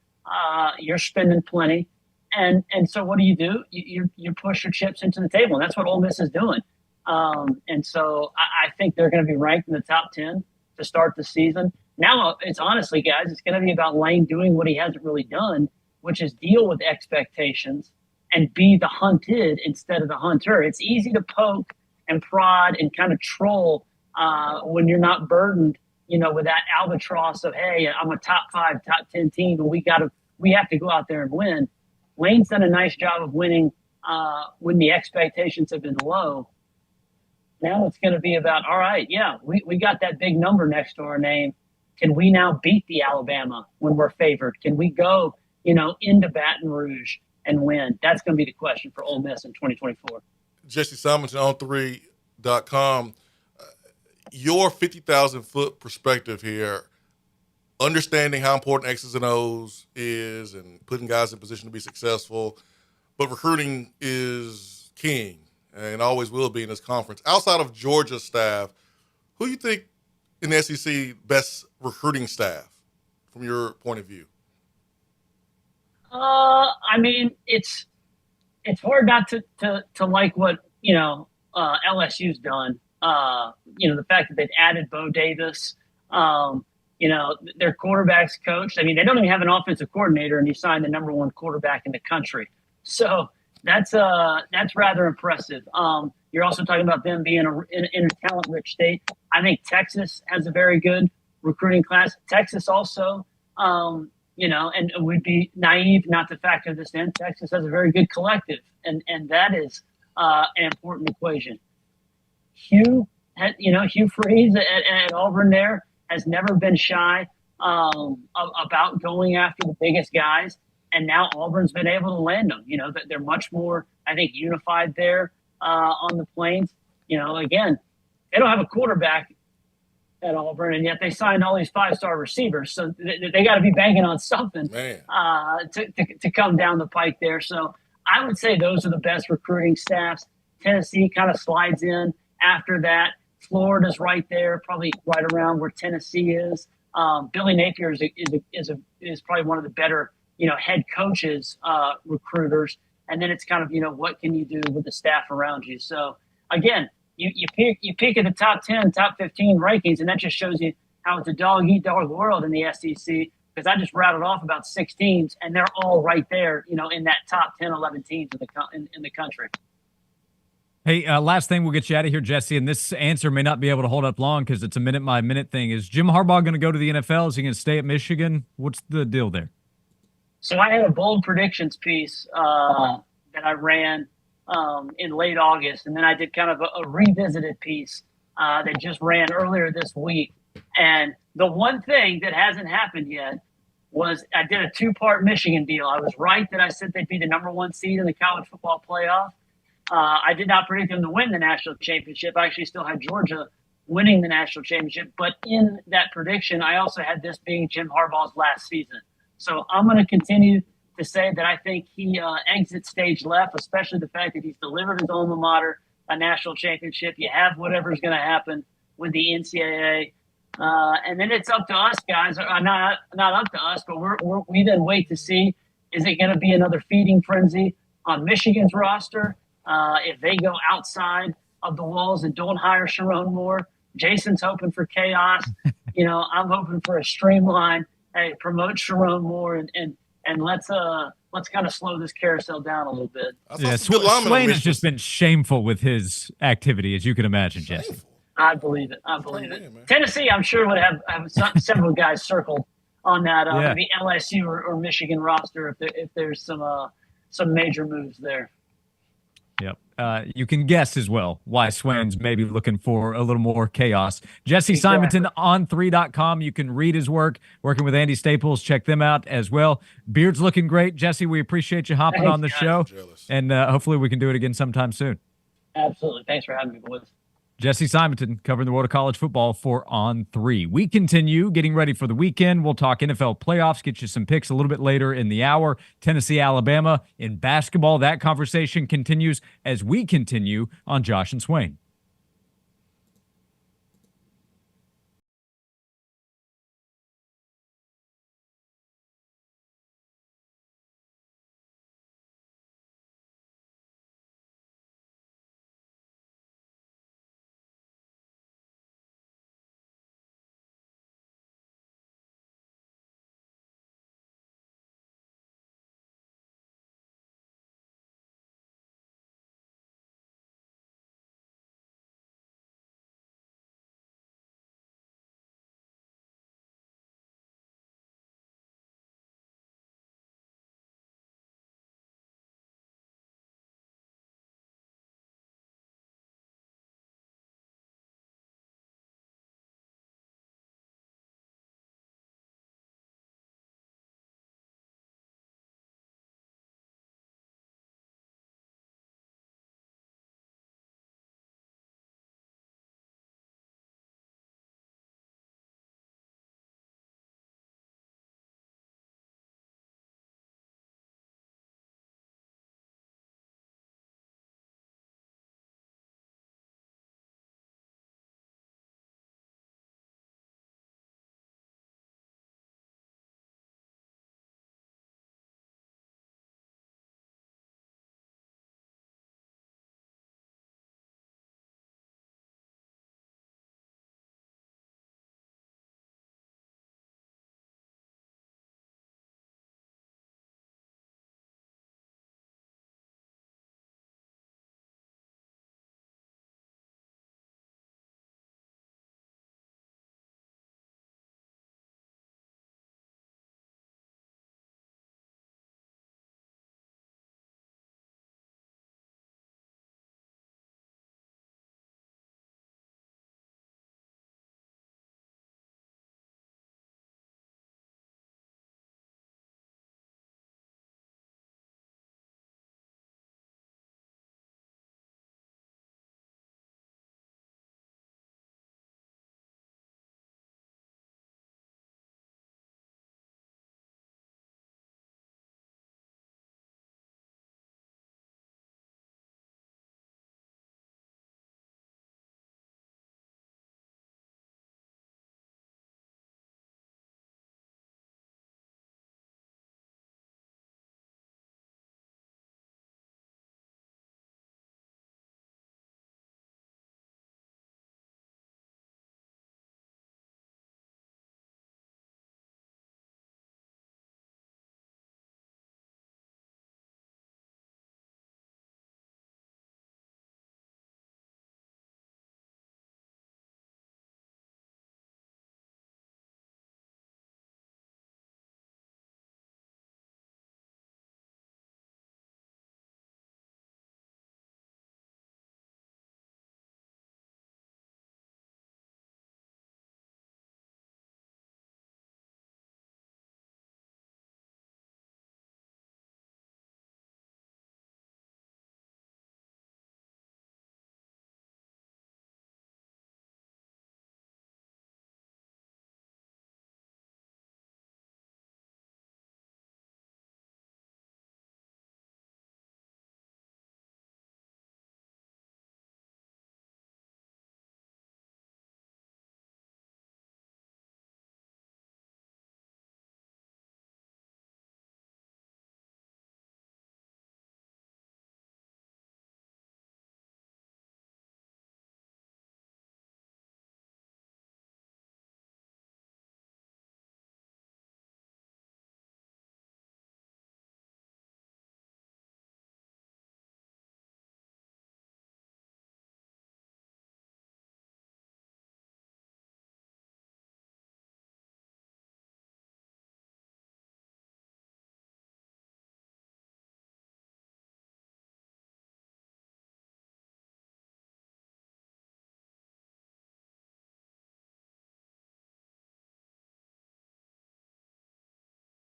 you're spending plenty. And so what do? You push your chips into the table. And that's what Ole Miss is doing. And so I think they're going to be ranked in the top 10 to start the season. Now, it's honestly, guys, it's going to be about Lane doing what he hasn't really done, which is deal with expectations and be the hunted instead of the hunter. It's easy to poke and prod and kind of troll when you're not burdened, with that albatross of, hey, I'm a top 5, top 10 team, and we have to go out there and win. Lane's done a nice job of winning when the expectations have been low. Now it's going to be about, all right, yeah, we got that big number next to our name. Can we now beat the Alabama when we're favored? Can we go, into Baton Rouge and win? That's going to be the question for Ole Miss in 2024. Jesse Simonton on 3.com. your 50,000-foot perspective here, understanding how important X's and O's is and putting guys in position to be successful, but recruiting is king and always will be in this conference. Outside of Georgia's staff, who do you think in the SEC best recruiting staff from your point of view? I mean, it's hard not to like what LSU's done. The fact that they've added Bo Davis, their quarterback's coached. I mean, they don't even have an offensive coordinator, and he signed the number one quarterback in the country. So that's rather impressive. You're also talking about them being in a talent-rich state. I think Texas has a very good recruiting class. Texas also, and it would be naive not to factor this in. Texas has a very good collective, and that is an important equation. Hugh Freeze at Auburn there has never been shy about going after the biggest guys, and now Auburn's been able to land them. They're much more, I think, unified there on the Plains. Again, they don't have a quarterback at Auburn, and yet they signed all these five-star receivers. So they got to be banking on something to come down the pike there. So I would say those are the best recruiting staffs. Tennessee kind of slides in after that. Florida's right there, probably right around where Tennessee is. Billy Napier is probably one of the better head coaches, recruiters. And then it's kind of what can you do with the staff around you. So again, you peak at the top 10, top 15 rankings, and that just shows you how it's a dog-eat-dog world in the SEC, because I just rattled off about 6 teams, and they're all right there, in that top 10, 11 teams in the country. Hey, last thing, we'll get you out of here, Jesse, and this answer may not be able to hold up long because it's a minute-by-minute thing. Is Jim Harbaugh going to go to the NFL? Is he going to stay at Michigan? What's the deal there? So I had a bold predictions piece that I ran in late August, and then I did kind of a revisited piece that just ran earlier this week. And the one thing that hasn't happened yet was I did a 2-part Michigan deal. I was right that I said they'd be the number 1 seed in the college football playoff. I did not predict them to win the national championship. I actually still had Georgia winning the national championship. But in that prediction, I also had this being Jim Harbaugh's last season. So I'm going to continue to say that I think he exits stage left, especially the fact that he's delivered his alma mater a national championship. You have whatever's going to happen with the NCAA. And then it's up to us, guys. Not up to us, but we then wait to see, is it going to be another feeding frenzy on Michigan's roster? If they go outside of the walls and don't hire Sharon Moore, Jason's hoping for chaos. I'm hoping for a streamline. Hey, promote Sharon Moore and let's kind of slow this carousel down a little bit. Yeah, Swain has just been shameful with his activity, as you can imagine, Jesse. I believe it. Tennessee, I'm sure would have several guys circled on that maybe LSU or Michigan roster if there's some major moves there. Yep. You can guess as well why Swain's maybe looking for a little more chaos. Jesse Simonton on 3.com. You can read his work, working with Andy Staples. Check them out as well. Beard's looking great. Jesse, we appreciate you hopping on the show. And hopefully we can do it again sometime soon. Absolutely. Thanks for having me, boys. Jesse Simonton covering the world of college football for On 3. We continue getting ready for the weekend. We'll talk NFL playoffs, get you some picks a little bit later in the hour. Tennessee, Alabama in basketball. That conversation continues as we continue on Josh and Swain.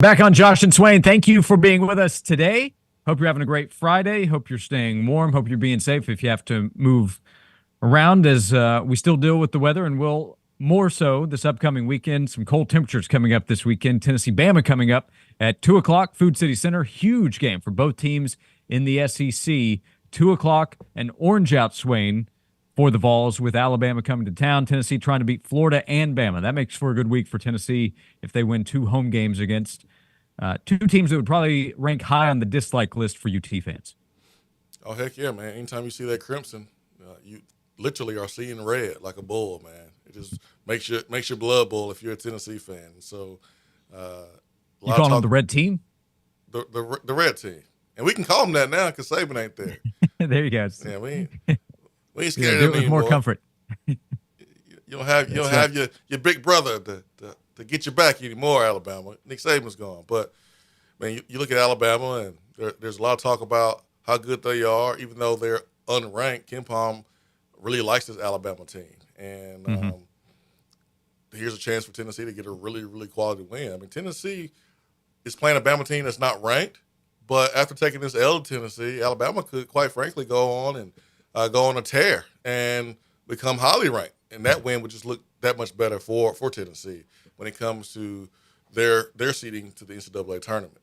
Back on Josh and Swain. Thank you for being with us today. Hope you're having a great Friday. Hope you're staying warm. Hope you're being safe if you have to move around as we still deal with the weather, and we'll more so this upcoming weekend. Some cold temperatures coming up this weekend. Tennessee Bama coming up at 2 o'clock, Food City Center. Huge game for both teams in the SEC. 2 o'clock, an orange out, Swain, for the Vols, with Alabama coming to town. Tennessee trying to beat Florida and Bama. That makes for a good week for Tennessee if they win 2 home games against two teams that would probably rank high on the dislike list for UT fans. Oh, heck yeah, man. Anytime you see that crimson, you literally are seeing red like a bull, man. It just makes your blood boil if you're a Tennessee fan. So, you call them the red team? The red team. And we can call them that now because Saban ain't there. There you go. Yeah, we ain't scared of them with anymore. More comfort. You don't have your big brother to get you back anymore, Alabama. Nick Saban's gone. But, man, you look at Alabama, and there's a lot of talk about how good they are, even though they're unranked. KenPom really likes this Alabama team. And here's a chance for Tennessee to get a really, really quality win. I mean, Tennessee is playing a Bama team that's not ranked, but after taking this L to Tennessee, Alabama could, quite frankly, go on and go on a tear and become highly ranked. And that win would just look that much better for Tennessee when it comes to their seeding to the NCAA tournament.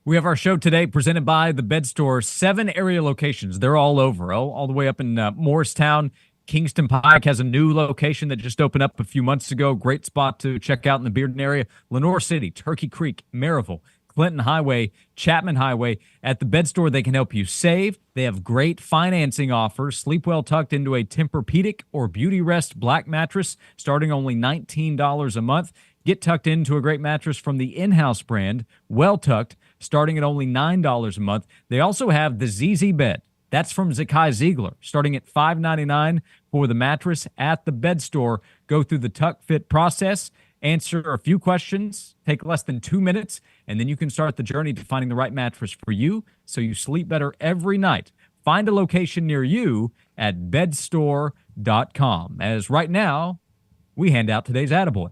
We have our show today presented by the Bed Store. 7 area locations. They're all over, all the way up in Morristown. Kingston Pike has a new location that just opened up a few months ago. Great spot to check out in the Bearden area. Lenore City, Turkey Creek, Maryville, Clinton Highway, Chapman Highway. At the Bed Store, they can help you save. They have great financing offers. Sleep well tucked into a Tempur-Pedic or Beauty Rest black mattress, starting only $19 a month. Get tucked into a great mattress from the in-house brand, Well Tucked, starting at only $9 a month. They also have the ZZ Bed. That's from Zakai Ziegler, starting at $5.99 for the mattress at the Bed Store. Go through the Tuck Fit process, answer a few questions, take less than 2 minutes, and then you can start the journey to finding the right mattress for you so you sleep better every night. Find a location near you at bedstore.com. As right now, we hand out today's Attaboy.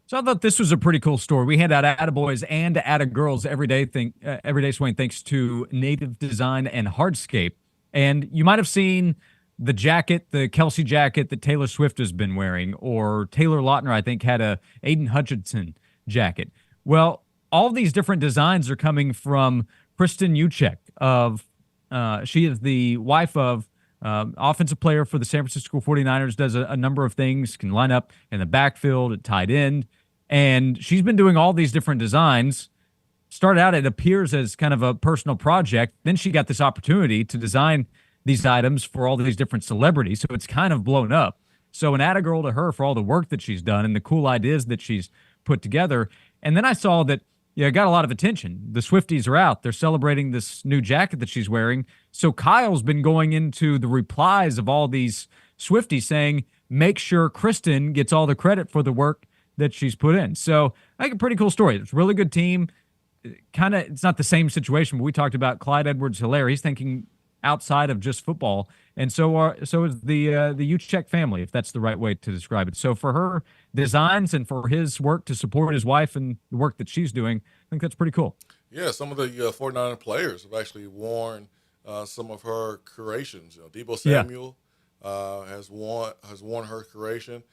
So I thought this was a pretty cool story. We hand out Attaboys and Attagirls every day, Swain, thanks to Native Design and Hardscape. And you might have seen the jacket, the Kelsey jacket that Taylor Swift has been wearing, or Taylor Lautner, I think, had a Aiden Hutchinson jacket. Well, all these different designs are coming from Kristen Juszczyk she is the wife of offensive player for the San Francisco 49ers, does a number of things, can line up in the backfield at tight end. And she's been doing all these different designs. Started out, it appears, as kind of a personal project. Then she got this opportunity to design these items for all these different celebrities. So it's kind of blown up. So an Attagirl to her for all the work that she's done and the cool ideas that she's put together. And then I saw that, it got a lot of attention. The Swifties are out. They're celebrating this new jacket that she's wearing. So Kyle's been going into the replies of all these Swifties saying, make sure Kristen gets all the credit for the work that she's put in. So I think a pretty cool story. It's a really good team. It's not the same situation, but we talked about Clyde Edwards-Helaire. He's thinking outside of just football. And so is the Juszczyk family, if that's the right way to describe it. So for her designs and for his work to support his wife and the work that she's doing, I think that's pretty cool. Yeah, some of the 49er players have actually worn some of her creations. Deebo Samuel has worn her creation.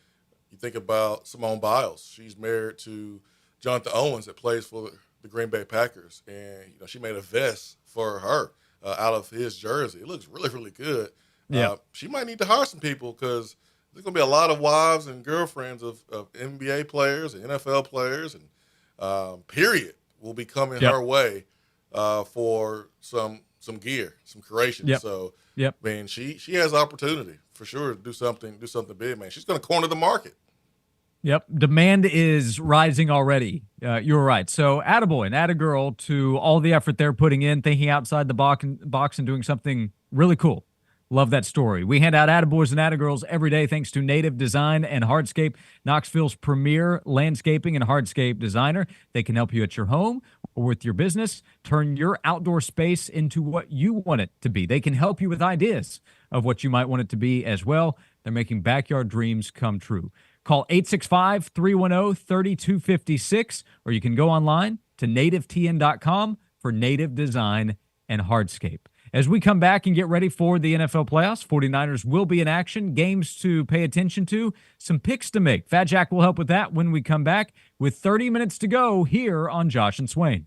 You think about Simone Biles. She's married to Jonathan Owens that plays for the Green Bay Packers. And, she made a vest for her out of his jersey. It looks really, really good. Yeah. She might need to hire some people because there's going to be a lot of wives and girlfriends of NBA players and NFL players and period will be coming her way for some gear, some creation. Yep. So, yep. Man, she has opportunity for sure to do something big, man. She's going to corner the market. Yep. Demand is rising already. You're right. So attaboy and attagirl to all the effort they're putting in, thinking outside the box and doing something really cool Love that story. We hand out attaboys and attagirls every day thanks to Native Design and Hardscape, Knoxville's premier landscaping and hardscape designer. They can help you at your home or with your business. Turn your outdoor space into what you want it to be. They can help you with ideas of what you might want it to be as well. They're making backyard dreams come true. Call 865-310-3256, or you can go online to nativetn.com for Native Design and Hardscape. As we come back and get ready for the NFL playoffs, 49ers will be in action, games to pay attention to, some picks to make. Fat Jack will help with that when we come back with 30 minutes to go here on Josh and Swain.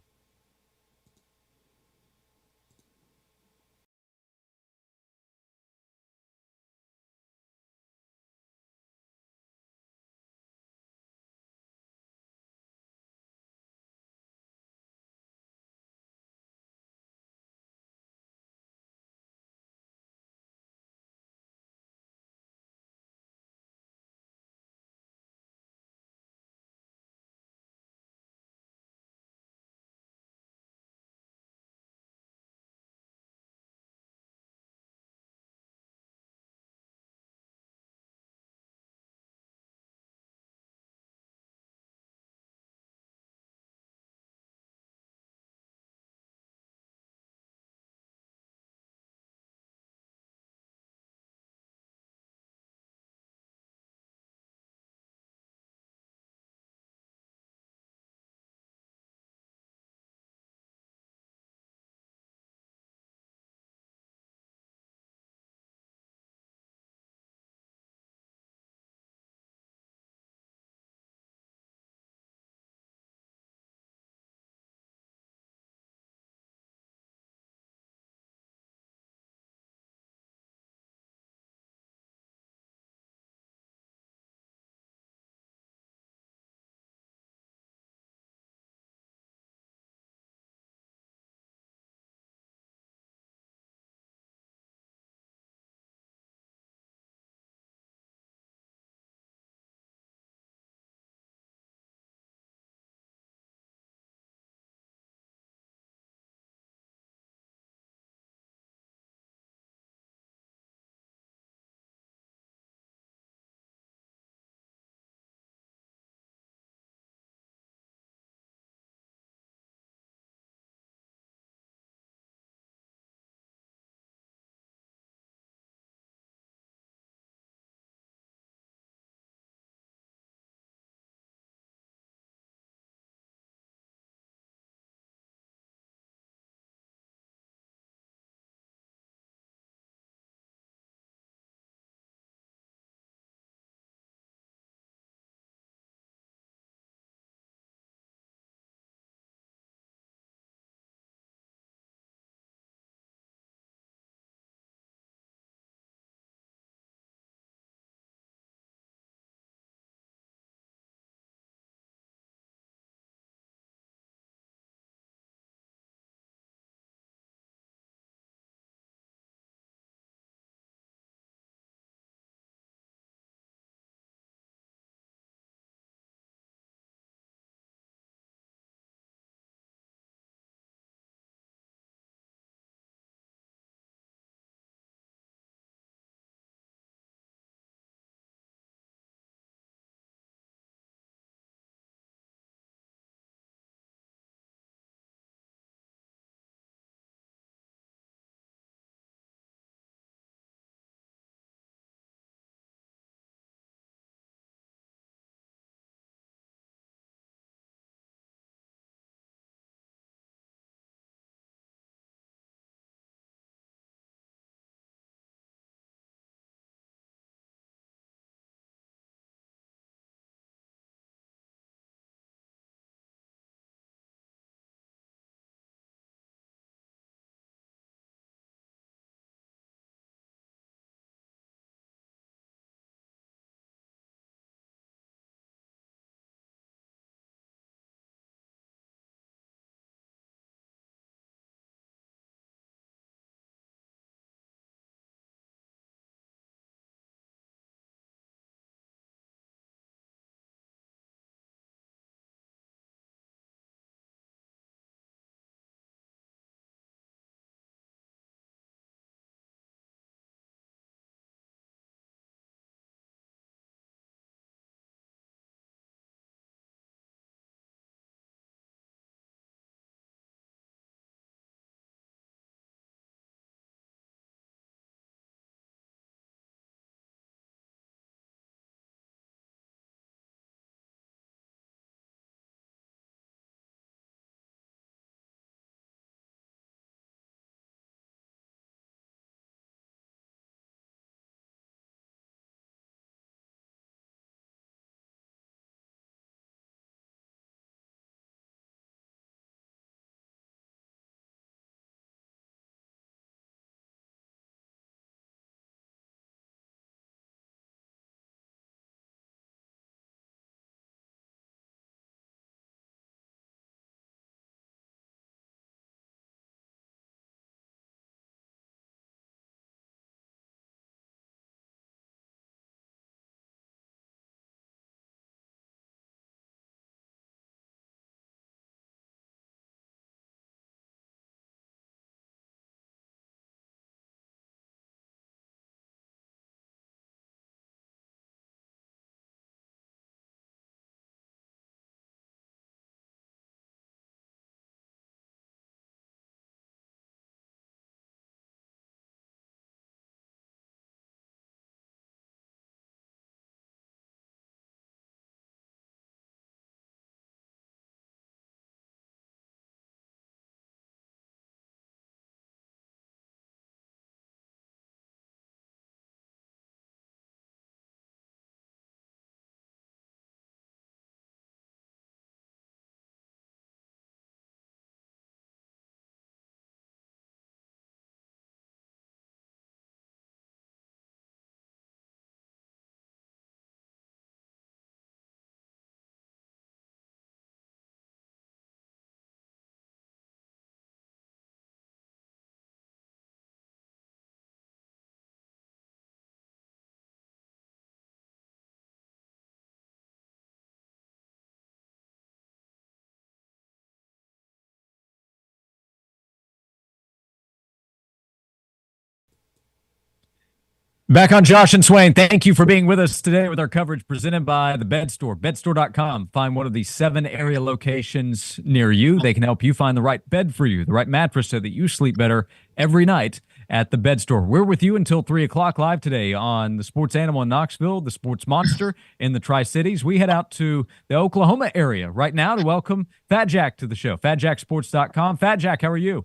Back on Josh and Swain. Thank you for being with us today with our coverage presented by the Bed Store. Bedstore.com. Find one of the 7 area locations near you. They can help you find the right bed for you, the right mattress so that you sleep better every night at the Bed Store. We're with you until 3 o'clock live today on the Sports Animal in Knoxville, the Sports Monster in the Tri-Cities. We head out to the Oklahoma area right now to welcome Fat Jack to the show. FatJackSports.com. Fat Jack, how are you?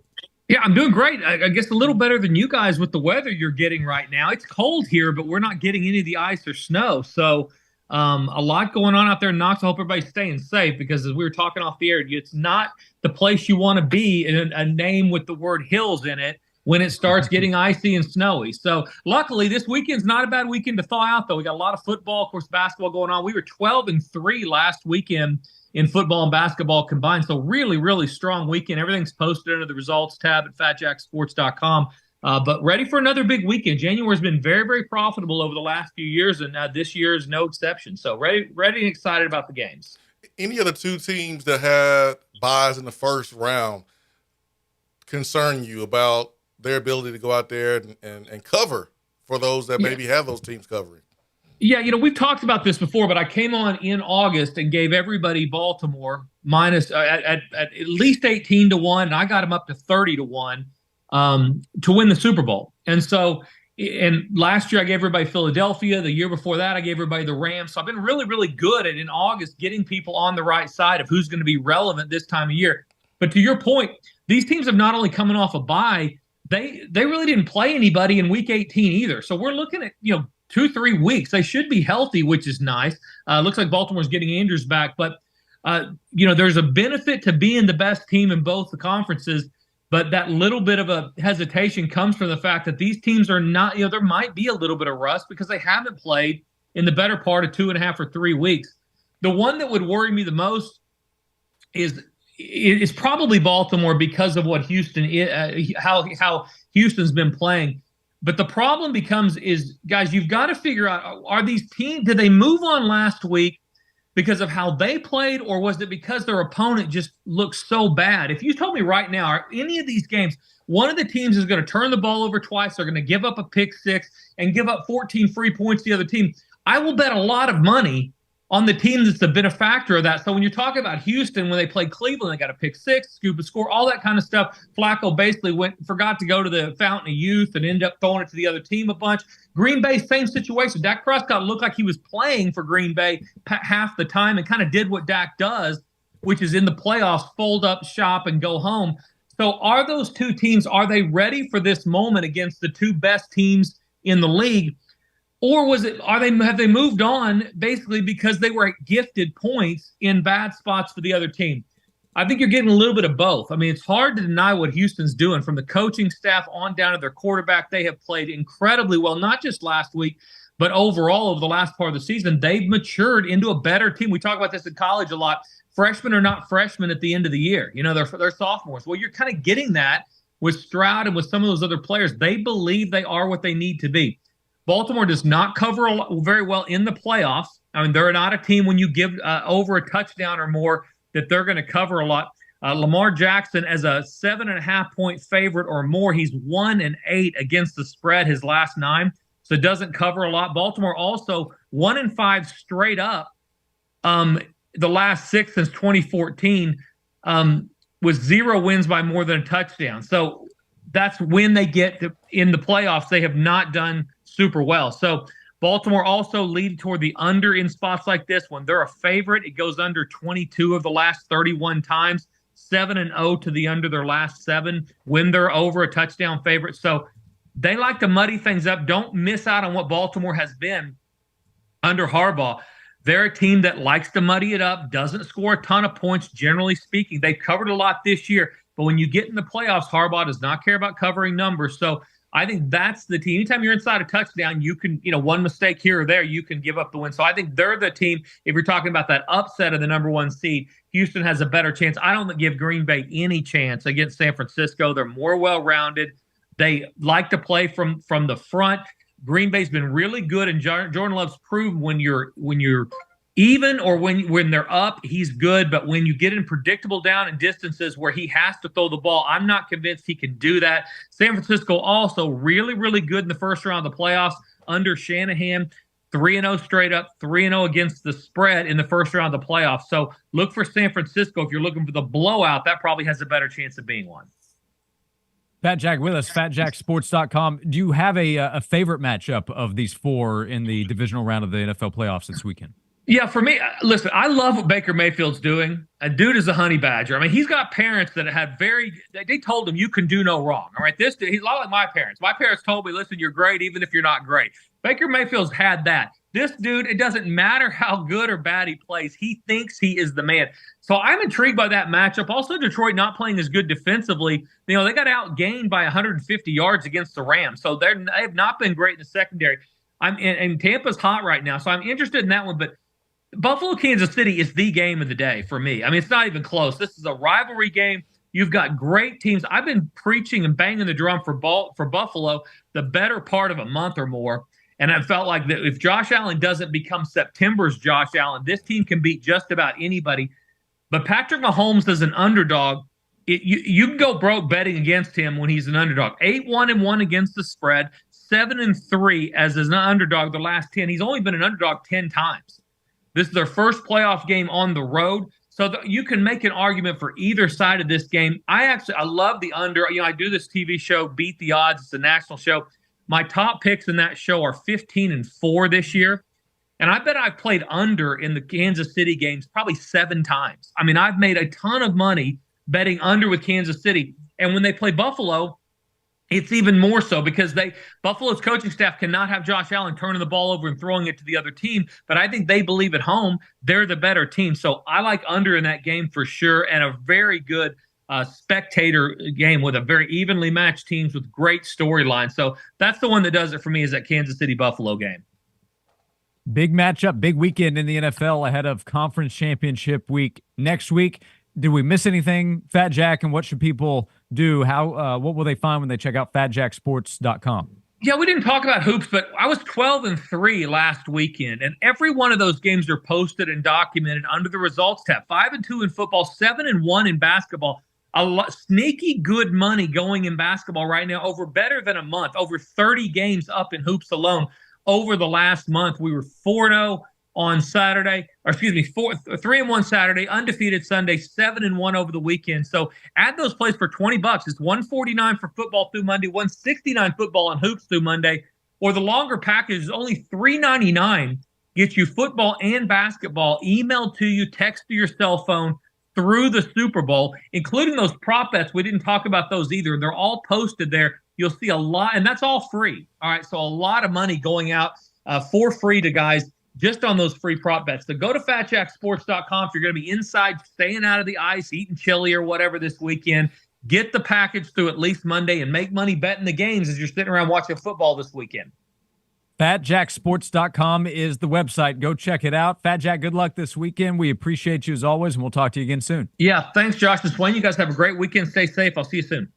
Yeah, I'm doing great. I guess a little better than you guys with the weather you're getting right now. It's cold here, but we're not getting any of the ice or snow. So a lot going on out there in Knoxville. I hope everybody's staying safe because as we were talking off the air, it's not the place you want to be in a name with the word hills in it when it starts getting icy and snowy. So luckily, this weekend's not a bad weekend to thaw out, though. We got a lot of football, of course, basketball going on. We were 12-3 last weekend in football and basketball combined. So really, really strong weekend. Everything's posted under the results tab at fatjacksports.com. But ready for another big weekend. January's been very, very profitable over the last few years, and this year is no exception. So ready and excited about the games. Any of the 2 teams that had buys in the first round concern you about their ability to go out there and cover for those that maybe have those teams covering? Yeah, we've talked about this before, but I came on in August and gave everybody Baltimore minus at least 18-1, and I got them up to 30-1 to win the Super Bowl. And so, and last year I gave everybody Philadelphia. The year before that, I gave everybody the Rams. So I've been really, really good at in August getting people on the right side of who's going to be relevant this time of year. But to your point, these teams have not only coming off a bye, they really didn't play anybody in Week 18 either. So we're looking at 2-3 weeks. They should be healthy, which is nice. Looks like Baltimore's getting Andrews back, but there's a benefit to being the best team in both the conferences. But that little bit of a hesitation comes from the fact that these teams are not. There might be a little bit of rust because they haven't played in the better part of 2.5 or 3 weeks. The one that would worry me the most is probably Baltimore because of what Houston how Houston's been playing. But the problem becomes guys, you've got to figure out, are these teams, did they move on last week because of how they played, or was it because their opponent just looked so bad? If you told me right now, are any of these games, one of the teams is going to turn the ball over twice, they're going to give up a pick six and give up 14 free points to the other team, I will bet a lot of money on the team that's the benefactor of that. So when you're talking about Houston, when they played Cleveland, they got a pick six, scoop a score, all that kind of stuff. Flacco basically forgot to go to the fountain of youth and ended up throwing it to the other team a bunch. Green Bay, same situation. Dak Prescott looked like he was playing for Green Bay half the time and kind of did what Dak does, which is in the playoffs, fold up shop and go home. So are those 2 teams, are they ready for this moment against the 2 best teams in the league? Or have they moved on basically because they were gifted points in bad spots for the other team? I think you're getting a little bit of both. I mean, it's hard to deny what Houston's doing from the coaching staff on down to their quarterback. They have played incredibly well, not just last week, but overall over the last part of the season. They've matured into a better team. We talk about this in college a lot. Freshmen are not freshmen at the end of the year. They're sophomores. Well, you're kind of getting that with Stroud and with some of those other players. They believe they are what they need to be. Baltimore does not cover very well in the playoffs. I mean, they're not a team when you give over a touchdown or more that they're going to cover a lot. Lamar Jackson as a 7.5-point favorite or more, he's 1-8 against the spread his last 9, so it doesn't cover a lot. Baltimore also 1-5 straight up. The last 6 since 2014 with 0 wins by more than a touchdown. So that's when they get in the playoffs. They have not done super well. So Baltimore also lead toward the under in spots like this. When they're a favorite, it goes under 22 of the last 31 times, 7-0 to the under their last 7 when they're over a touchdown favorite. So they like to muddy things up. Don't miss out on what Baltimore has been under Harbaugh. They're a team that likes to muddy it up, doesn't score a ton of points, generally speaking. They've covered a lot this year, but when you get in the playoffs, Harbaugh does not care about covering numbers. So I think that's the team. Anytime you're inside a touchdown, you can, one mistake here or there, you can give up the win. So I think they're the team. If you're talking about that upset of the number 1 seed, Houston has a better chance. I don't give Green Bay any chance against San Francisco. They're more well-rounded. They like to play from the front. Green Bay's been really good, and Jordan Love's proved when you're even or when they're up, he's good. But when you get in predictable down and distances where he has to throw the ball, I'm not convinced he can do that. San Francisco also really, really good in the first round of the playoffs. under Shanahan. 3-0 straight up, 3-0 against the spread in the first round of the playoffs. So look for San Francisco. If you're looking for the blowout, that probably has a better chance of being one. Fat Jack with us, fatjacksports.com. Do you have a favorite matchup of these four in the divisional round of the NFL playoffs this weekend? Yeah, for me, listen, I love what Baker Mayfield's doing. A dude is a honey badger. I mean, he's got parents that had they told him you can do no wrong. All right, this dude, he's a lot like my parents. My parents told me, listen, you're great even if you're not great. Baker Mayfield's had that. This dude, it doesn't matter how good or bad he plays. He thinks he is the man. So I'm intrigued by that matchup. Also, Detroit not playing as good defensively. They got outgained by 150 yards against the Rams. So they have not been great in the secondary. And Tampa's hot right now. So I'm interested in that one. But Buffalo, Kansas City is the game of the day for me. I mean, it's not even close. This is a rivalry game. You've got great teams. I've been preaching and banging the drum for Buffalo the better part of a month or more. And I felt like that if Josh Allen doesn't become September's Josh Allen, this team can beat just about anybody. But Patrick Mahomes is an underdog. You can go broke betting against him when he's an underdog. 8-1-1 against the spread, 7-3 as an underdog the last 10. He's only been an underdog 10 times. This is their first playoff game on the road. So you can make an argument for either side of this game. I love the under. I do this TV show, Beat the Odds. It's a national show. My top picks in that show are 15-4 this year. And I bet I've played under in the Kansas City games probably 7 times. I mean, I've made a ton of money betting under with Kansas City. And when they play Buffalo, it's even more so because Buffalo's coaching staff cannot have Josh Allen turning the ball over and throwing it to the other team. But I think they believe at home they're the better team. So I like under in that game for sure, and a very good spectator game with a very evenly matched teams with great storylines. So that's the one that does it for me, is that Kansas City Buffalo game. Big matchup, big weekend in the NFL ahead of conference championship week next week. Did we miss anything, Fat Jack, and what should people do? What will they find when they check out fatjacksports.com? Yeah, we didn't talk about hoops, but I was 12-3 last weekend, and every one of those games are posted and documented under the results tab. 5-2 in football, 7-1 in basketball. A lot, sneaky good money going in basketball right now, over better than a month, over 30 games up in hoops alone. Over the last month, we were 4-0 on Saturday, 3-1 Saturday, undefeated Sunday, 7-1 over the weekend. So add those plays for $20. It's $149 for football through Monday, $169 football and hoops through Monday, or the longer package is only $399. Gets you football and basketball emailed to you, text to your cell phone through the Super Bowl, including those prop bets. We didn't talk about those either. They're all posted there. You'll see a lot, and that's all free. All right, so a lot of money going out for free to guys just on those free prop bets. So go to fatjacksports.com if you're going to be inside, staying out of the ice, eating chili or whatever this weekend. Get the package through at least Monday and make money betting the games as you're sitting around watching football this weekend. Fatjacksports.com is the website. Go check it out. Fat Jack, good luck this weekend. We appreciate you as always, and we'll talk to you again soon. Yeah, thanks, Josh and Swain. You guys have a great weekend. Stay safe. I'll see you soon.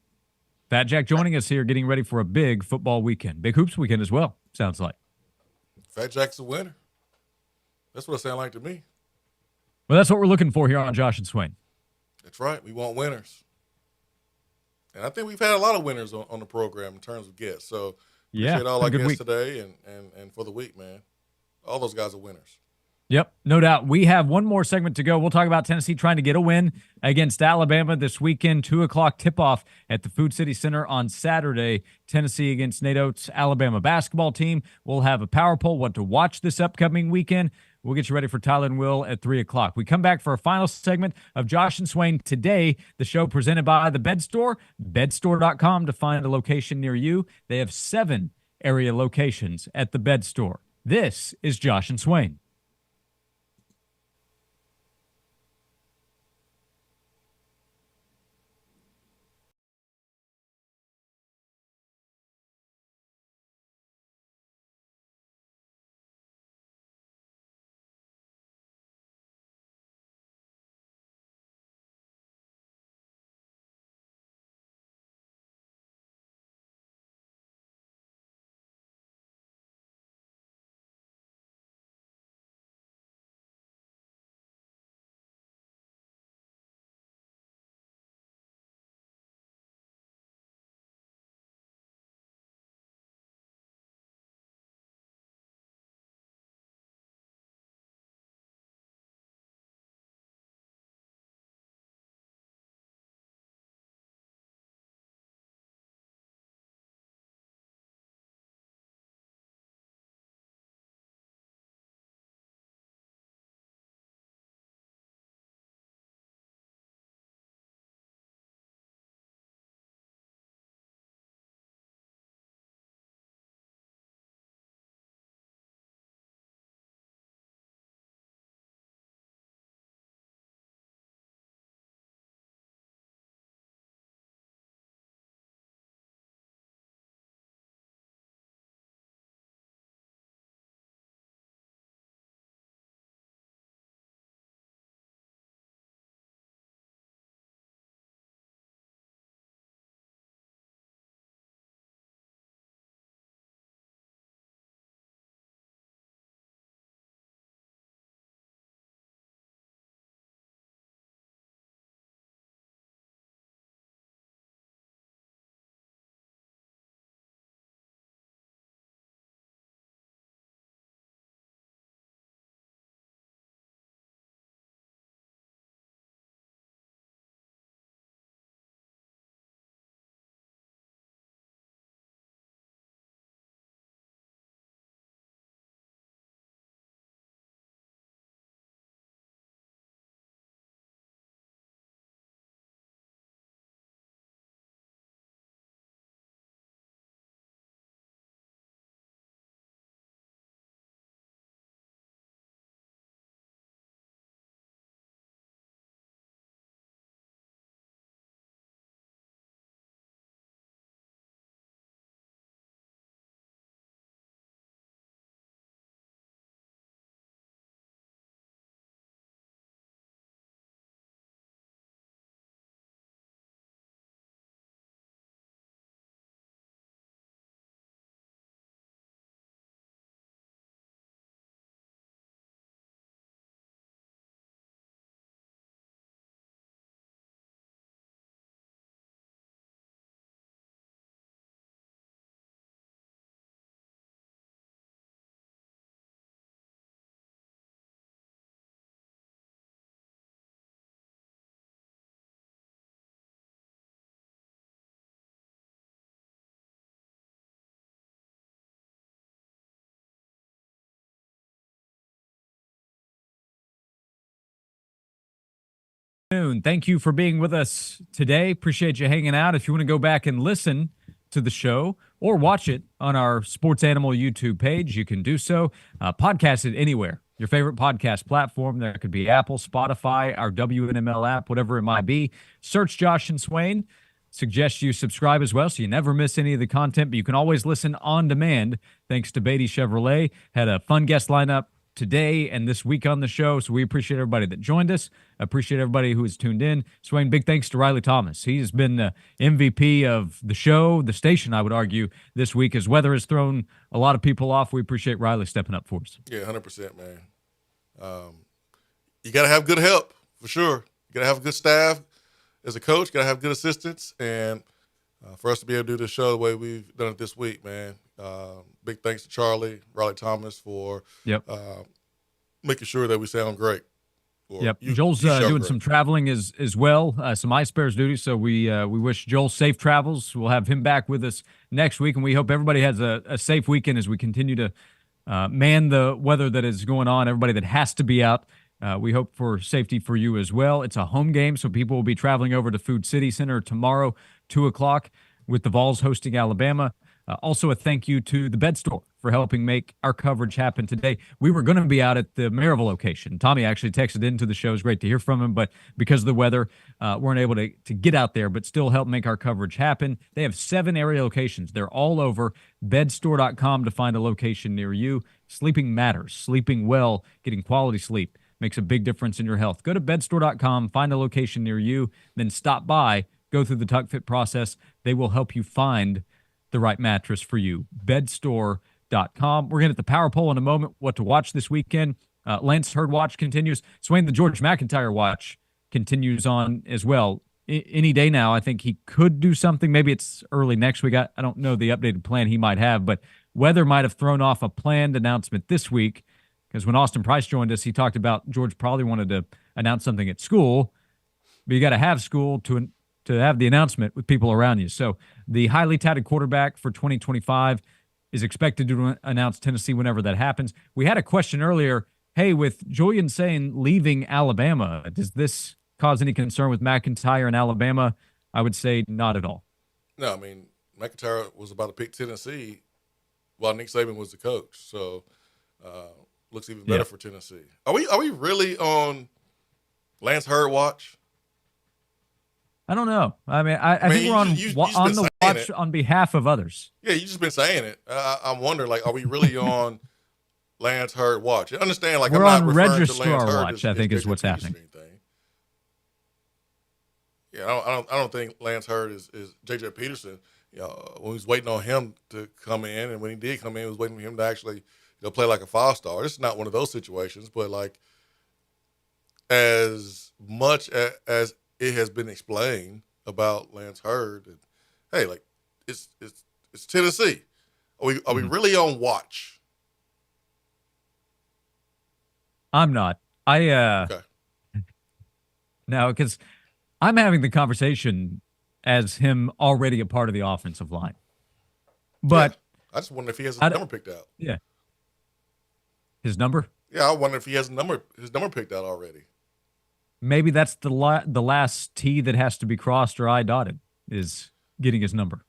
Fat Jack joining us here, getting ready for a big football weekend. Big hoops weekend as well, sounds like. Fat Jack's a winner. That's what it sounds like to me. Well, that's what we're looking for here on Josh and Swain. That's right. We want winners. And I think we've had a lot of winners on the program in terms of guests. So appreciate all our guests today and for the week, man. All those guys are winners. Yep, no doubt. We have one more segment to go. We'll talk about Tennessee trying to get a win against Alabama this weekend. 2:00 tip-off at the Food City Center on Saturday. Tennessee against Nate Oates' Alabama basketball team. We'll have a power poll, what to watch this upcoming weekend. We'll get you ready for Tyler and Will at 3 o'clock. We come back for our final segment of Josh and Swain today. The show presented by The Bed Store, bedstore.com to find a location near you. They have 7 area locations at The Bed Store. This is Josh and Swain. Thank you for being with us today. Appreciate you hanging out. If you want to go back and listen to the show or watch it on our Sports Animal YouTube page, you can do so. Podcast it anywhere. Your favorite podcast platform. There could be Apple, Spotify, our WNML app, whatever it might be. Search Josh and Swain. Suggest you subscribe as well so you never miss any of the content, but you can always listen on demand thanks to Beatty Chevrolet. Had a fun guest lineup today and this week on the show, so we appreciate everybody that joined us. Appreciate everybody who has tuned in. Swain, big thanks to Riley Thomas. He has been the MVP of the show, the station, I would argue, this week as weather has thrown a lot of people off. We appreciate Riley stepping up for us. Yeah, 100%, man. You got to have good help, for sure. You got to have a good staff. As a coach, you got to have good assistants. And for us to be able to do the show the way we've done it this week, man, big thanks to Charlie, Riley Thomas for making sure that we sound great. Joel's doing some traveling as well, some ice bears duty. So we wish Joel safe travels. We'll have him back with us next week, and we hope everybody has a safe weekend as we continue to man the weather that is going on. Everybody that has to be out, we hope for safety for you as well. It's a home game, so people will be traveling over to Food City Center tomorrow, 2:00, with the Vols hosting Alabama. Also, a thank you to the Bed Store for helping make our coverage happen today. We were going to be out at the Maryville location. Tommy actually texted into the show. It was great to hear from him, but because of the weather, weren't able to get out there, but still help make our coverage happen. They have 7 area locations. They're all over. Bedstore.com to find a location near you. Sleeping matters. Sleeping well, getting quality sleep makes a big difference in your health. Go to bedstore.com, find a location near you, then stop by, go through the Tuck Fit process. They will help you find the right mattress for you. Bedstore.com. We're going to hit the power poll in a moment, what to watch this weekend. Lance Hurd watch continues. Swain, the George McIntyre watch continues on as well. Any day now, I think he could do something. Maybe it's early next week. I don't know the updated plan he might have, but weather might have thrown off a planned announcement this week, because when Austin Price joined us, he talked about George probably wanted to announce something at school, but you got to have school to have the announcement with people around you. So the highly touted quarterback for 2025 is expected to announce Tennessee whenever that happens. We had a question earlier. Hey, with Julian saying leaving Alabama, does this cause any concern with McIntyre in Alabama? I would say not at all. No, I mean, McIntyre was about to pick Tennessee while Nick Saban was the coach. So looks even better for Tennessee. Are we really on Lance Hurd watch? I don't know. I mean, I think we're on the watch on behalf of others. Yeah, you just been saying it. I'm wondering, like, are we really on Lance Hurd watch? I understand, like, we're I'm not on referring to registrar Lance Hurd watch. I think is what's happening. Yeah, I don't think Lance Hurd is J.J. Peterson. You know, when he was waiting on him to come in, and when he did come in, he was waiting for him to actually play like a 5-star. This is not one of those situations, but like, as much as it has been explained about Lance Hurd, and hey, like, it's Tennessee. Are we really on watch? I'm not. Okay. No, because I'm having the conversation as him already a part of the offensive line. But I just wonder if he has his number picked out. Yeah. His number? Yeah, I wonder if he has his number picked out already. Maybe that's the last T that has to be crossed or I dotted, is getting his number.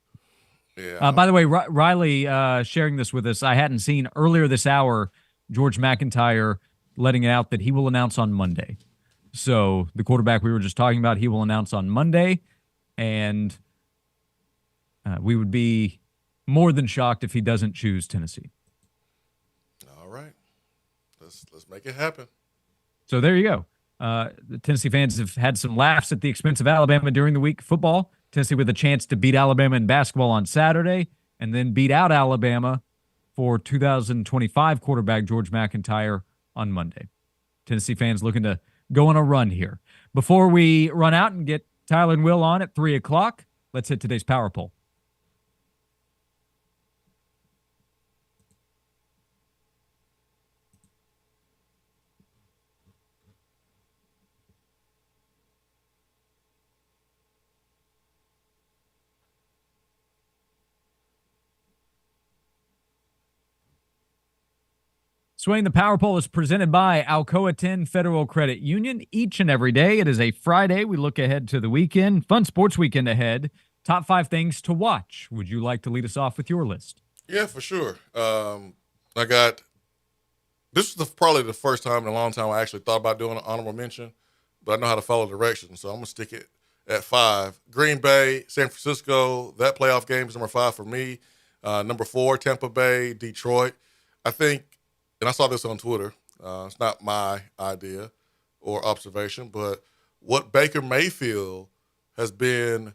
Yeah. By the way, Riley sharing this with us, I hadn't seen earlier this hour, George McIntyre letting it out that he will announce on Monday. So the quarterback we were just talking about, he will announce on Monday, and we would be more than shocked if he doesn't choose Tennessee. All right. Let's make it happen. So there you go. The Tennessee fans have had some laughs at the expense of Alabama during the week. Football, Tennessee with a chance to beat Alabama in basketball on Saturday and then beat out Alabama for 2025 quarterback George McIntyre on Monday. Tennessee fans looking to go on a run here. Before we run out and get Tyler and Will on at 3 o'clock, let's hit today's power poll. Swain, the Power Poll is presented by Alcoa 10 Federal Credit Union. Each and every day, it is a Friday. We look ahead to the weekend. Fun sports weekend ahead. Top 5 things to watch. Would you like to lead us off with your list? Yeah, for sure. I got this is probably the first time in a long time I actually thought about doing an honorable mention, but I know how to follow directions, so I'm gonna stick it at 5. Green Bay, San Francisco. That playoff game is number 5 for me. Number 4, Tampa Bay, Detroit. I think, and I saw this on Twitter. It's not my idea or observation, but what Baker Mayfield has been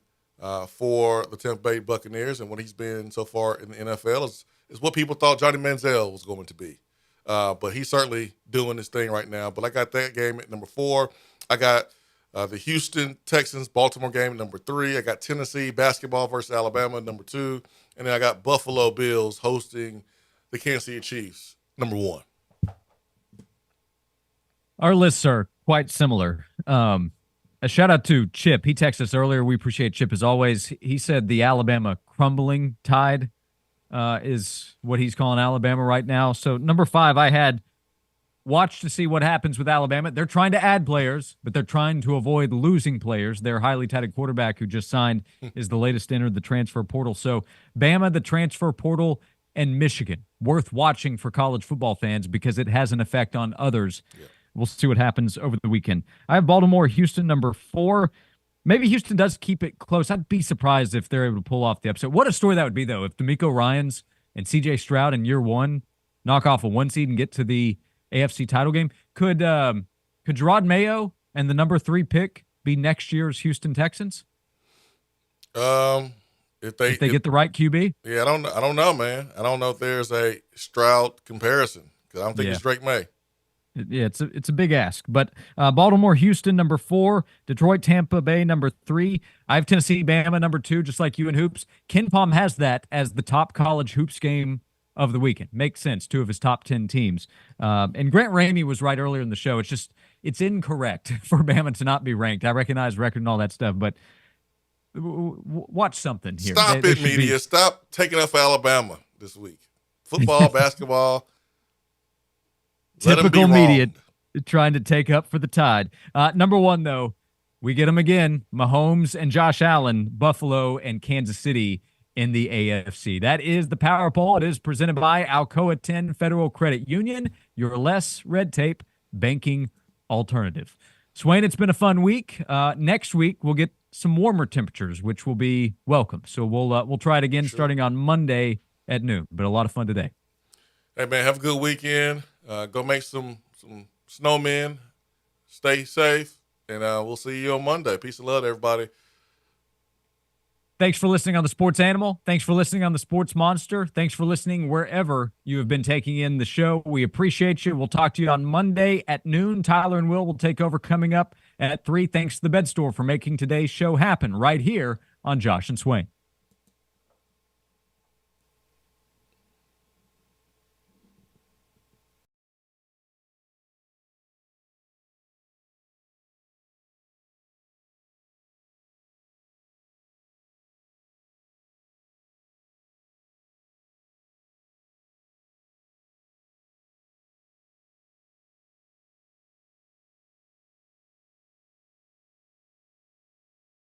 for the Tampa Bay Buccaneers and what he's been so far in the NFL is what people thought Johnny Manziel was going to be. But he's certainly doing his thing right now. But I got that game at number 4. I got the Houston Texans Baltimore game at number 3. I got Tennessee basketball versus Alabama at number 2. And then I got Buffalo Bills hosting the Kansas City Chiefs, number 1. Our lists are quite similar. A shout out to Chip. He texted us earlier. We appreciate Chip as always. He said the Alabama crumbling tide is what he's calling Alabama right now. So number 5, I had watch to see what happens with Alabama. They're trying to add players, but they're trying to avoid losing players. Their highly touted quarterback who just signed is the latest to enter the transfer portal. So Bama, the transfer portal, and Michigan, worth watching for college football fans because it has an effect on others. Yeah. We'll see what happens over the weekend. I have Baltimore, Houston, number 4. Maybe Houston does keep it close. I'd be surprised if they're able to pull off the upset. What a story that would be, though, if D'Amico Ryans and C.J. Stroud in year 1 knock off a 1 seed and get to the AFC title game. Could Gerard Mayo and the number 3 pick be next year's Houston Texans? If they get the right QB? Yeah, I don't know, man. I don't know if there's a Stroud comparison because I don't think it's Drake May. Yeah, it's a big ask. But Baltimore, Houston, number 4. Detroit, Tampa Bay, number 3. I have Tennessee, Bama, number 2, just like you in hoops. Ken Palm has that as the top college hoops game of the weekend. Makes sense, 2 of his top 10 teams. And Grant Ramey was right earlier in the show. It's incorrect for Bama to not be ranked. I recognize record and all that stuff, but watch something here. Stop it, media. Stop taking up for Alabama this week. Football, basketball. Typical media trying to take up for the Tide. Number 1, though, we get them again. Mahomes and Josh Allen, Buffalo and Kansas City in the AFC. That is the Power Poll. It is presented by Alcoa 10 Federal Credit Union, your less red tape banking alternative. Swain, it's been a fun week. Next week, we'll get some warmer temperatures, which will be welcome. So we'll try it again starting on Monday at noon. But a lot of fun today. Hey, man, have a good weekend. Go make some snowmen. Stay safe. And we'll see you on Monday. Peace and love, everybody. Thanks for listening on The Sports Animal. Thanks for listening on The Sports Monster. Thanks for listening wherever you have been taking in the show. We appreciate you. We'll talk to you on Monday at noon. Tyler and Will take over coming up at 3. Thanks to the Bed Store for making today's show happen right here on Josh and Swain.